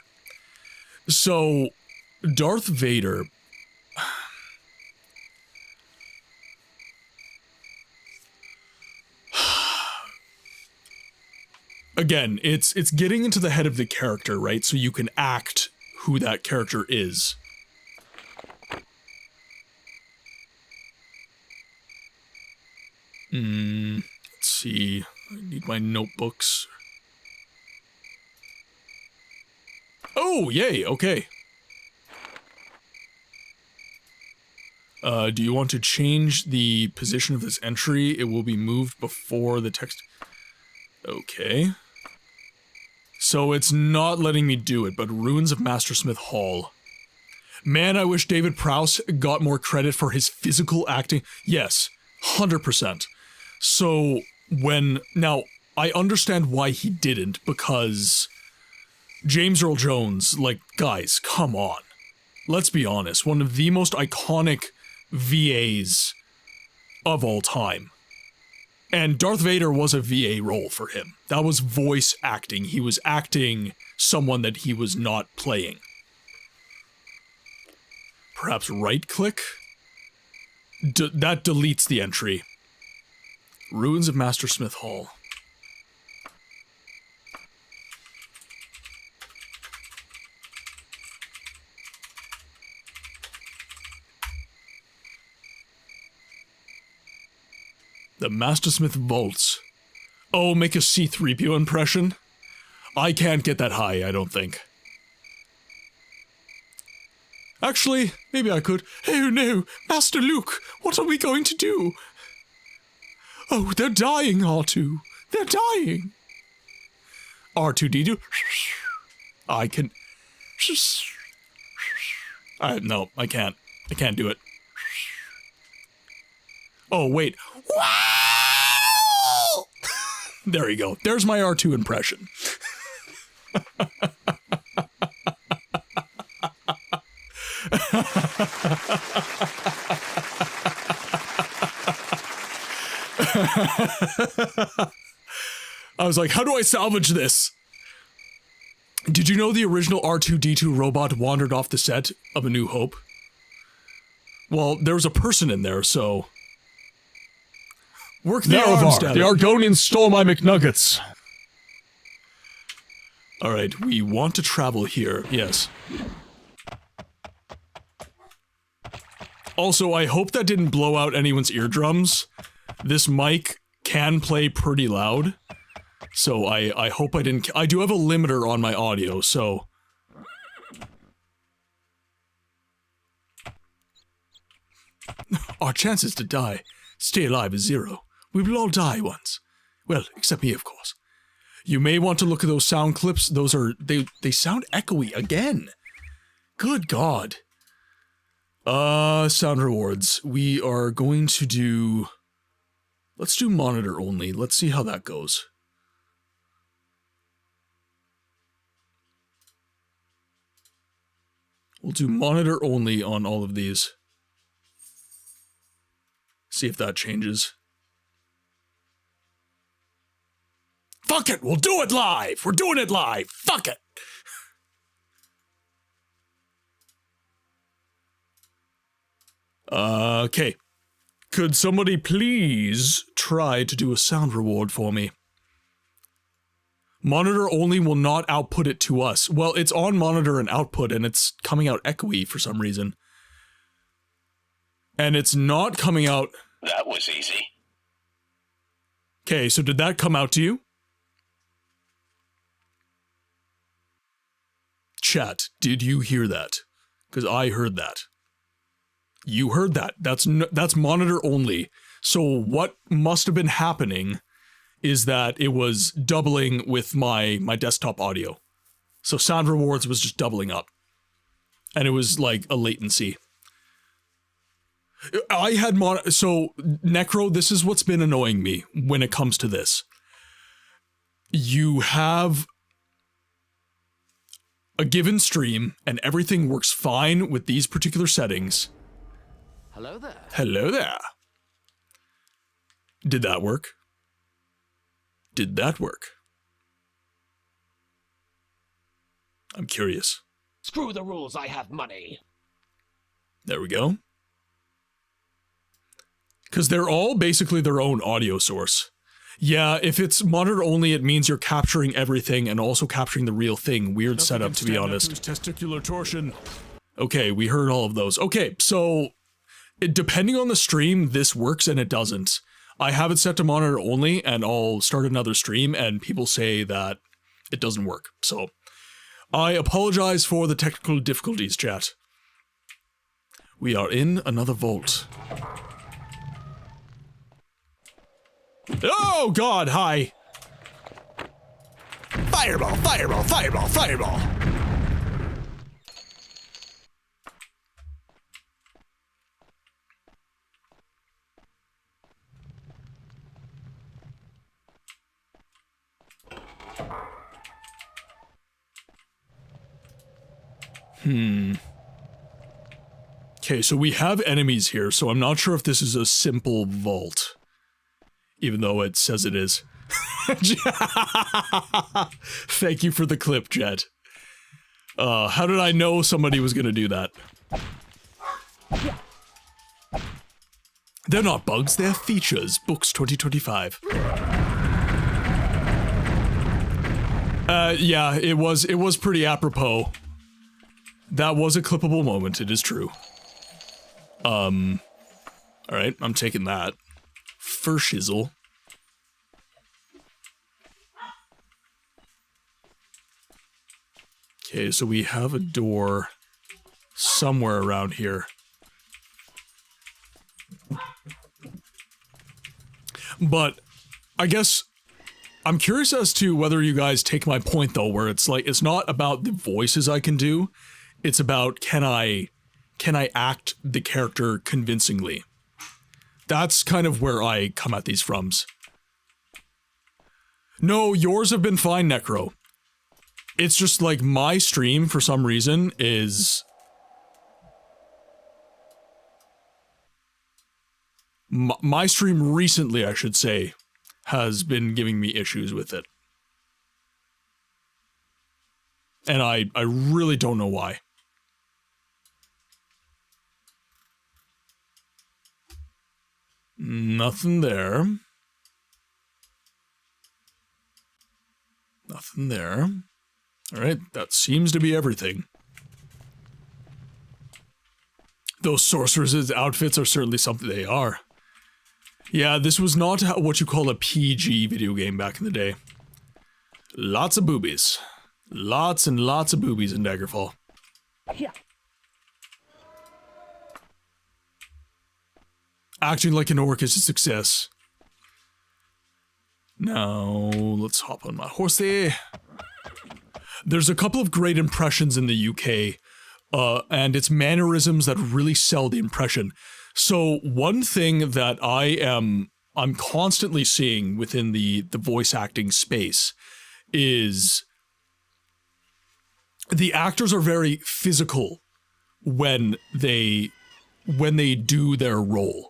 So, Darth Vader... Again, it's getting into the head of the character, right? So you can act who that character is. Let's see. I need my notebooks. Oh, yay, okay. Do you want to change the position of this entry? It will be moved before the text... Okay. So it's not letting me do it, but Ruins of Mastersmith Hall. Man, I wish David Prowse got more credit for his physical acting. Yes, 100%. So now, I understand why he didn't, because James Earl Jones, like, guys, come on. Let's be honest, one of the most iconic VAs of all time. And Darth Vader was a VA role for him. That was voice acting. He was acting someone that he was not playing. Perhaps right-click? That deletes the entry. Ruins of Mastersmith Hall. The Mastersmith Vaults. Oh, make a C-3PO impression? I can't get that high, I don't think. Actually, maybe I could. Oh no, Master Luke, what are we going to do? Oh, they're dying, R2. They're dying. R2-D2. I can... no, I can't. I can't do it. Oh, wait. Wow! There you go. There's my R2 impression. I was like, how do I salvage this? Did you know the original R2-D2 robot wandered off the set of A New Hope? Well, there was a person in there, so... Work the arms, Dad. The Argonians stole my McNuggets. Alright, we want to travel here, yes. Also, I hope that didn't blow out anyone's eardrums. This mic can play pretty loud. So I hope I didn't... I do have a limiter on my audio, so... Our chances to stay alive is 0. We will all die once. Well, except me, of course. You may want to look at those sound clips. Those are... They sound echoey again. Good God. Sound rewards. We are going to do... Let's do monitor only. Let's see how that goes. We'll do monitor only on all of these. See if that changes. Fuck it! We'll do it live! We're doing it live! Fuck it! Okay. Could somebody please try to do a sound reward for me? Monitor only will not output it to us. Well, it's on monitor and output, and it's coming out echoey for some reason. And it's not coming out... That was easy. Okay, so did that come out to you? Chat, did you hear that? Because I heard that. You heard that. That's monitor only. So what must have been happening is that it was doubling with my desktop audio. So sound rewards was just doubling up. And it was like a latency. I had so Necro, this is what's been annoying me when it comes to this. You have a given stream and everything works fine with these particular settings. Hello there. Hello there. Did that work? Did that work? I'm curious. Screw the rules, I have money. There we go. Because they're all basically their own audio source. Yeah, if it's monitor only, it means you're capturing everything and also capturing the real thing. Weird setup, to be honest. Testicular torsion. Okay, we heard all of those. Okay, so depending on the stream, this works and it doesn't. I have it set to monitor only, and I'll start another stream, and people say that it doesn't work. So, I apologize for the technical difficulties, chat. We are in another vault. Oh God, hi! Fireball, fireball, fireball, fireball! Okay, so we have enemies here, so I'm not sure if this is a simple vault. Even though it says it is. Thank you for the clip, Jet. How did I know somebody was gonna do that? They're not bugs, they're features. Books 2025. Yeah, it was pretty apropos. That was a clippable moment, it is true. Alright, I'm taking that. For shizzle. Okay, so we have a door somewhere around here. But I guess I'm curious as to whether you guys take my point, though, where it's like, it's not about the voices I can do. It's about, can I act the character convincingly? That's kind of where I come at these from. No, yours have been fine, Necro. It's just like my stream, for some reason, is... My stream recently, I should say, has been giving me issues with it. And I really don't know why. Nothing there. Nothing there. Alright, that seems to be everything. Those sorcerers' outfits are certainly something they are. Yeah, this was not what you call a PG video game back in the day. Lots of boobies. Lots and lots of boobies in Daggerfall. Yeah. Acting like an orc is a success. Now, let's hop on my horsey. There's a couple of great impressions in the UK, and it's mannerisms that really sell the impression. So one thing that I'm constantly seeing within the voice acting space is the actors are very physical when they do their role.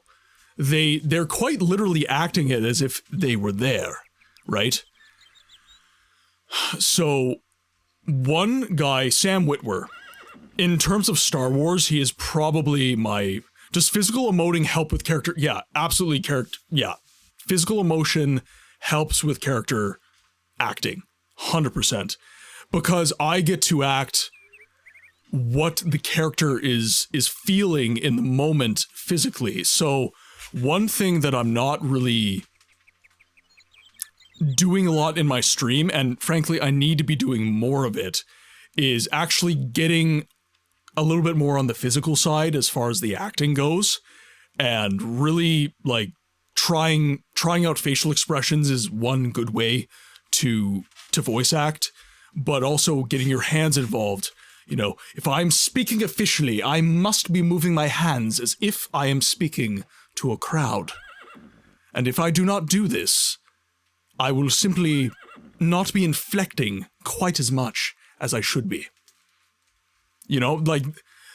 They're quite literally acting it as if they were there, right? So one guy, Sam Witwer, in terms of Star Wars, he is probably my... Does physical emoting help with character? Yeah, absolutely yeah. Physical emotion helps with character acting. 100%. Because I get to act what the character is feeling in the moment physically. So one thing that I'm not really doing a lot in my stream, and frankly I need to be doing more of it, is actually getting a little bit more on the physical side as far as the acting goes, and really like trying out facial expressions is one good way to voice act, but also getting your hands involved. You know, if I'm speaking officially, I must be moving my hands as if I am speaking to a crowd. And if I do not do this, I will simply not be inflecting quite as much as I should be. You know, like,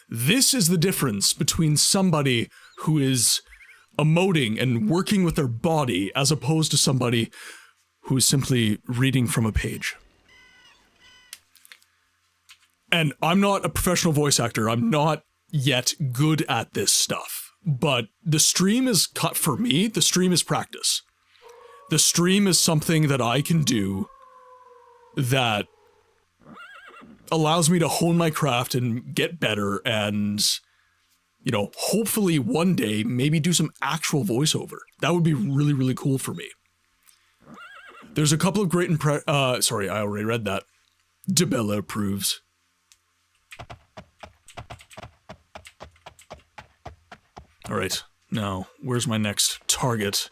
this is the difference between somebody who is emoting and working with their body as opposed to somebody who is simply reading from a page. And I'm not a professional voice actor. I'm not yet good at this stuff. But the stream is cut for me. The stream is practice. The stream is something that I can do that allows me to hone my craft and get better and, you know, hopefully one day maybe do some actual voiceover. That would be really, really cool for me. There's a couple of great sorry, I already read that. DeBella approves. Alright, now, where's my next target?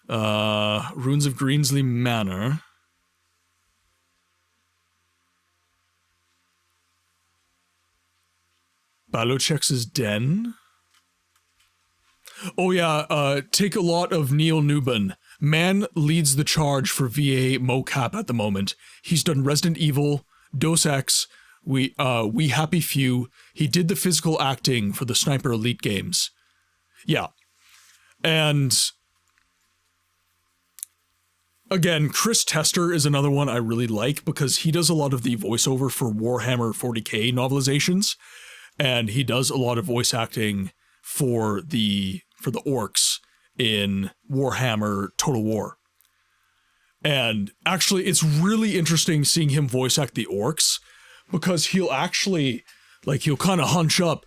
Ruins of Greensley Manor. Balochex's Den. Oh yeah, take a lot of Neil Newbin. Man leads the charge for VA mocap at the moment. He's done Resident Evil, Dos Ex, We Happy Few. He did the physical acting for the Sniper Elite games. Yeah. And again, Chris Tester is another one I really like because he does a lot of the voiceover for Warhammer 40k novelizations. And he does a lot of voice acting for the orcs in Warhammer Total War. And actually, it's really interesting seeing him voice act the orcs, because he'll actually, like, he'll kind of hunch up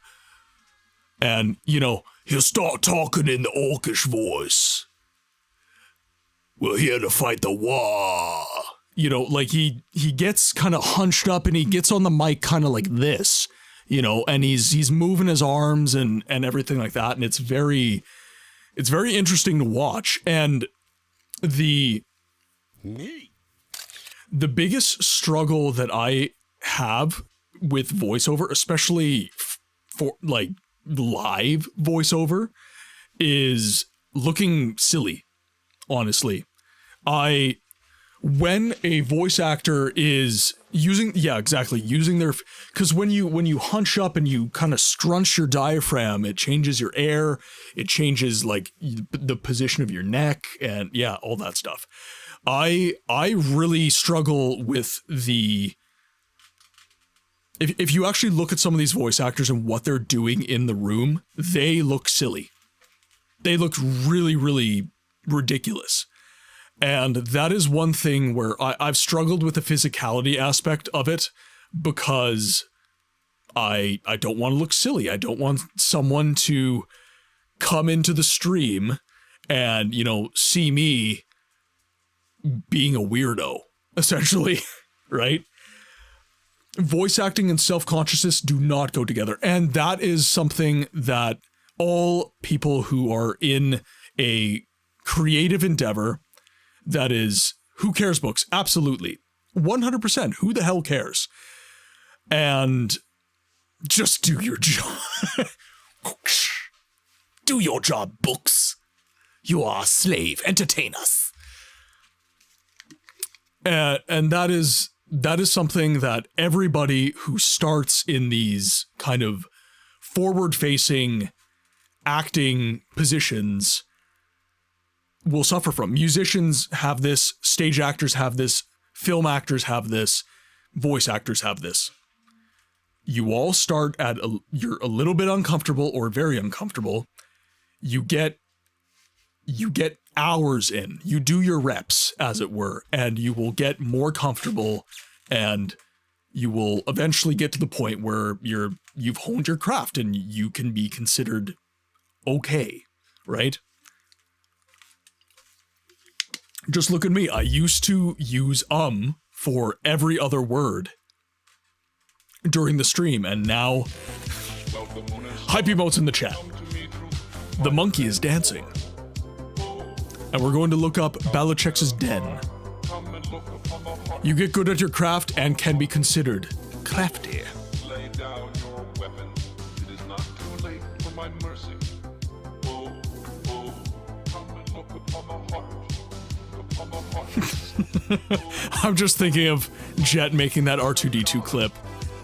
and, you know, he'll start talking in the orcish voice. We're here to fight the war. You know, like, he gets kind of hunched up and he gets on the mic kind of like this. You know, and he's moving his arms and everything like that, and it's very interesting to watch. And the biggest struggle that I have with voiceover, especially for like live voiceover, is looking silly. Honestly, when a voice actor is using their, because when you hunch up and you kind of scrunch your diaphragm, it changes your air, it changes like the position of your neck, and yeah, all that stuff. I really struggle with if you actually look at some of these voice actors and what they're doing in the room, they look silly. They look really, really ridiculous. And that is one thing where I've struggled with the physicality aspect of it, because I don't want to look silly. I don't want someone to come into the stream and, you know, see me being a weirdo, essentially, right? Voice acting and self-consciousness do not go together. And that is something that all people who are in a creative endeavor, that is, who cares books? Absolutely. 100%. Who the hell cares? And just do your job. Do your job, books. You are a slave. Entertain us. And that is something that everybody who starts in these kind of forward-facing acting positions will suffer from. Musicians have this, stage actors have this, film actors have this, voice actors have this. You all start at you're a little bit uncomfortable or very uncomfortable. You get hours in. You do your reps, as it were, and you will get more comfortable, and you will eventually get to the point where you've honed your craft and you can be considered okay, right? Just look at me. I used to use for every other word during the stream, and now hype emotes in the chat. The monkey is dancing. And we're going to look up Belichick's Den. You get good at your craft and can be considered crafty. Lay down your weapon. It is not too late for my mercy. Oh, oh, come and look upon the heart. Upon the heart. I'm just thinking of Jet making that R2-D2 clip.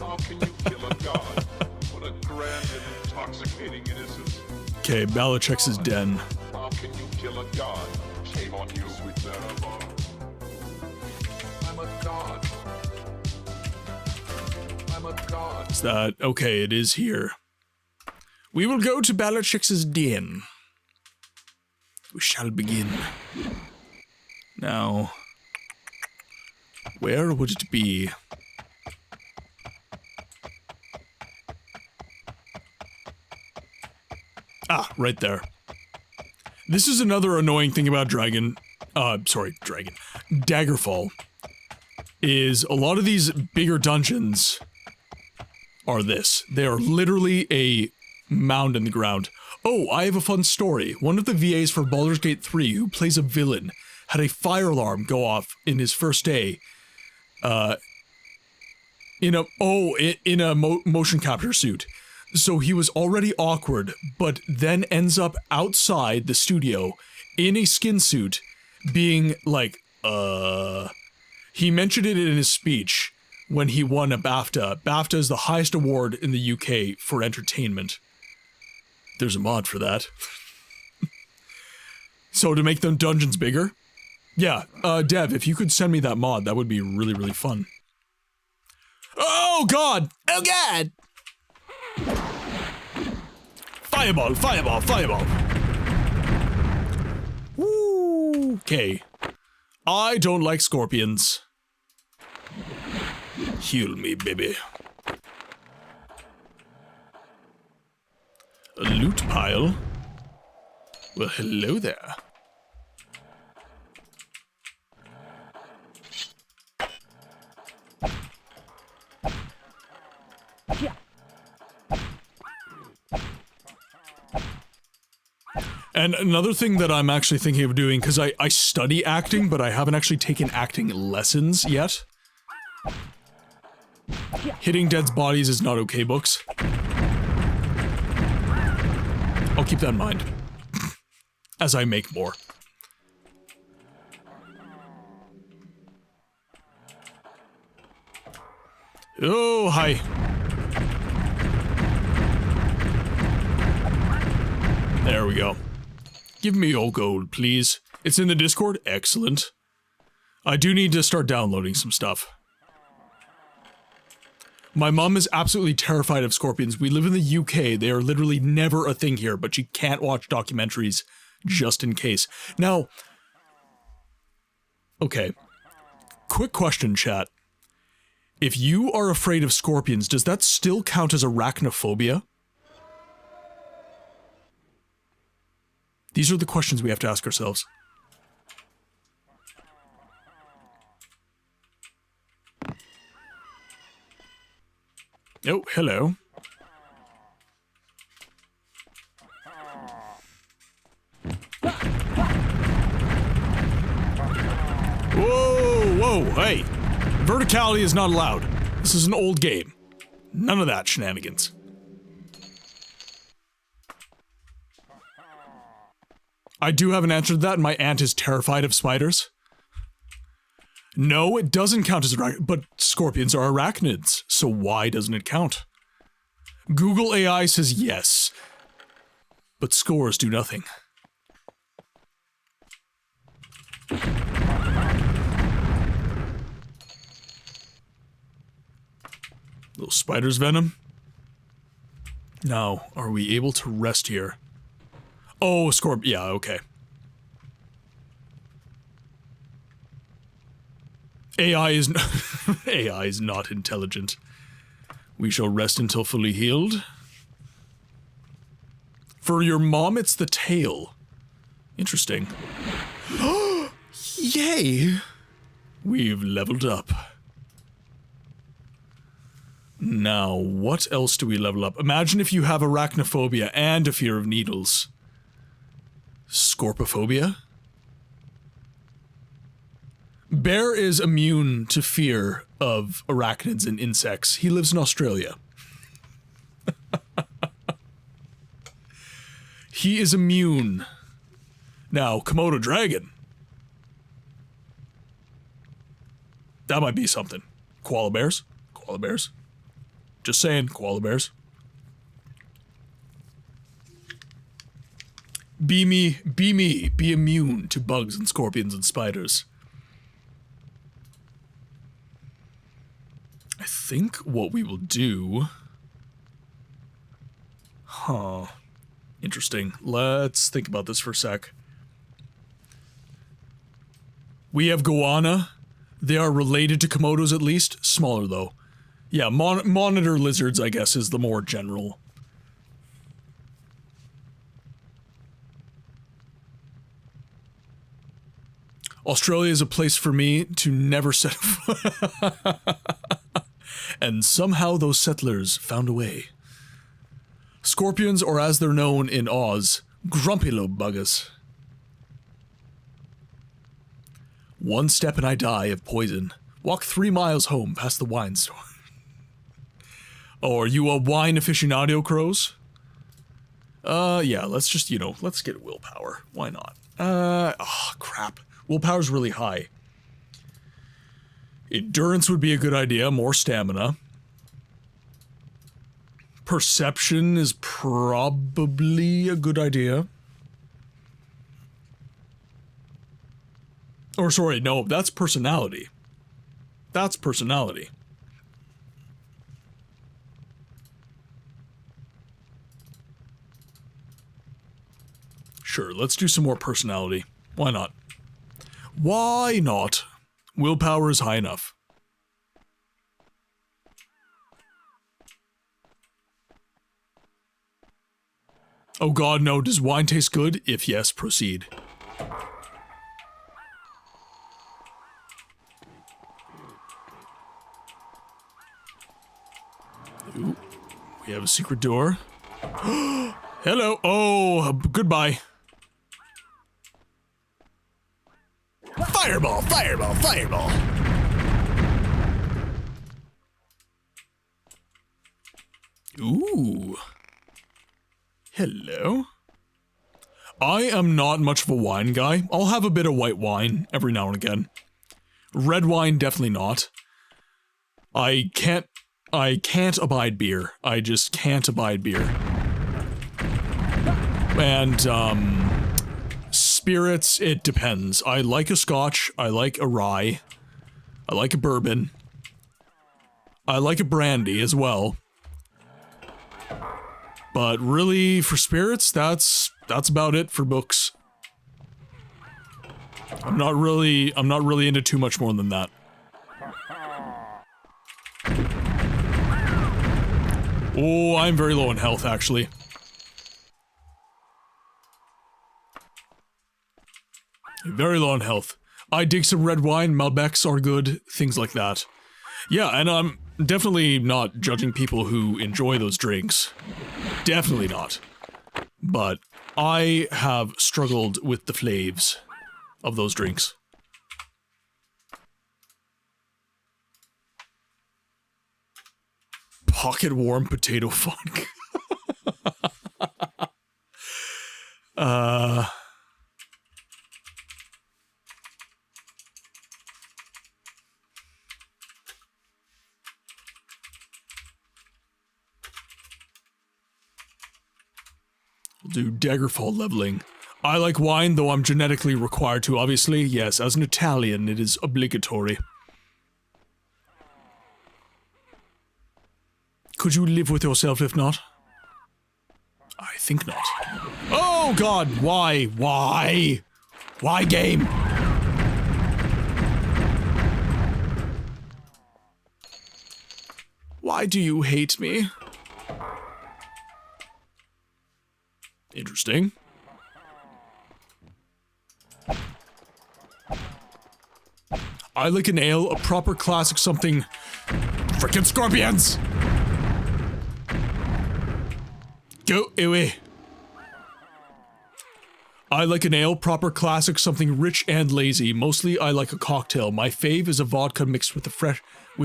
How can you kill a god? What a grand and intoxicating innocence. Okay, Belichick's Den. How can you kill a god? Shame on you, sweet Sarah. I'm a god. I'm a god. Is that okay? It is here. We will go to Belichick's Den. We shall begin. Now, where would it be? Ah, right there. This is another annoying thing about Daggerfall, is a lot of these bigger dungeons are this. They are literally a mound in the ground. Oh, I have a fun story. One of the VAs for Baldur's Gate 3, who plays a villain, had a fire alarm go off in his first day. In a motion capture suit. So he was already awkward, but then ends up outside the studio in a skin suit, being like, He mentioned it in his speech when he won a BAFTA. BAFTA is the highest award in the UK for entertainment. There's a mod for that. So to make them dungeons bigger? Yeah, Dev, if you could send me that mod, that would be really, really fun. Oh god! Oh god! Fireball, fireball, fireball. Woo! Okay. I don't like scorpions. Heal me, baby. A loot pile? Well, hello there. And another thing that I'm actually thinking of doing, because I study acting, but I haven't actually taken acting lessons yet. Hitting Dead's Bodies is Not Okay books. I'll keep that in mind. As I make more. Oh, hi. There we go. Give me your gold, please. It's in the Discord? Excellent. I do need to start downloading some stuff. My mom is absolutely terrified of scorpions. We live in the UK. They are literally never a thing here, but she can't watch documentaries just in case. Now, okay. Quick question, chat. If you are afraid of scorpions, does that still count as arachnophobia? These are the questions we have to ask ourselves. Oh, hello. Whoa, whoa, hey. Verticality is not allowed. This is an old game. None of that shenanigans. I do have an answer to that, and my aunt is terrified of spiders. No, it doesn't count as but scorpions are arachnids, so why doesn't it count? Google AI says yes, but scores do nothing. Little spider's venom. Now, are we able to rest here? Oh, scorpion. Yeah, okay. AI is AI is not intelligent. We shall rest until fully healed. For your mom, it's the tail. Interesting. Yay! We've leveled up. Now, what else do we level up? Imagine if you have arachnophobia and a fear of needles. Scorpophobia? Bear is immune to fear of arachnids and insects. He lives in Australia. He is immune. Now, Komodo dragon. That might be something. Koala bears? Koala bears. Just saying, koala bears. Be me, be immune to bugs and scorpions and spiders. I think what we will do... Huh. Interesting. Let's think about this for a sec. We have goanna. They are related to Komodos at least. Smaller though. Yeah, monitor lizards, I guess, is the more general. Australia is a place for me to never set foot. And somehow those settlers found a way. Scorpions, or as they're known in Oz, grumpy-lobe buggers. One step and I die of poison. Walk 3 miles home past the wine store. Oh, are you a wine aficionado, Crows? Yeah, let's just, you know, let's get willpower. Why not? Oh, crap. Willpower's really high. Endurance would be a good idea, more stamina. Perception is probably a good idea. Or sorry, no, that's personality. That's personality. Sure, let's do some more personality. Why not? Why not? Willpower is high enough. Oh god, no. Does wine taste good? If yes, proceed. Ooh, we have a secret door. Hello. Oh, goodbye. Fireball, fireball, fireball. Ooh. Hello. I am not much of a wine guy. I'll have a bit of white wine every now and again. Red wine, definitely not. I can't abide beer. I just can't abide beer. And, spirits, it depends. I like a scotch, I like a rye, I like a bourbon, I like a brandy as well. But really, for spirits, that's about it for books. I'm not really into too much more than that. Oh, I'm very low in health, actually. Very low on health. I dig some red wine, Malbecs are good, things like that. Yeah, and I'm definitely not judging people who enjoy those drinks. Definitely not. But I have struggled with the flavs of those drinks. Pocket warm potato funk. We'll do Daggerfall leveling. I like wine, though I'm genetically required to, obviously. Yes, as an Italian, it is obligatory. Could you live with yourself if not? I think not. Oh god, why? Why? Why, game? Why do you hate me? Interesting. I like an ale, a proper classic something. Frickin' scorpions! Go away. I like an ale, proper classic, something rich and lazy. Mostly I like a cocktail. My fave is a vodka mixed with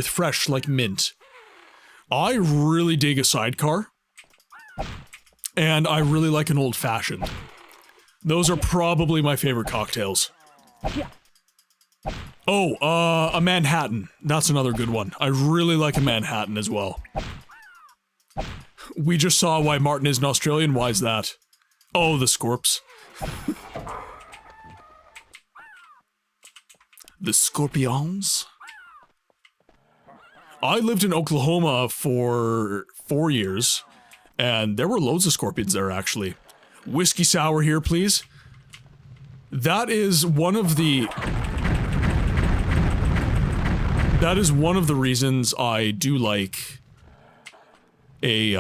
fresh like mint. I really dig a sidecar. And I really like an old-fashioned. Those are probably my favorite cocktails. Oh, a Manhattan. That's another good one. I really like a Manhattan as well. We just saw why Martin isn't Australian. Why is that? Oh, the Scorps. The Scorpions? I lived in Oklahoma for 4 years, and there were loads of scorpions there, actually. Whiskey sour here, please. That is one of the reasons I do like a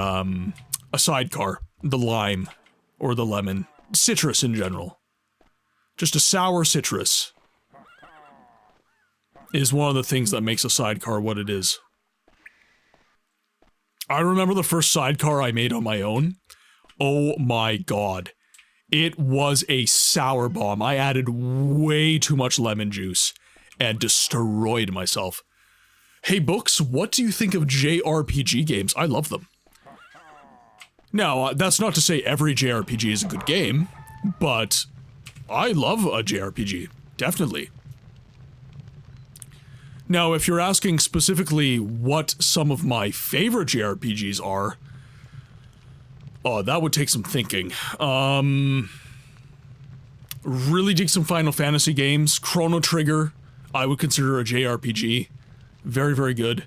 sidecar. The lime, or the lemon. Citrus in general. Just a sour citrus is one of the things that makes a sidecar what it is. I remember the first sidecar I made on my own. Oh my god. It was a sour bomb. I added way too much lemon juice and destroyed myself. Hey books, what do you think of JRPG games? I love them. Now, that's not to say every JRPG is a good game, but I love a JRPG. Definitely. Now, if you're asking specifically what some of my favorite JRPGs are, oh, that would take some thinking. Really dig some Final Fantasy games. Chrono Trigger, I would consider a JRPG. Very, very good.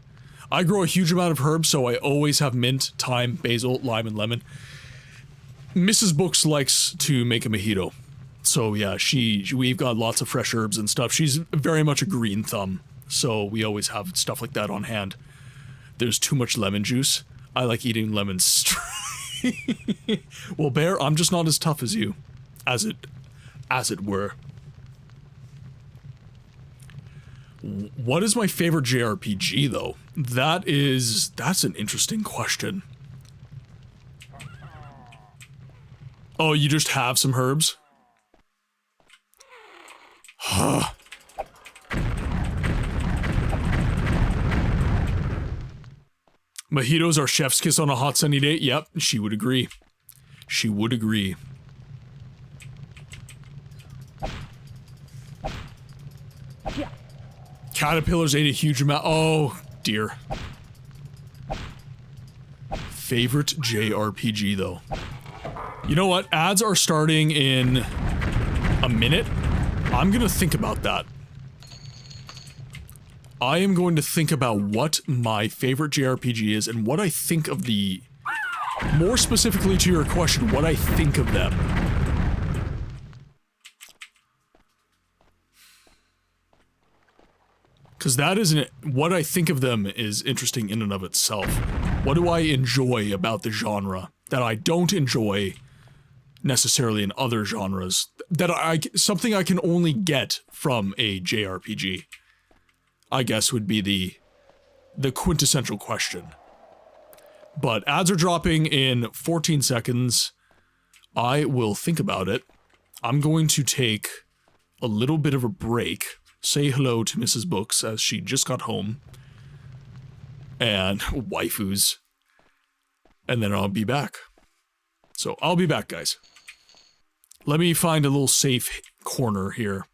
I grow a huge amount of herbs, so I always have mint, thyme, basil, lime, and lemon. Mrs. Books likes to make a mojito. So yeah, we've got lots of fresh herbs and stuff. She's very much a green thumb. So we always have stuff like that on hand. There's too much lemon juice. I like eating lemons straight. Well, Bear, I'm just not as tough as you. As it were. What is my favorite JRPG, though? That's an interesting question. Oh, you just have some herbs? Mojitos are chef's kiss on a hot sunny day. Yep, she would agree. She would agree. Caterpillars ate a huge amount. Oh, dear. Favorite JRPG, though. You know what? Ads are starting in a minute. I'm gonna think about that. I am going to think about what my favorite JRPG is and what I think of the... More specifically to your question, what I think of them. Because that isn't it. What I think of them is interesting in and of itself. What do I enjoy about the genre that I don't enjoy necessarily in other genres? Something I can only get from a JRPG, I guess, would be the quintessential question. But ads are dropping in 14 seconds. I will think about it. I'm going to take a little bit of a break. Say hello to Mrs. Books as she just got home. And waifus. And then I'll be back. So I'll be back, guys. Let me find a little safe corner here.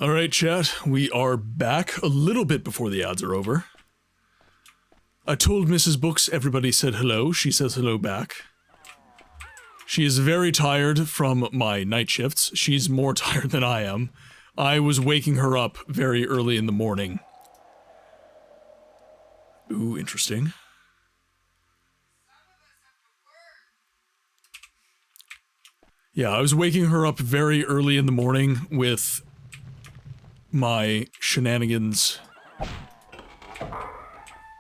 Alright, chat, we are back a little bit before the ads are over. I told Mrs. Books everybody said hello. She says hello back. She is very tired from my night shifts. She's more tired than I am. I was waking her up very early in the morning. Ooh, interesting. Yeah, I was waking her up very early in the morning with my shenanigans.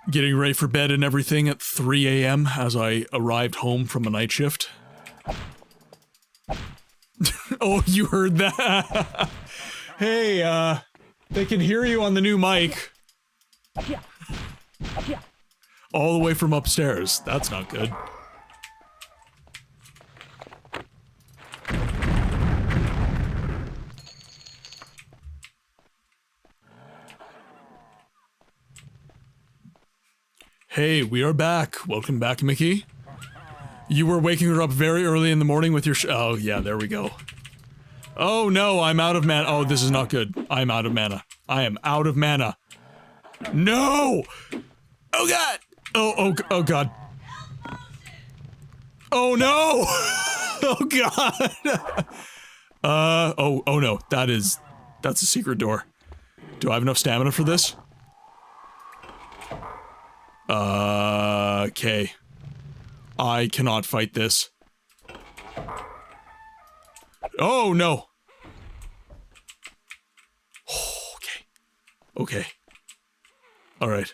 Getting ready for bed and everything at 3 a.m. as I arrived home from a night shift. Oh, you heard that? Hey, they can hear you on the new mic. All the way from upstairs. That's not good. Hey, we are back. Welcome back, Mickey. You were waking her up very early in the morning with your oh, yeah, there we go. Oh, no, I'm out of mana. Oh, this is not good. I'm out of mana. I am out of mana. No! Oh, God! Oh, God. Oh, no! Oh, God! Oh, no. That's a secret door. Do I have enough stamina for this? Okay. I cannot fight this. Oh, no! Okay. Okay. Alright.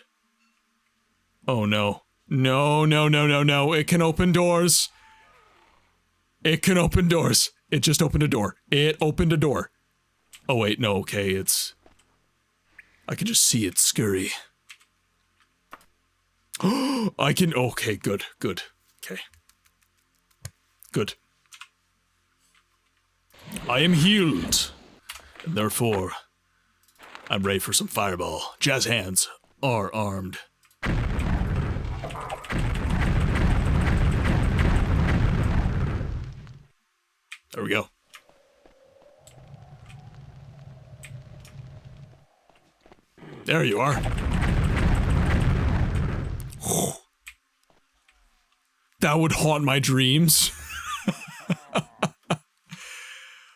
Oh, no. No, no, no, no, no. It can open doors. It can open doors. It just opened a door. It opened a door. Oh, wait, no, okay, it's... I can just see it scurry. I can... Okay, good, good. Okay. Good. I am healed. And therefore, I'm ready for some fireball. Jazz hands are armed. There we go. There you are. That would haunt my dreams.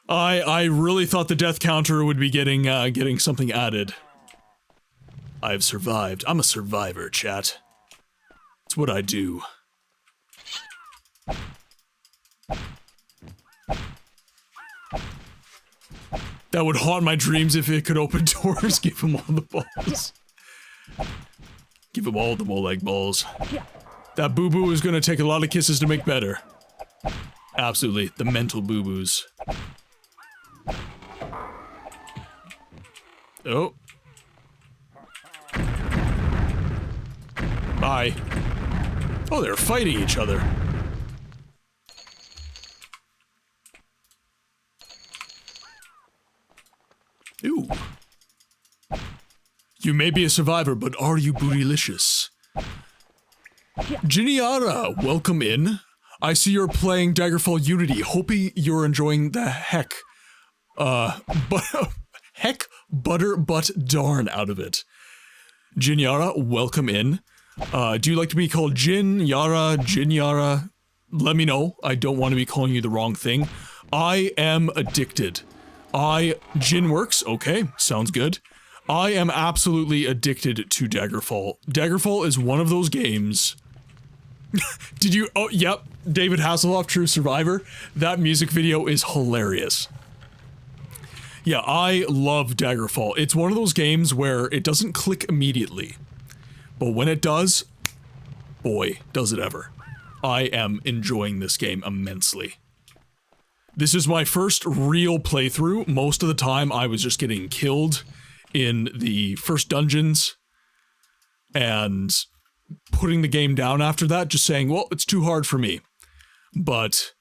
I really thought the death counter would be getting something added. I've survived. I'm a survivor, chat. It's what I do. That would haunt my dreams if it could open doors. Give him all the balls. Give him all the mole-leg balls. That boo-boo is gonna take a lot of kisses to make better. Absolutely. The mental boo-boos. Oh. Bye. Oh, they're fighting each other. Ooh. You may be a survivor, but are you bootylicious? Jiniara, welcome in. I see you're playing Daggerfall Unity. Hoping you're enjoying the heck butter butt darn out of it. Jiniara, welcome in. Do you like to be called Jin, Yara, Jiniara? Let me know. I don't want to be calling you the wrong thing. I am addicted. Jin works. Okay, sounds good. I am absolutely addicted to Daggerfall. Daggerfall is one of those games. Did you? Oh, yep. David Hasselhoff, True Survivor. That music video is hilarious. Yeah, I love Daggerfall. It's one of those games where it doesn't click immediately. But when it does, boy, does it ever. I am enjoying this game immensely. This is my first real playthrough. Most of the time I was just getting killed in the first dungeons and putting the game down after that, just saying, well, it's too hard for me. But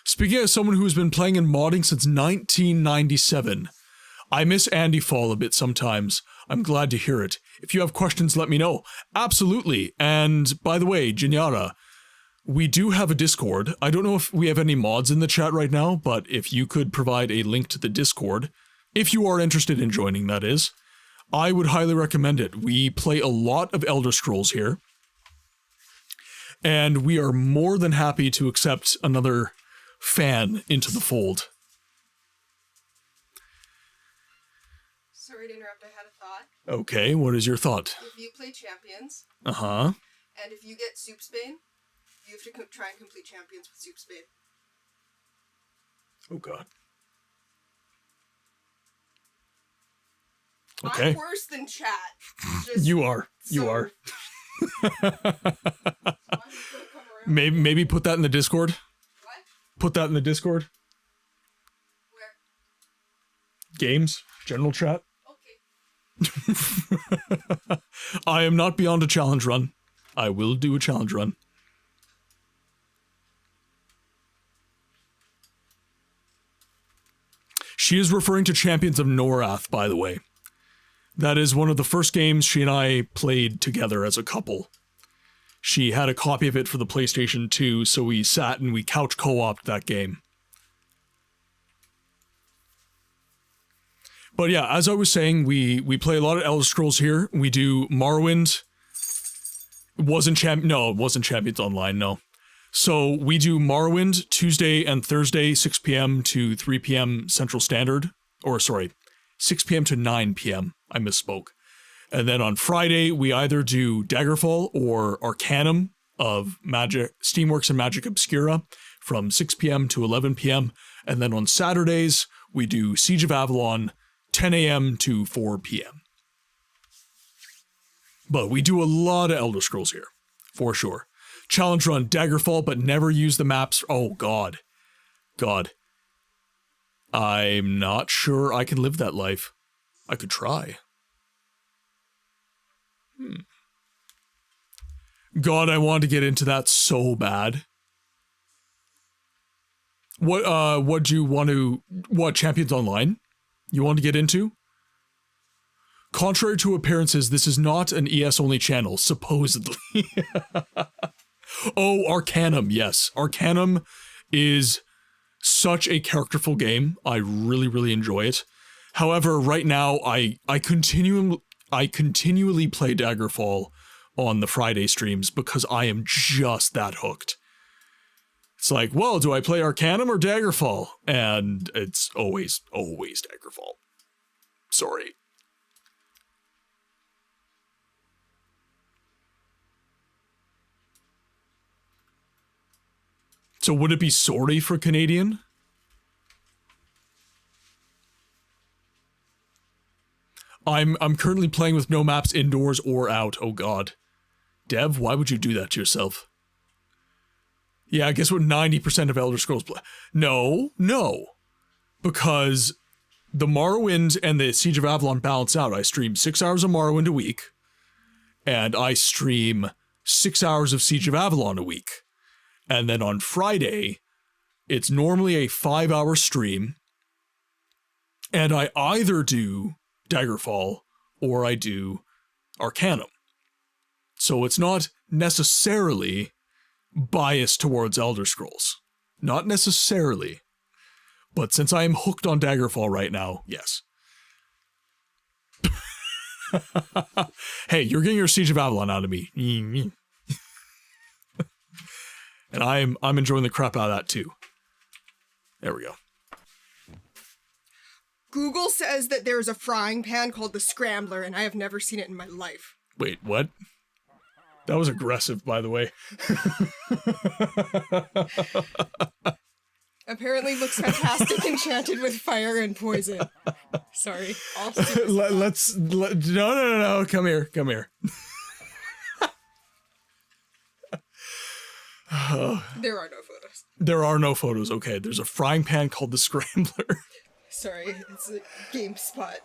speaking as someone who's been playing and modding since 1997, I miss Andy Fall a bit sometimes. I'm glad to hear it. If you have questions, let me know. Absolutely. And by the way, Jiniara, we do have a Discord. I don't know if we have any mods in the chat right now, but if you could provide a link to the Discord, if you are interested in joining, that is, I would highly recommend it. We play a lot of Elder Scrolls here. And we are more than happy to accept another fan into the fold. Sorry to interrupt, I had a thought. Okay, what is your thought? If you play Champions, Uh-huh. and if you get Soup Spade, you have to try and complete Champions with Soup Spade. Oh, God. Okay. I'm worse than chat. Just You are. You so- are. Maybe put that in the Discord. What? Put that in the Discord. Where? Games. General chat. Okay. I am not beyond a challenge run. I will do a challenge run. She is referring to Champions of Norath, by the way. That is one of the first games she and I played together as a couple. She had a copy of it for the PlayStation 2, so we sat and we couch co-opted that game. But yeah, as I was saying, we play a lot of Elder Scrolls here. We do Morrowind. It wasn't Champions Online, no. So we do Morrowind Tuesday and Thursday, 6 p.m. to 3 p.m. Central Standard. Or sorry, 6 p.m. to 9 p.m. I misspoke. And then on Friday, we either do Daggerfall or Arcanum of Magic, Steamworks and Magic Obscura from 6 p.m. to 11 p.m. And then on Saturdays, we do Siege of Avalon, 10 a.m. to 4 p.m. But we do a lot of Elder Scrolls here, for sure. Challenge run Daggerfall, but never use the maps. Oh, God. God. I'm not sure I can live that life. I could try. God, I want to get into that so bad. What do you want to... What, Champions Online? You want to get into? Contrary to appearances, this is not an ES-only channel, supposedly. Oh, Arcanum, yes. Arcanum is such a characterful game. I really, really enjoy it. However, right now, I continually play Daggerfall on the Friday streams because I am just that hooked. It's like, well, do I play Arcanum or Daggerfall? And it's always Daggerfall. Sorry. So would it be sorry for Canadian? I'm currently playing with no maps indoors or out. Oh God. Dev, why would you do that to yourself? Yeah, I guess what 90% of Elder Scrolls play. No. Because the Morrowind and the Siege of Avalon balance out. I stream 6 hours of Morrowind a week. And I stream 6 hours of Siege of Avalon a week. And then on Friday, it's normally a 5-hour stream. And I either do Daggerfall or I do Arcanum. So it's not necessarily biased towards Elder Scrolls. Not necessarily. But since I am hooked on Daggerfall right now, yes. Hey, you're getting your Siege of Avalon out of me. And I'm enjoying the crap out of that too. There we go. Google says that there's a frying pan called the Scrambler, and I have never seen it in my life. Wait, what? That was aggressive, by the way. Apparently looks fantastic enchanted with fire and poison. Sorry. No. Come here. There are no photos. There are no photos. Okay, there's a frying pan called the Scrambler. Sorry, it's a GameSpot.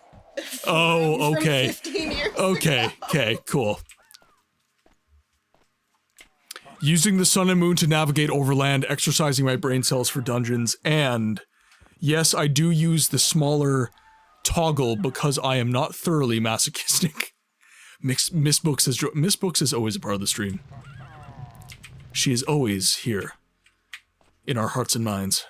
Oh, okay. From 15 years okay, ago. okay, cool. Using the sun and moon to navigate overland, exercising my brain cells for dungeons, and yes, I do use the smaller toggle because I am not thoroughly masochistic. Miss Books is always a part of the stream. She is always here in our hearts and minds.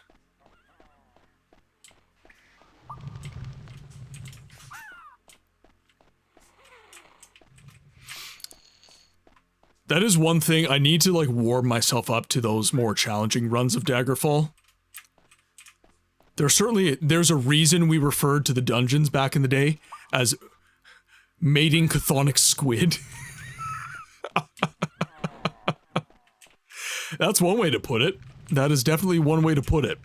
That is one thing. I need to, like, warm myself up to those more challenging runs of Daggerfall. There's a reason we referred to the dungeons back in the day as mating chthonic squid. That's one way to put it. That is definitely one way to put it.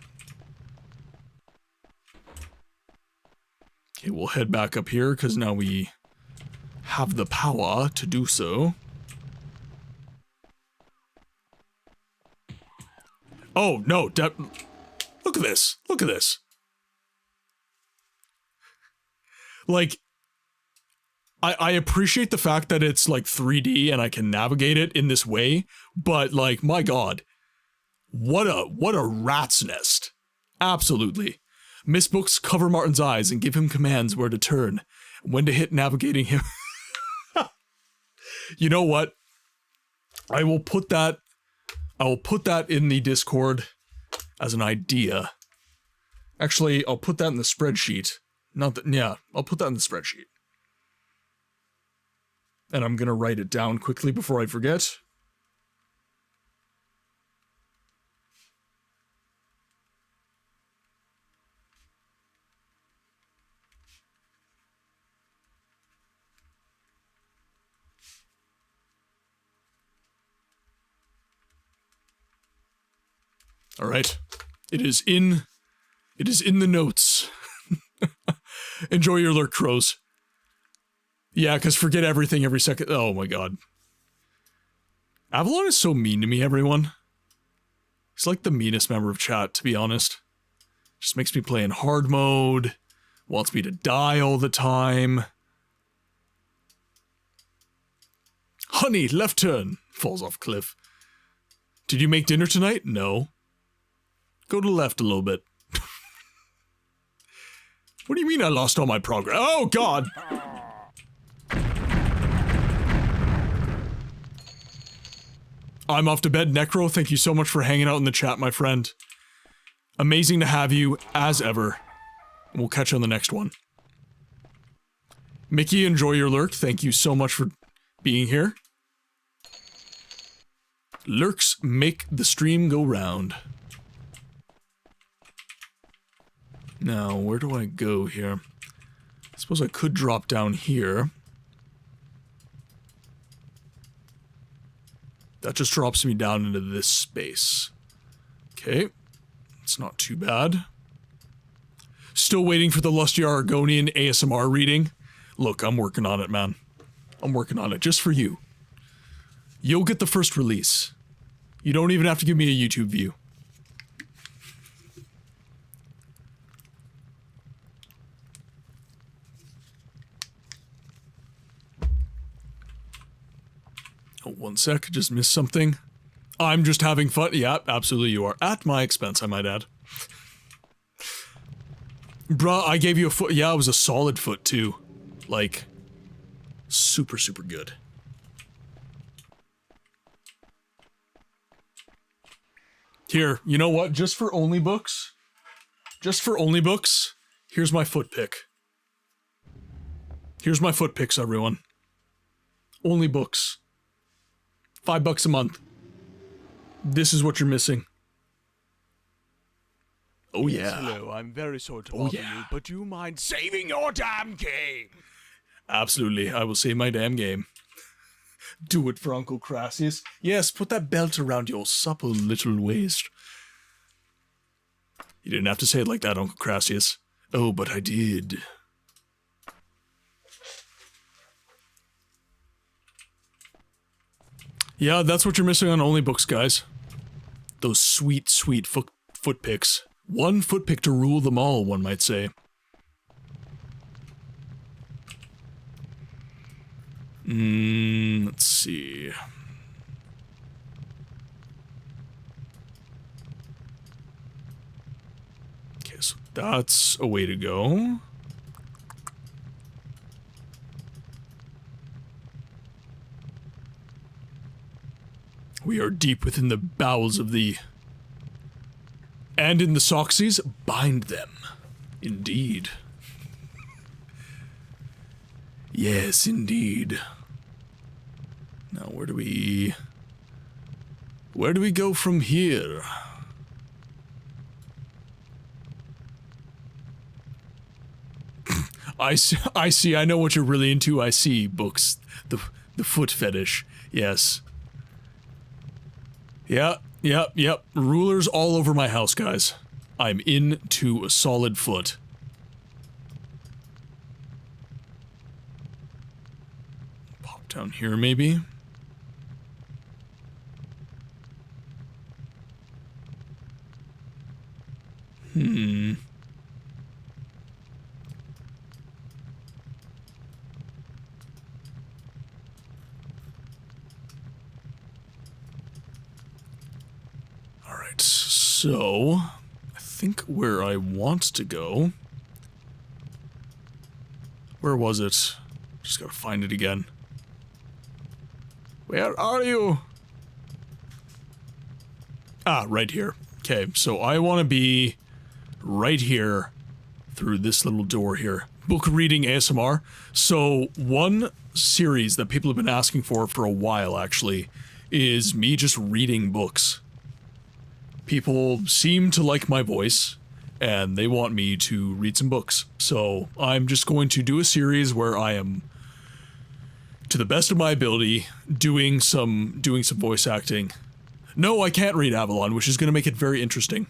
Okay, we'll head back up here, because now we have the power to do so. Oh, no, look at this. Look at this. Like, I appreciate the fact that it's, like, 3D and I can navigate it in this way, but, like, my god. What a rat's nest. Absolutely. Miss Books cover Martin's eyes and give him commands where to turn, when to hit navigating him. You know what? I will put that in the Discord as an idea. Actually, I'll put that in the spreadsheet. I'll put that in the spreadsheet. And I'm gonna write it down quickly before I forget. All right. It is in the notes. Enjoy your lurk, crows. Yeah, because forget everything every second. Oh my god. Avalon is so mean to me, everyone. He's like the meanest member of chat, to be honest. Just makes me play in hard mode. Wants me to die all the time. Honey, left turn. Falls off cliff. Did you make dinner tonight? No. Go to the left a little bit. What do you mean I lost all my progress? Oh, God! I'm off to bed. Necro, thank you so much for hanging out in the chat, my friend. Amazing to have you, as ever. We'll catch you on the next one. Mickey, enjoy your lurk. Thank you so much for being here. Lurks make the stream go round. Now, where do I go here? I suppose I could drop down here. That just drops me down into this space. Okay. It's not too bad. Still waiting for the Lusty Argonian ASMR reading. Look, I'm working on it, man. I'm working on it just for you. You'll get the first release. You don't even have to give me a YouTube view. Oh, one sec, just missed something. I'm just having fun. Yeah, absolutely you are. At my expense, I might add. Bruh, I gave you a foot. Yeah, it was a solid foot, too. Like, super, super good. Here, you know what? Just for only books, here's my foot pick. Here's my foot picks, everyone. Only books. $5 a month. This is what you're missing. Oh yeah. Yes, hello, I'm very sorry to bother you, but do you mind saving your damn game? Absolutely, I will save my damn game. Do it for Uncle Crassius. Yes, put that belt around your supple little waist. You didn't have to say it like that, Uncle Crassius. Oh, but I did. Yeah, that's what you're missing on Only Books, guys. Those sweet, sweet foot picks. One foot pick to rule them all, one might say. Let's see. Okay, so that's a way to go. We are deep within the bowels of the... And in the Soxies, bind them. Indeed. Yes, indeed. Now, where do we go from here? I see, I know what you're really into. I see, books. The foot fetish. Yes. Yep. Rulers all over my house, guys. I'm into a solid foot. Pop down here, maybe? Alright, so I think where I want to go. Where was it? Just gotta find it again. Where are you? Ah, right here. Okay, so I want to be right here through this little door here. Book reading ASMR. So one series that people have been asking for a while, actually, is me just reading books. People seem to like my voice, and they want me to read some books. So I'm just going to do a series where I am, to the best of my ability, doing some voice acting. No, I can't read Avalon, which is going to make it very interesting.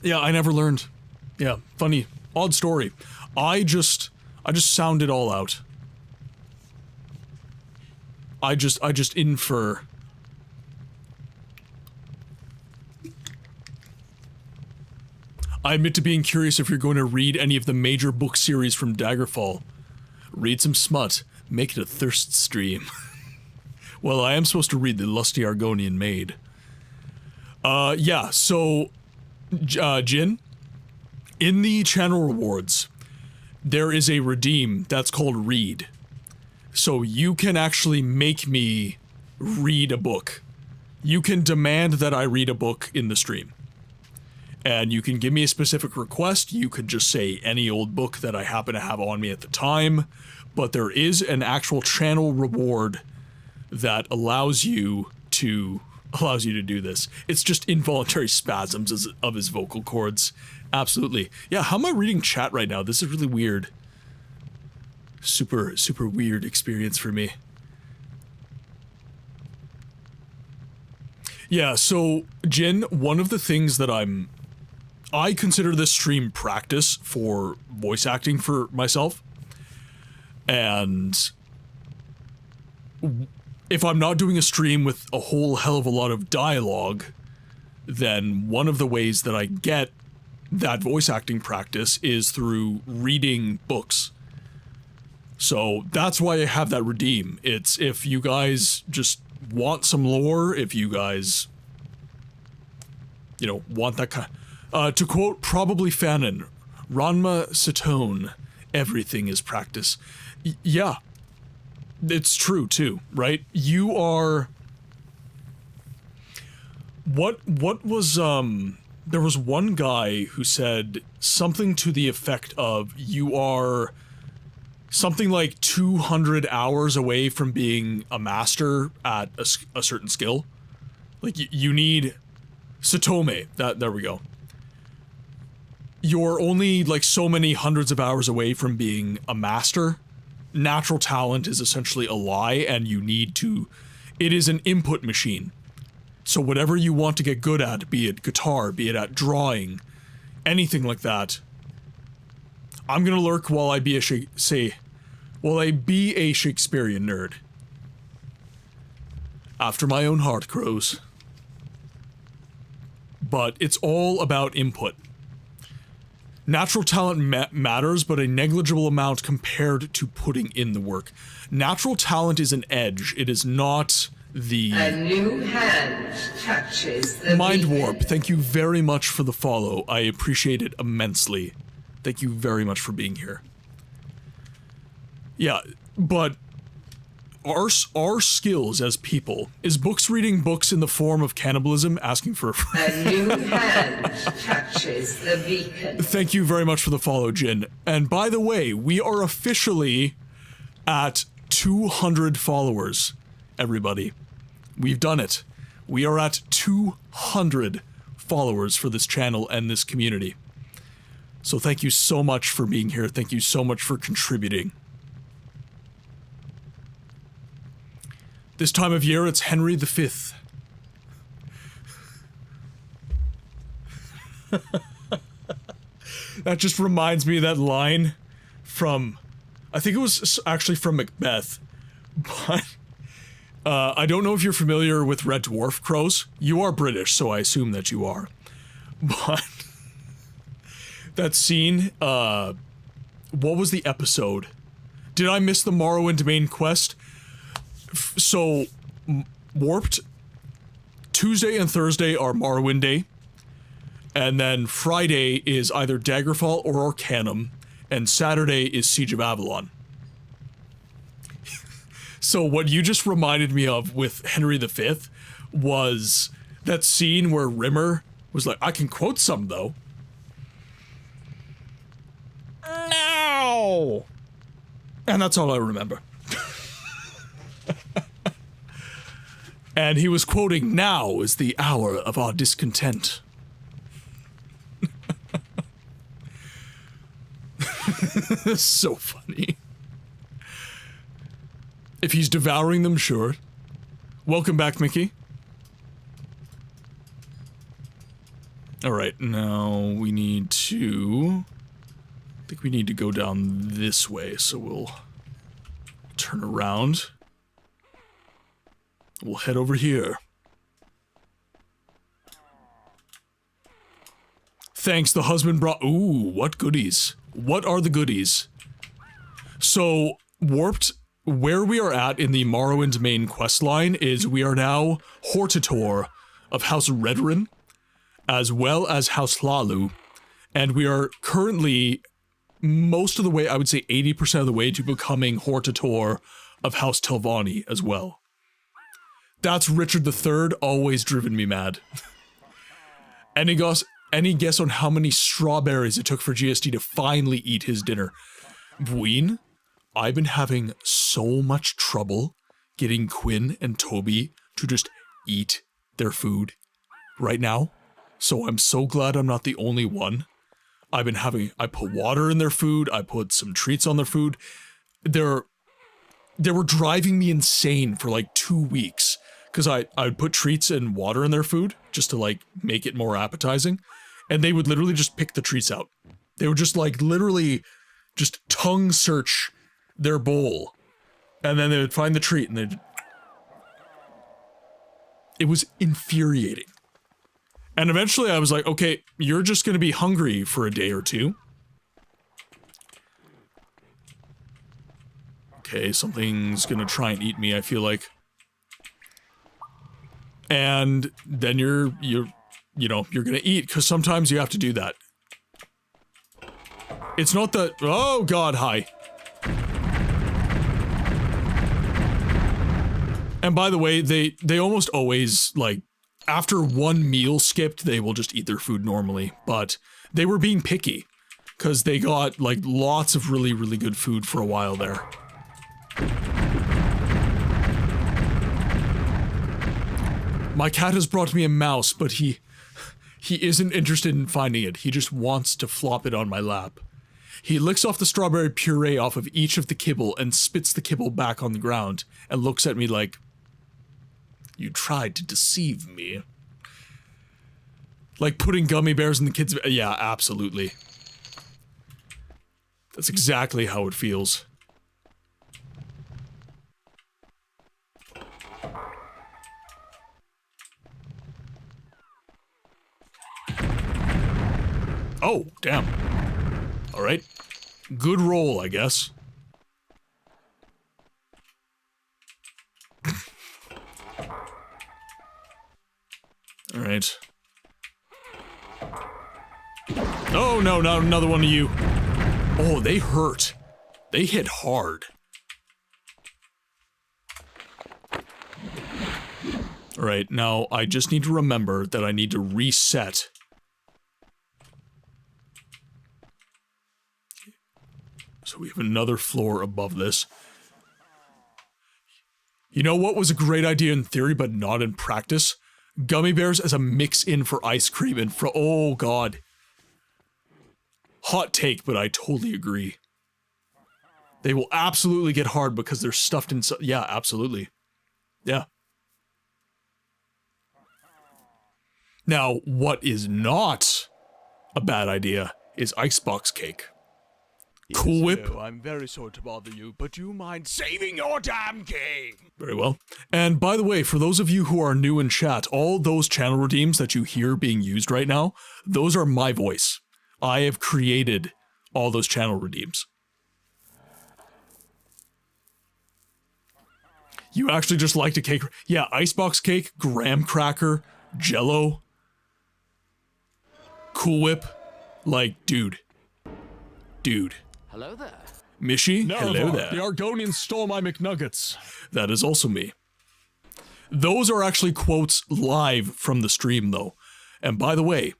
Yeah, I never learned. Yeah, funny, odd story. I just sound it all out. I just infer. I admit to being curious if you're going to read any of the major book series from Daggerfall. Read some smut. Make it a thirst stream. Well, I am supposed to read The Lusty Argonian Maid. Yeah, so, Jin, in the channel rewards, there is a redeem that's called Read. So you can actually make me read a book. You can demand that I read a book in the stream. And you can give me a specific request. You could just say any old book that I happen to have on me at the time. But there is an actual channel reward that allows you to do this. It's just involuntary spasms of his vocal cords. Absolutely. Yeah, how am I reading chat right now? This is really weird. Super weird experience for me. Yeah, so, Jin, one of the things that I consider this stream practice for voice acting for myself. And if I'm not doing a stream with a whole hell of a lot of dialogue, then one of the ways that I get that voice acting practice is through reading books. So that's why I have that redeem. It's if you guys just want some lore, if you guys, you know, want that kind. To quote probably Fanon, Ranma Satone, everything is practice. Yeah. It's true too, right? You are... What was, there was one guy who said something to the effect of, you are something like 200 hours away from being a master at a certain skill. Like, you need... Satome, there we go. You're only, like, so many hundreds of hours away from being a master. Natural talent is essentially a lie, and you need to... It is an input machine. So whatever you want to get good at, be it guitar, be it at drawing, anything like that, I'm gonna lurk while I be a Shakespearean nerd. After my own heart crows. But it's all about input. Natural talent matters, but a negligible amount compared to putting in the work. Natural talent is an edge. It is not the... A new hand touches the Mind Warp, thank you very much for the follow. I appreciate it immensely. Thank you very much for being here. Yeah, but our skills as people, is books reading books in the form of cannibalism, asking for a new hand touches the beacon. Thank you very much for the follow, Jin. And by the way, we are officially at 200 followers, everybody. We've done it. We are at 200 followers for this channel and this community. So thank you so much for being here. Thank you so much for contributing. This time of year, it's Henry V. That just reminds me of that line from, I think it was actually from Macbeth, but I don't know if you're familiar with Red Dwarf crows. You are British, so I assume that you are. But that scene, what was the episode? Did I miss the Morrowind main quest? So, Warped, Tuesday and Thursday are Morrowind Day, and then Friday is either Daggerfall or Arcanum, and Saturday is Siege of Avalon. So what you just reminded me of with Henry V was that scene where Rimmer was like, I can quote some though. No! And that's all I remember. And he was quoting, "Now is the hour of our discontent." So funny. If he's devouring them, sure. Welcome back, Mickey. Alright, now we need to... I think we need to go down this way, so we'll turn around. We'll head over here. Thanks, the husband brought... Ooh, what goodies? What are the goodies? So, Warped, where we are at in the Morrowind main questline is we are now Hortator of House Redrin, as well as House Hlalu, and we are currently most of the way, I would say 80% of the way to becoming Hortator of House Telvanni as well. That's Richard III, always driven me mad. Any guess on how many strawberries it took for GSD to finally eat his dinner? Bween, I've been having so much trouble getting Quinn and Toby to just eat their food right now. So I'm so glad I'm not the only one. I put water in their food, I put some treats on their food. They were driving me insane for like 2 weeks. Because I would put treats and water in their food, just to like, make it more appetizing. And they would literally just pick the treats out. They would just like, literally, just tongue search their bowl. And then they would find the treat and they'd... It was infuriating. And eventually I was like, okay, you're just gonna be hungry for a day or two. Okay, something's gonna try and eat me, I feel like. And then you're gonna eat, because sometimes you have to do that. It's not that... Oh god, hi. And by the way, they almost always, like, after one meal skipped, they will just eat their food normally. But they were being picky, because they got, like, lots of really, really good food for a while there. My cat has brought me a mouse, but he isn't interested in finding it. He just wants to flop it on my lap. He licks off the strawberry puree off of each of the kibble and spits the kibble back on the ground and looks at me like, "You tried to deceive me." Like putting gummy bears in the kids' yeah, absolutely. That's exactly how it feels. Oh, damn. Alright. Good roll, I guess. Alright. Oh, no, not another one of you. Oh, they hurt. They hit hard. Alright, now I just need to remember that I need to reset. So we have another floor above this. You know what was a great idea in theory, but not in practice? Gummy bears as a mix-in for ice cream and oh god. Hot take, but I totally agree. They will absolutely get hard because they're stuffed in yeah, absolutely. Yeah. Now, what is not a bad idea is icebox cake. Cool Whip. Hello, I'm very sorry to bother you, but do you mind saving your damn game? Very well. And by the way, for those of you who are new in chat, all those channel redeems that you hear being used right now, those are my voice. I have created all those channel redeems. You actually just like to cake. Yeah, icebox cake, graham cracker, Jello, Cool Whip. Like, dude. Hello there. Mishy, No, hello there. The Argonians stole my McNuggets. That is also me. Those are actually quotes live from the stream, though. And by the way,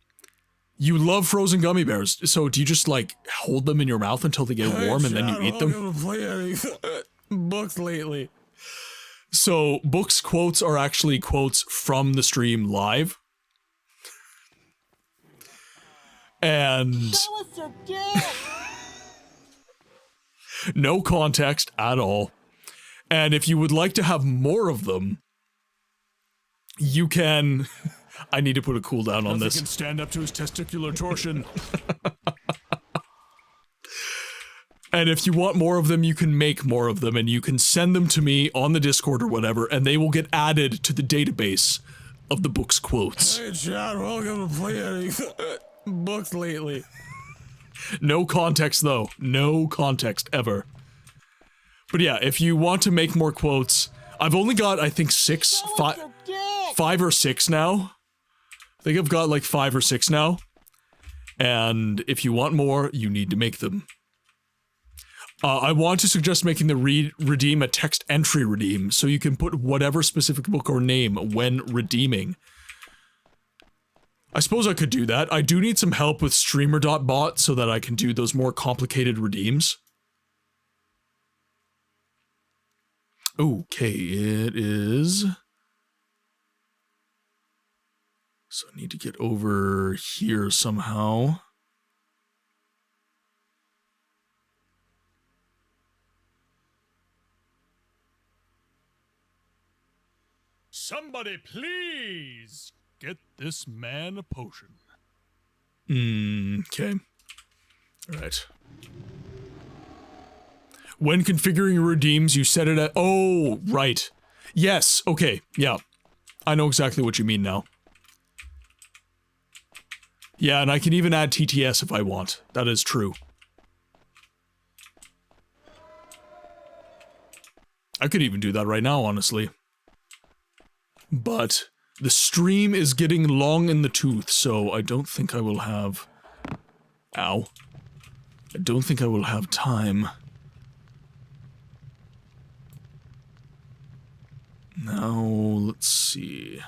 you love frozen gummy bears, so do you just, like, hold them in your mouth until they get warm and then you eat them? I'm gonna play any books lately. So, Book's quotes are actually quotes from the stream live. And... Show us your dick! No context at all. And if you would like to have more of them, you can... I need to put a cooldown on this. He can stand up to his testicular torsion. And if you want more of them, you can make more of them, and you can send them to me on the Discord or whatever, and they will get added to the database of the Book's quotes. Hey, Chad, welcome to play any books lately. No context, though. No context, ever. But yeah, if you want to make more quotes, I've only got, I think, 5 or 6 now. I think I've got like 5 or 6 now. And if you want more, you need to make them. I want to suggest making the redeem a text entry redeem, so you can put whatever specific book or name when redeeming. I suppose I could do that. I do need some help with streamer.bot so that I can do those more complicated redeems. Okay, it is... So I need to get over here somehow. Somebody please get this man a potion. Okay. Alright. When configuring redeems, you set it at... Oh, right. Yes, okay, yeah. I know exactly what you mean now. Yeah, and I can even add T.E.S. if I want. That is true. I could even do that right now, honestly. But the stream is getting long in the tooth, so I don't think I will have... Ow. I don't think I will have time. Now, let's see.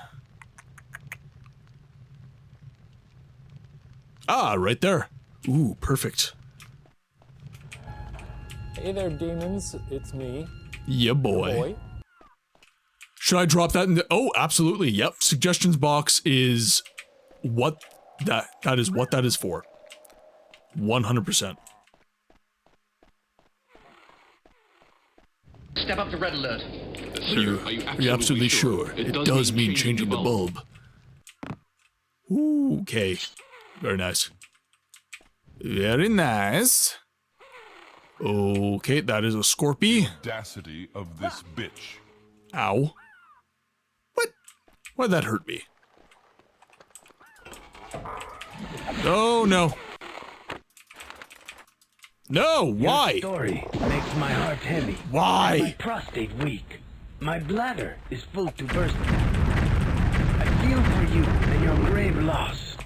Ah, right there. Ooh, perfect. Hey there, demons. It's me. Yeah, boy. Should I drop that in the... Oh, absolutely. Yep. Suggestions box is what that is what that is for. 100%. Step up to red alert. Sir, are you absolutely sure? It does mean changing the bulb. Ooh, okay. Very nice. Very nice. Okay, that is a Scorpy. Audacity of this bitch. Ow. What? Why'd that hurt me? Oh, no. No, why? Your story makes my heart heavy. Why? My prostate weak. My bladder is full to bursting. I feel for you and your grave loss.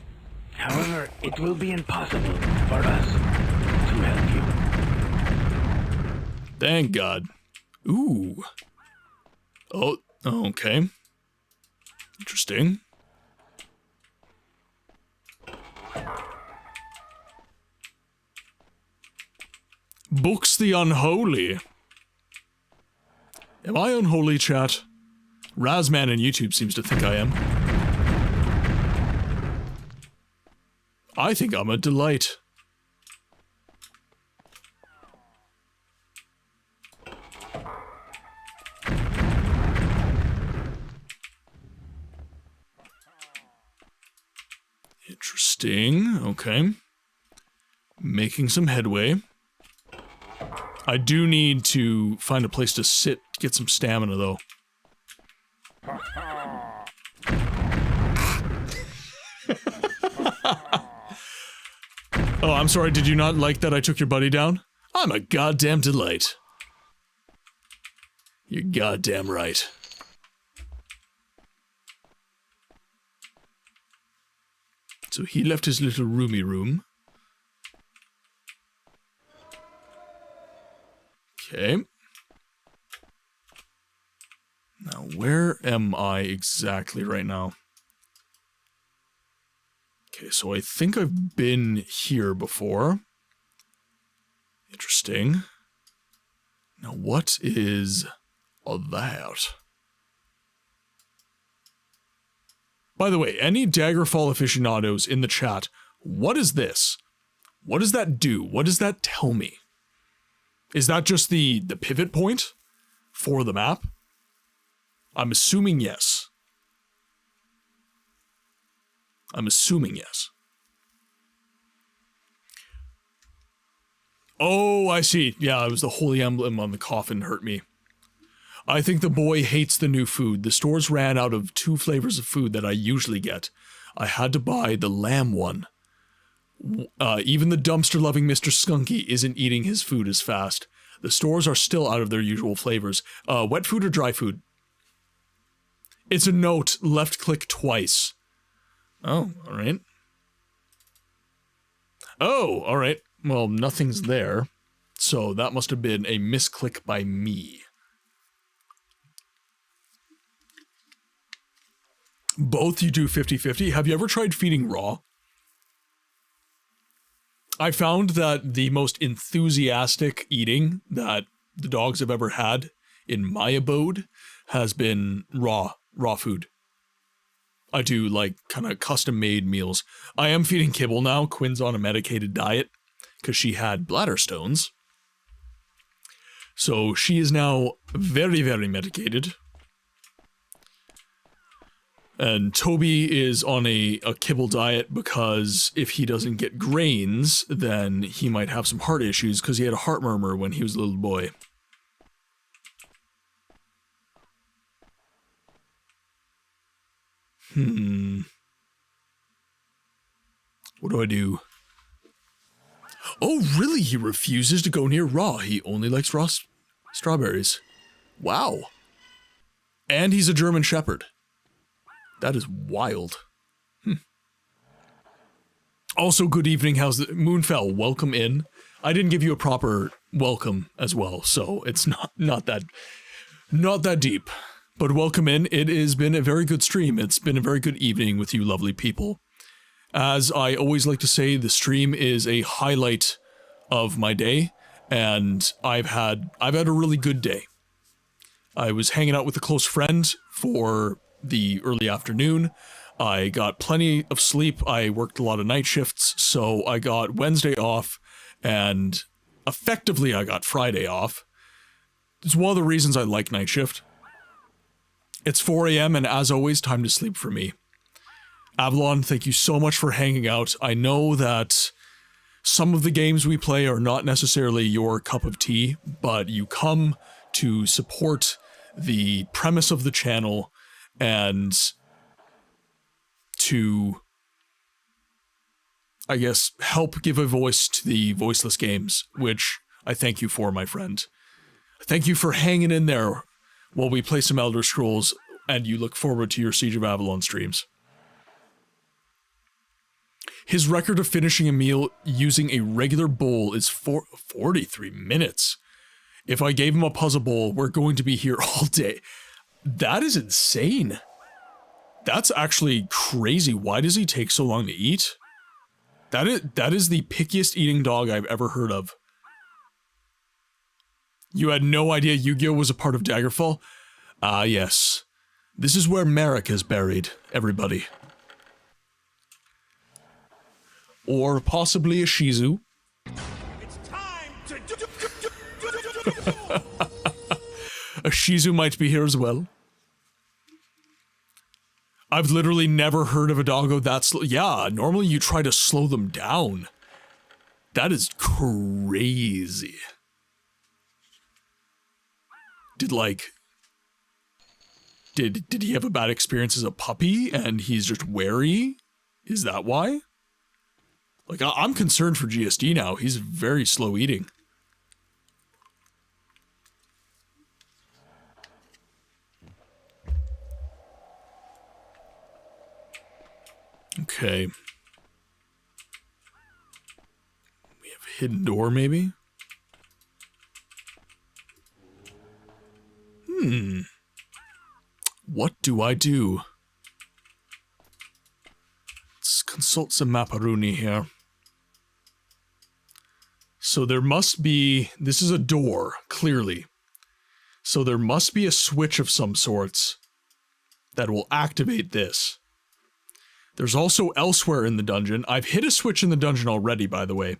However, it will be impossible for us to help you. Thank God. Ooh. Oh, okay. Interesting. Books the Unholy. Am I unholy, chat? Razman on YouTube seems to think I am. I think I'm a delight. Interesting, okay. Making some headway. I do need to find a place to sit, get some stamina though. Oh, I'm sorry, did you not like that I took your buddy down? I'm a goddamn delight. You're goddamn right. So he left his little roomy room. Okay. Now, where am I exactly right now? Okay, so I think I've been here before. Interesting. Now, what is all that? By the way, any Daggerfall aficionados in the chat, what is this? What does that do? What does that tell me? Is that just the pivot point for the map? I'm assuming yes. I'm assuming yes. Oh, I see. Yeah, it was the holy emblem on the coffin hurt me. I think the boy hates the new food. The stores ran out of 2 flavors of food that I usually get. I had to buy the lamb one. Even the dumpster-loving Mr. Skunky isn't eating his food as fast. The stores are still out of their usual flavors. Wet food or dry food? It's a note. Left-click twice. Oh, alright. Oh, alright. Well, nothing's there. So that must have been a misclick by me. Both you do 50-50. Have you ever tried feeding raw? I found that the most enthusiastic eating that the dogs have ever had in my abode has been raw food. I do like kind of custom made meals. I am feeding kibble now. Quinn's on a medicated diet because she had bladder stones. So she is now very, very medicated. And Toby is on a kibble diet because if he doesn't get grains, then he might have some heart issues because he had a heart murmur when he was a little boy. What do I do? Oh, really? He refuses to go near raw. He only likes raw strawberries. Wow. And he's a German Shepherd. That is wild. Also, good evening. How's the Moonfell? Welcome in. I didn't give you a proper welcome as well, so it's not that deep. But welcome in. It has been a very good stream. It's been a very good evening with you lovely people. As I always like to say, the stream is a highlight of my day, and I've had a really good day. I was hanging out with a close friend for the early afternoon. I got plenty of sleep. I worked a lot of night shifts, so I got Wednesday off, and effectively I got Friday off. It's one of the reasons I like night shift. It's 4 a.m. and as always, time to sleep for me. Avalon, thank you so much for hanging out. I know that some of the games we play are not necessarily your cup of tea, but you come to support the premise of the channel and to, I guess, help give a voice to the voiceless games, which I thank you for, my friend. Thank you for hanging in there while we play some Elder Scrolls, and you look forward to your Siege of Avalon streams. His record of finishing a meal using a regular bowl is 43 minutes. If I gave him a puzzle bowl, we're going to be here all day. That is insane. That's actually crazy. Why does he take so long to eat? That is the pickiest eating dog I've ever heard of. You had no idea Yu-Gi-Oh was a part of Daggerfall? Ah, yes. This is where Merrick is buried, everybody. Or possibly a Shizu. It's time to A Shizu might be here as well. I've literally never heard of a doggo that slow. Yeah, normally you try to slow them down. That is crazy. Did he have a bad experience as a puppy and he's just wary? Is that why? Like, I'm concerned for GSD now. He's very slow eating. Okay. We have a hidden door, maybe? What do I do? Let's consult some Maparuni here. So there must be... This is a door, clearly. So there must be a switch of some sorts that will activate this. There's also elsewhere in the dungeon. I've hit a switch in the dungeon already, by the way.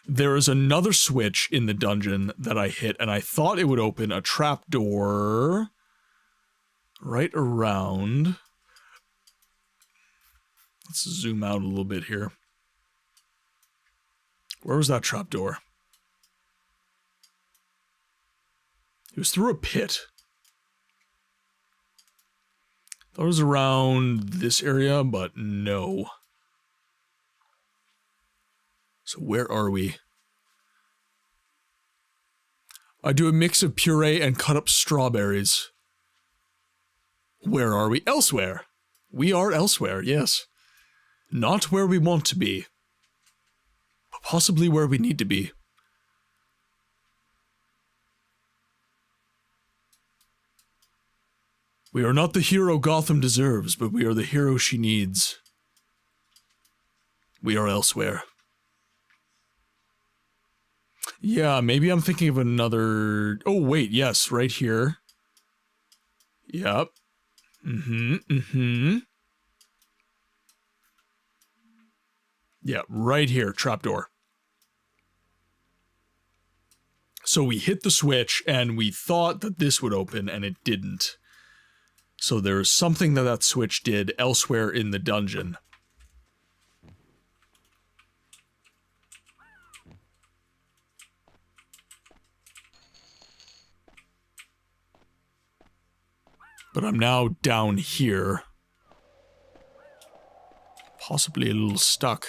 There is another switch in the dungeon that I hit, and I thought it would open a trapdoor right around. Let's zoom out a little bit here. Where was that trapdoor? It was through a pit. Thought it was around this area, but no. So where are we? I do a mix of puree and cut up strawberries. Where are we? Elsewhere. We are elsewhere, yes. Not where we want to be. But possibly where we need to be. We are not the hero Gotham deserves, but we are the hero she needs. We are elsewhere. Yeah, maybe I'm thinking of another... Oh, wait, yes, right here. Yep. Yeah, right here, trapdoor. So we hit the switch, and we thought that this would open, and it didn't. So there's something that that switch did elsewhere in the dungeon. But I'm now down here. Possibly a little stuck.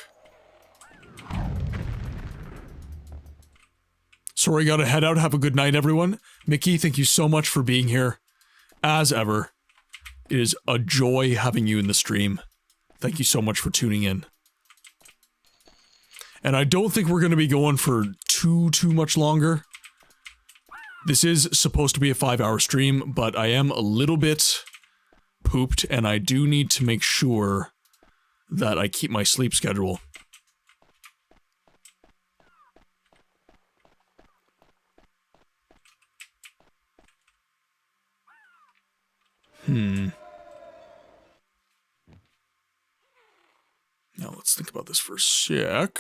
Sorry, gotta head out. Have a good night, everyone. Mickey, thank you so much for being here. As ever, it is a joy having you in the stream. Thank you so much for tuning in. And I don't think we're gonna be going for too much longer. This is supposed to be a 5-hour stream, but I am a little bit pooped, and I do need to make sure that I keep my sleep schedule. Now let's think about this for a sec.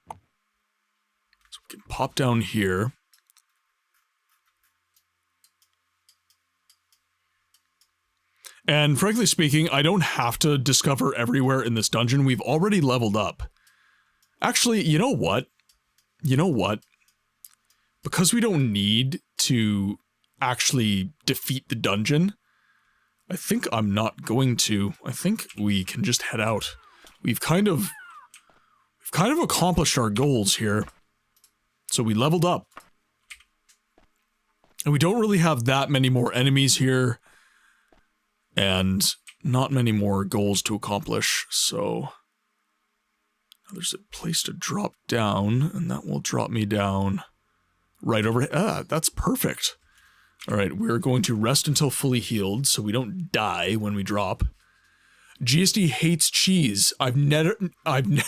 So we can pop down here. And frankly speaking, I don't have to discover everywhere in this dungeon. We've already leveled up. Actually, you know what? Because we don't need to actually defeat the dungeon, I think I'm not going to. I think we can just head out. We've kind of accomplished our goals here. So we leveled up. And we don't really have that many more enemies here. And not many more goals to accomplish, so... There's a place to drop down, and that will drop me down right over... Ah, that's perfect. Alright, we're going to rest until fully healed, so we don't die when we drop. GSD hates cheese. Bween,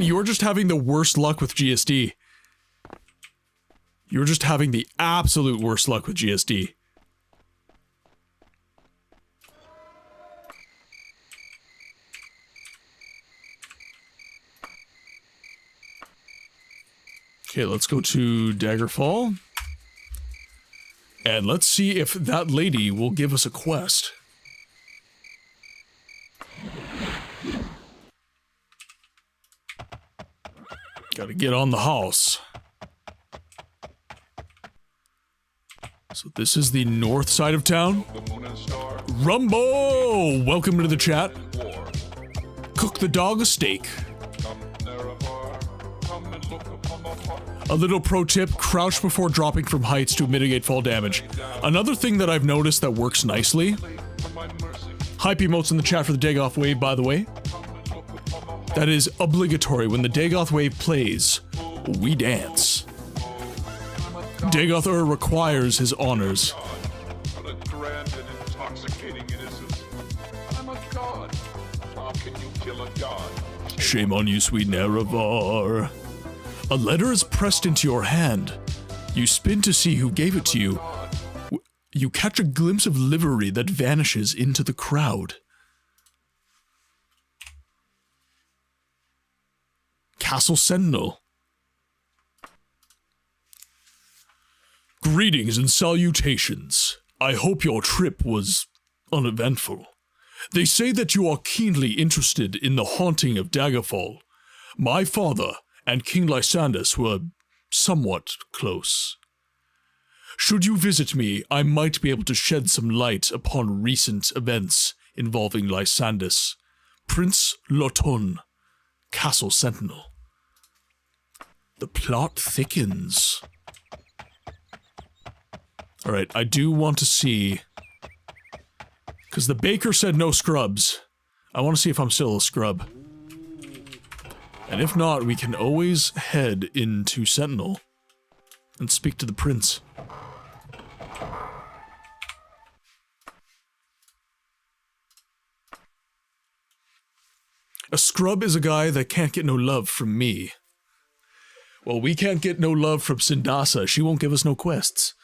you're just having the worst luck with GSD. You're just having the absolute worst luck with GSD. Okay, let's go to Daggerfall. And let's see if that lady will give us a quest. Gotta get on the house. So this is the north side of town. Rumbo! Welcome to the chat. Cook the dog a steak. A little pro tip, crouch before dropping from heights to mitigate fall damage. Another thing that I've noticed that works nicely. Hype emotes in the chat for the Dagoth wave, by the way. That is obligatory. When the Dagoth wave plays, we dance. Dagoth requires his honors. Shame on you, sweet Nerevar. A letter is pressed into your hand. You spin to see who gave it to you. You catch a glimpse of livery that vanishes into the crowd. Castle Sentinel. Greetings and salutations. I hope your trip was uneventful. They say that you are keenly interested in the haunting of Daggerfall. My father and King Lysandus were somewhat close. Should you visit me, I might be able to shed some light upon recent events involving Lysandus, Prince Loton, Castle Sentinel. The plot thickens. Alright, I do want to see... Because the baker said no scrubs. I want to see if I'm still a scrub. And if not, we can always head into Sentinel and speak to the prince. A scrub is a guy that can't get no love from me. Well, we can't get no love from Sindasa. She won't give us no quests.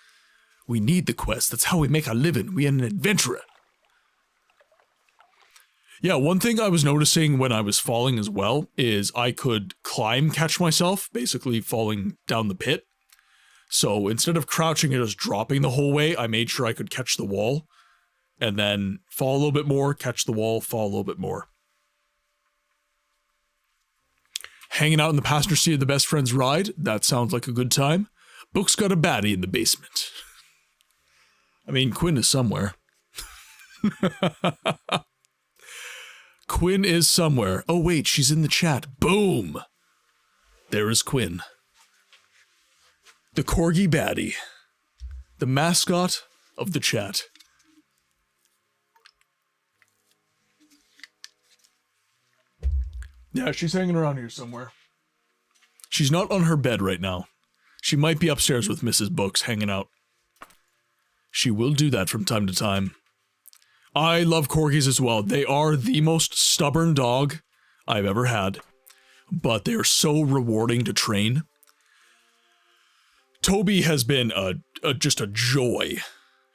We need the quest. That's how we make our living. We are an adventurer. Yeah, one thing I was noticing when I was falling as well is I could catch myself, basically falling down the pit. So instead of crouching and just dropping the whole way, I made sure I could catch the wall, and then fall a little bit more, catch the wall, fall a little bit more. Hanging out in the passenger seat of the best friend's ride, that sounds like a good time. Book's got a baddie in the basement. I mean, Quinn is somewhere. Quinn is somewhere. Oh wait, she's in the chat. Boom! There is Quinn. The corgi baddie. The mascot of the chat. Yeah, she's hanging around here somewhere. She's not on her bed right now. She might be upstairs with Mrs. Books hanging out. She will do that from time to time. I love corgis as well. They are the most stubborn dog I've ever had, but they are so rewarding to train. Toby has been just a joy.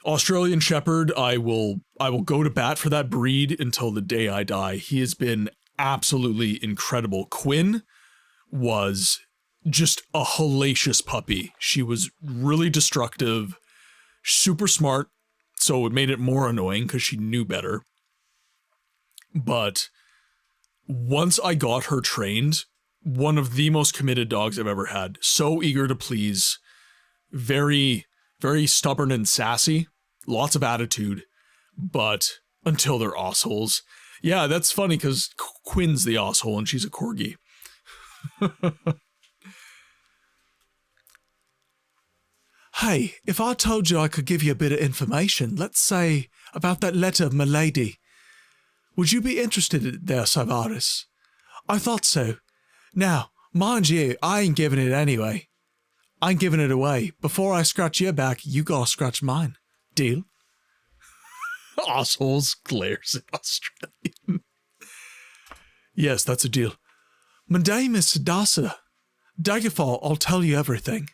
Australian Shepherd, I will go to bat for that breed until the day I die. He has been absolutely incredible. Quinn was just a hellacious puppy. She was really destructive, super smart, so it made it more annoying because she knew better. But once I got her trained, one of the most committed dogs I've ever had. So eager to please, very, very stubborn and sassy, lots of attitude, but until they're assholes. Yeah, that's funny because Quinn's the asshole and she's a corgi. Hey, if I told you I could give you a bit of information, let's say about that letter of Milady, would you be interested there, Savaris? I thought so. Now, mind you, I ain't giving it anyway. I'm giving it away. Before I scratch your back, you gotta scratch mine. Deal? Assholes glares at Australian. Yes, that's a deal. My name is Sadasa. Daggerfall, I'll tell you everything.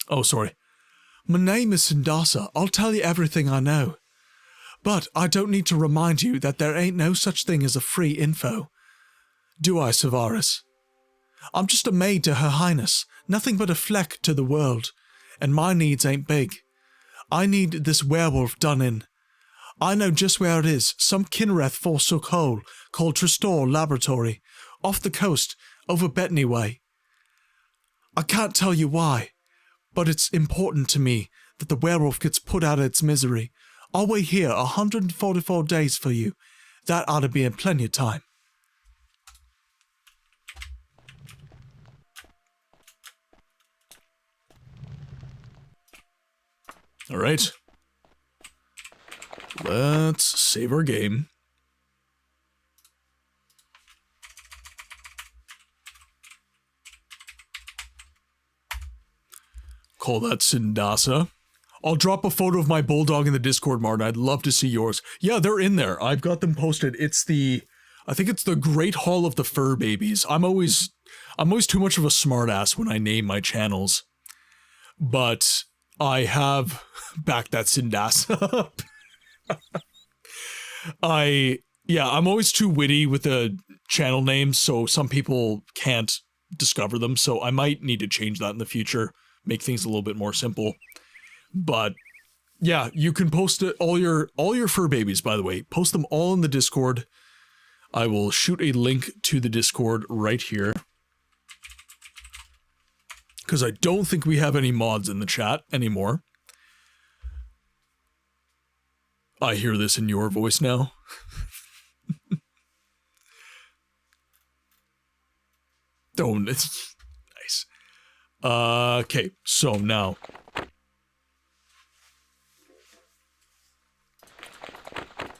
Oh, sorry. My name is Sindasa. I'll tell you everything I know. But I don't need to remind you that there ain't no such thing as a free info. Do I, Savaris? I'm just a maid to Her Highness, nothing but a fleck to the world, and my needs ain't big. I need this werewolf done in. I know just where it is, some Kinreth forsook hole called Trestor Laboratory, off the coast, over Bethany way. I can't tell you why, but it's important to me that the werewolf gets put out of its misery. I'll wait here 144 days for you. That ought to be in plenty of time. Alright. Let's save our game. Call that Sindasa. I'll drop a photo of my bulldog in the Discord, Martin. I'd love to see yours. Yeah, they're in there. I've got them posted. I think it's the Great Hall of the Fur Babies. I'm always too much of a smartass when I name my channels. But I have backed that Sindasa up. I'm always too witty with the channel names, so some people can't discover them, so I might need to change that in the future, make things a little bit more simple. But yeah, you can post it, all your fur babies, by the way. Post them all in the Discord. I will shoot a link to the Discord right here. Because I don't think we have any mods in the chat anymore. I hear this in your voice now. Don't. It's nice. Okay, so now.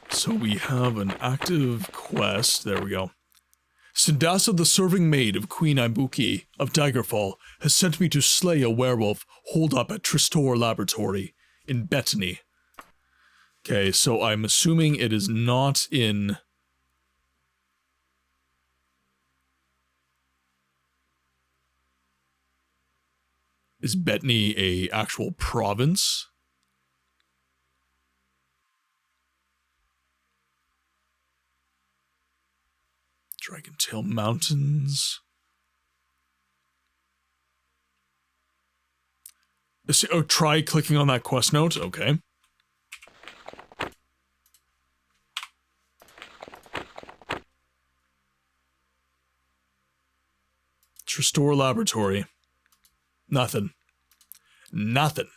So we have an active quest. There we go. Sindasa, the serving maid of Queen Ibuki of Daggerfall, has sent me to slay a werewolf holed up at Trestor Laboratory in Bethany. Okay, so I'm assuming it is not in... Is Bethany a actual province? Dragontail Mountains. Oh, try clicking on that quest note. Okay. Trestor Laboratory. Nothing. Nothing.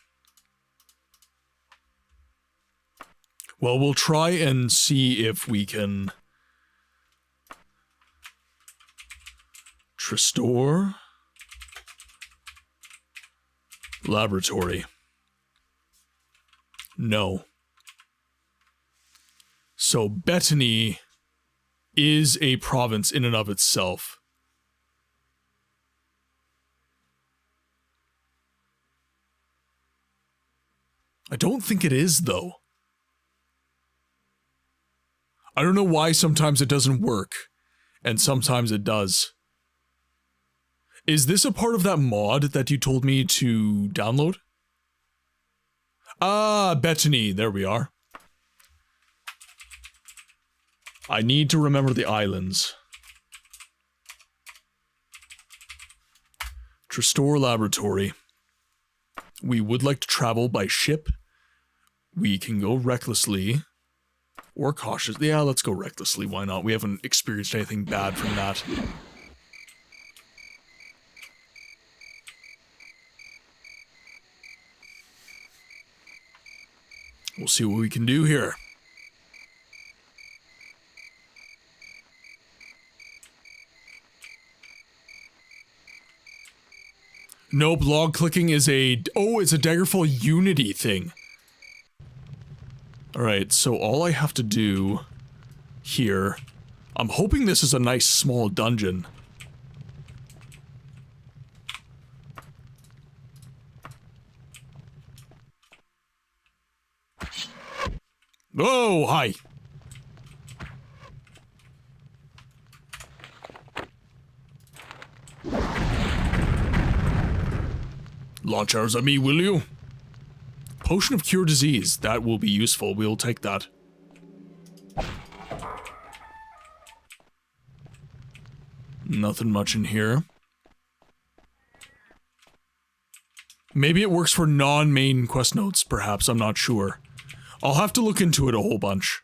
Well, we'll try and see if we can... Trestor Laboratory. No. So Bethany is a province in and of itself. I don't think it is, though. I don't know why sometimes it doesn't work, and sometimes it does. Is this a part of that mod that you told me to download? Ah, Bethany, there we are. I need to remember the islands. Trestor Laboratory. We would like to travel by ship. We can go recklessly. Or cautiously. Yeah, let's go recklessly, why not? We haven't experienced anything bad from that. We'll see what we can do here. Nope, log clicking is a... Oh, it's a Daggerfall Unity thing. Alright, so all I have to do here... I'm hoping this is a nice small dungeon. Oh, hi. watch ours of me, will you? Potion of Cure Disease. That will be useful. We'll take that. Nothing much in here. Maybe it works for non-main quest notes, perhaps. I'm not sure. I'll have to look into it a whole bunch.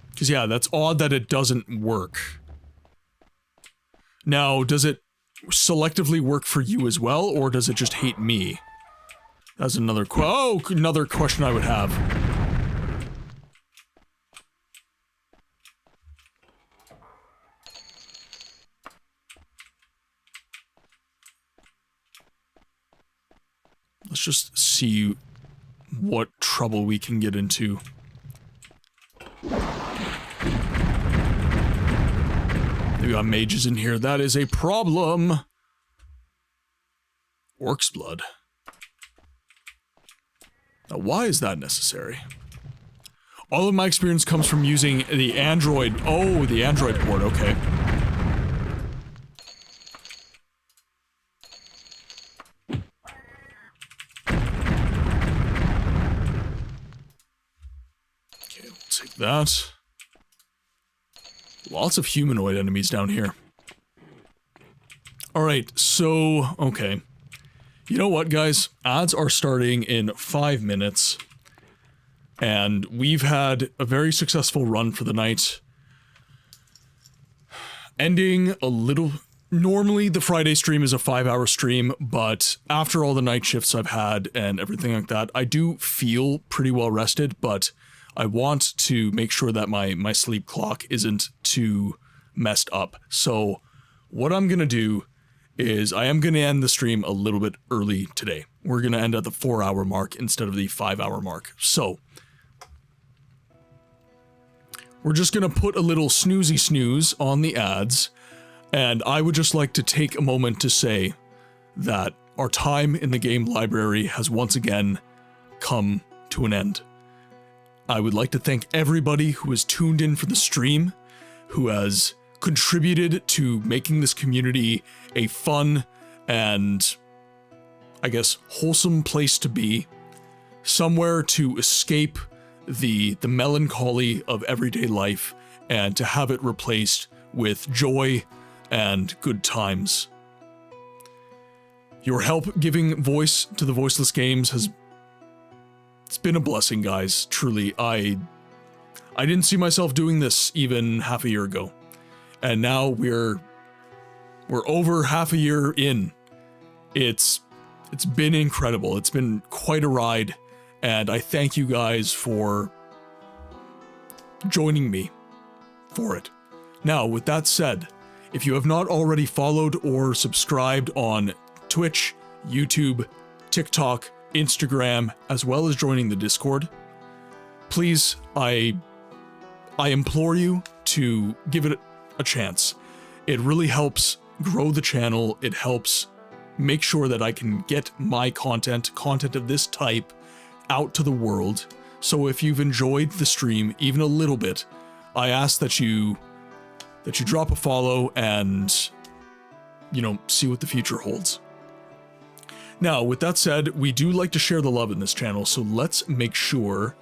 Because, yeah, that's odd that it doesn't work. Now, does it selectively work for you as well, or does it just hate me? That's another another question I would have. Let's just see what trouble we can get into. We got mages in here. That is a problem. Orc's blood. Now, why is that necessary? All of my experience comes from using the Android. Oh, the Android port. Okay. Okay, we'll take that. Lots of humanoid enemies down here. Alright, so, okay. You know what, guys? Ads are starting in 5 minutes. And we've had a very successful run for the night. Ending a little... Normally, the Friday stream is a 5-hour stream, but after all the night shifts I've had and everything like that, I do feel pretty well rested, but I want to make sure that my sleep clock isn't too messed up. So what I'm going to do is I am going to end the stream a little bit early today. We're going to end at the 4-hour mark instead of the 5-hour mark. So we're just going to put a little snoozy snooze on the ads. And I would just like to take a moment to say that our time in the game library has once again come to an end. I would like to thank everybody who has tuned in for the stream, who has contributed to making this community a fun and, I guess, wholesome place to be. Somewhere to escape the melancholy of everyday life and to have it replaced with joy and good times. Your help giving voice to the voiceless games it's been a blessing, guys. Truly, I didn't see myself doing this even half a year ago. And now we're over half a year in. It's been incredible. It's been quite a ride, and I thank you guys for joining me for it. Now, with that said, if you have not already followed or subscribed on Twitch, YouTube, TikTok, Instagram, as well as joining the Discord, please, I implore you to give it a chance. It really helps grow the channel. It helps make sure that I can get my content of this type out to the world. So if you've enjoyed the stream even a little bit, I ask that you drop a follow and, you know, see what the future holds. Now, with that said, we do like to share the love in this channel, so let's make sure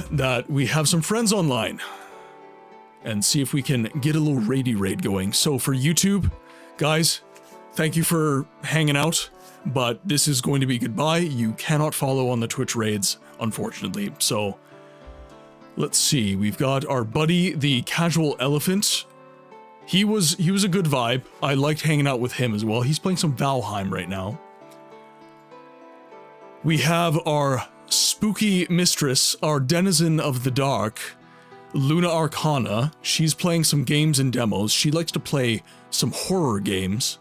that we have some friends online and see if we can get a little raid going. So for YouTube, guys, thank you for hanging out, but this is going to be goodbye. You cannot follow on the Twitch raids, unfortunately. So let's see, we've got our buddy, the Casual Elephant. He was a good vibe. I liked hanging out with him as well. He's playing some Valheim right now. We have our spooky mistress, our denizen of the dark, Luna Arcana. She's playing some games and demos. She likes to play some horror games.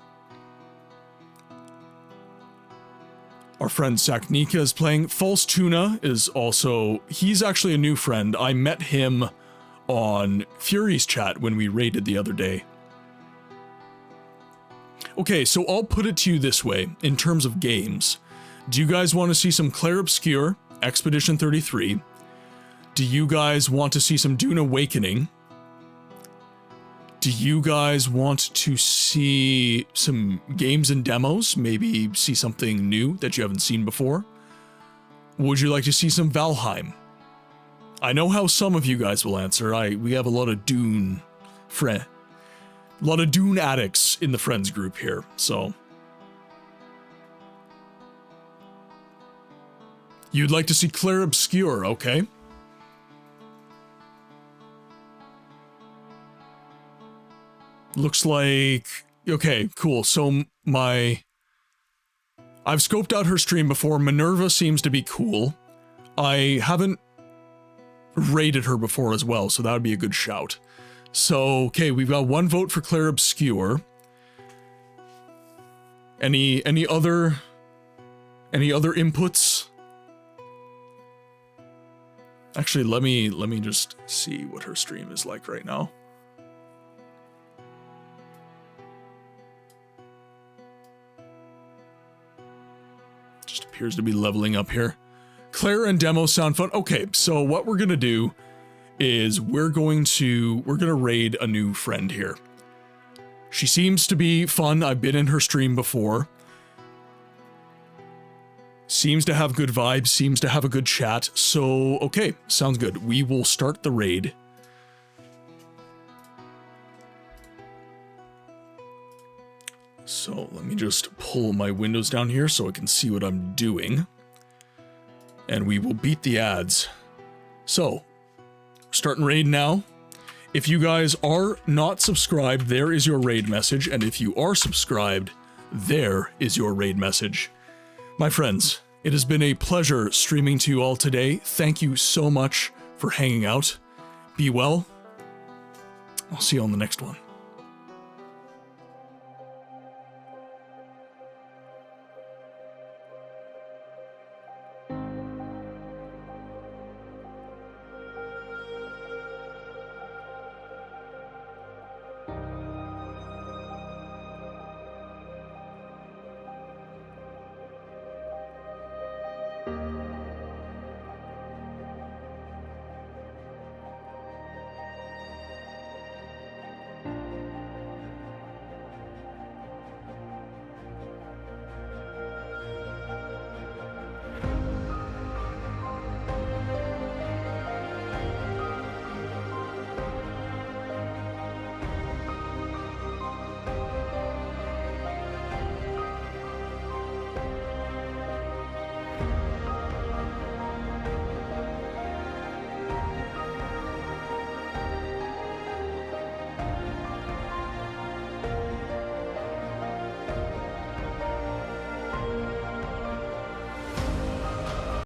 Our friend Saknika is playing. False Tuna is also... He's actually a new friend. I met him on Fury's chat when we raided the other day. Okay, so I'll put it to you this way, in terms of games. Do you guys want to see some Clair Obscur, Expedition 33? Do you guys want to see some Dune Awakening? Do you guys want to see some games and demos? Maybe see something new that you haven't seen before? Would you like to see some Valheim? I know how some of you guys will answer. We have a lot of Dune addicts in the friends group here, so. You'd like to see Clair Obscur, okay. Looks like, okay, cool. So I've scoped out her stream before. Minerva seems to be cool. I haven't rated her before as well, so that would be a good shout. So, okay, we've got 1 vote for Clair Obscur. Any other inputs? Actually, let me just see what her stream is like right now. Just appears to be leveling up here. Claire and demo sound fun. Okay, so what we're gonna do is we're gonna raid a new friend here. She seems to be fun. I've been in her stream before. Seems to have good vibes, seems to have a good chat. So, okay, sounds good. We will start the raid. So let me just pull my windows down here so I can see what I'm doing. And we will beat the ads. So, starting raid now. If you guys are not subscribed, there is your raid message. And if you are subscribed, there is your raid message. My friends, it has been a pleasure streaming to you all today. Thank you so much for hanging out. Be well. I'll see you on the next one.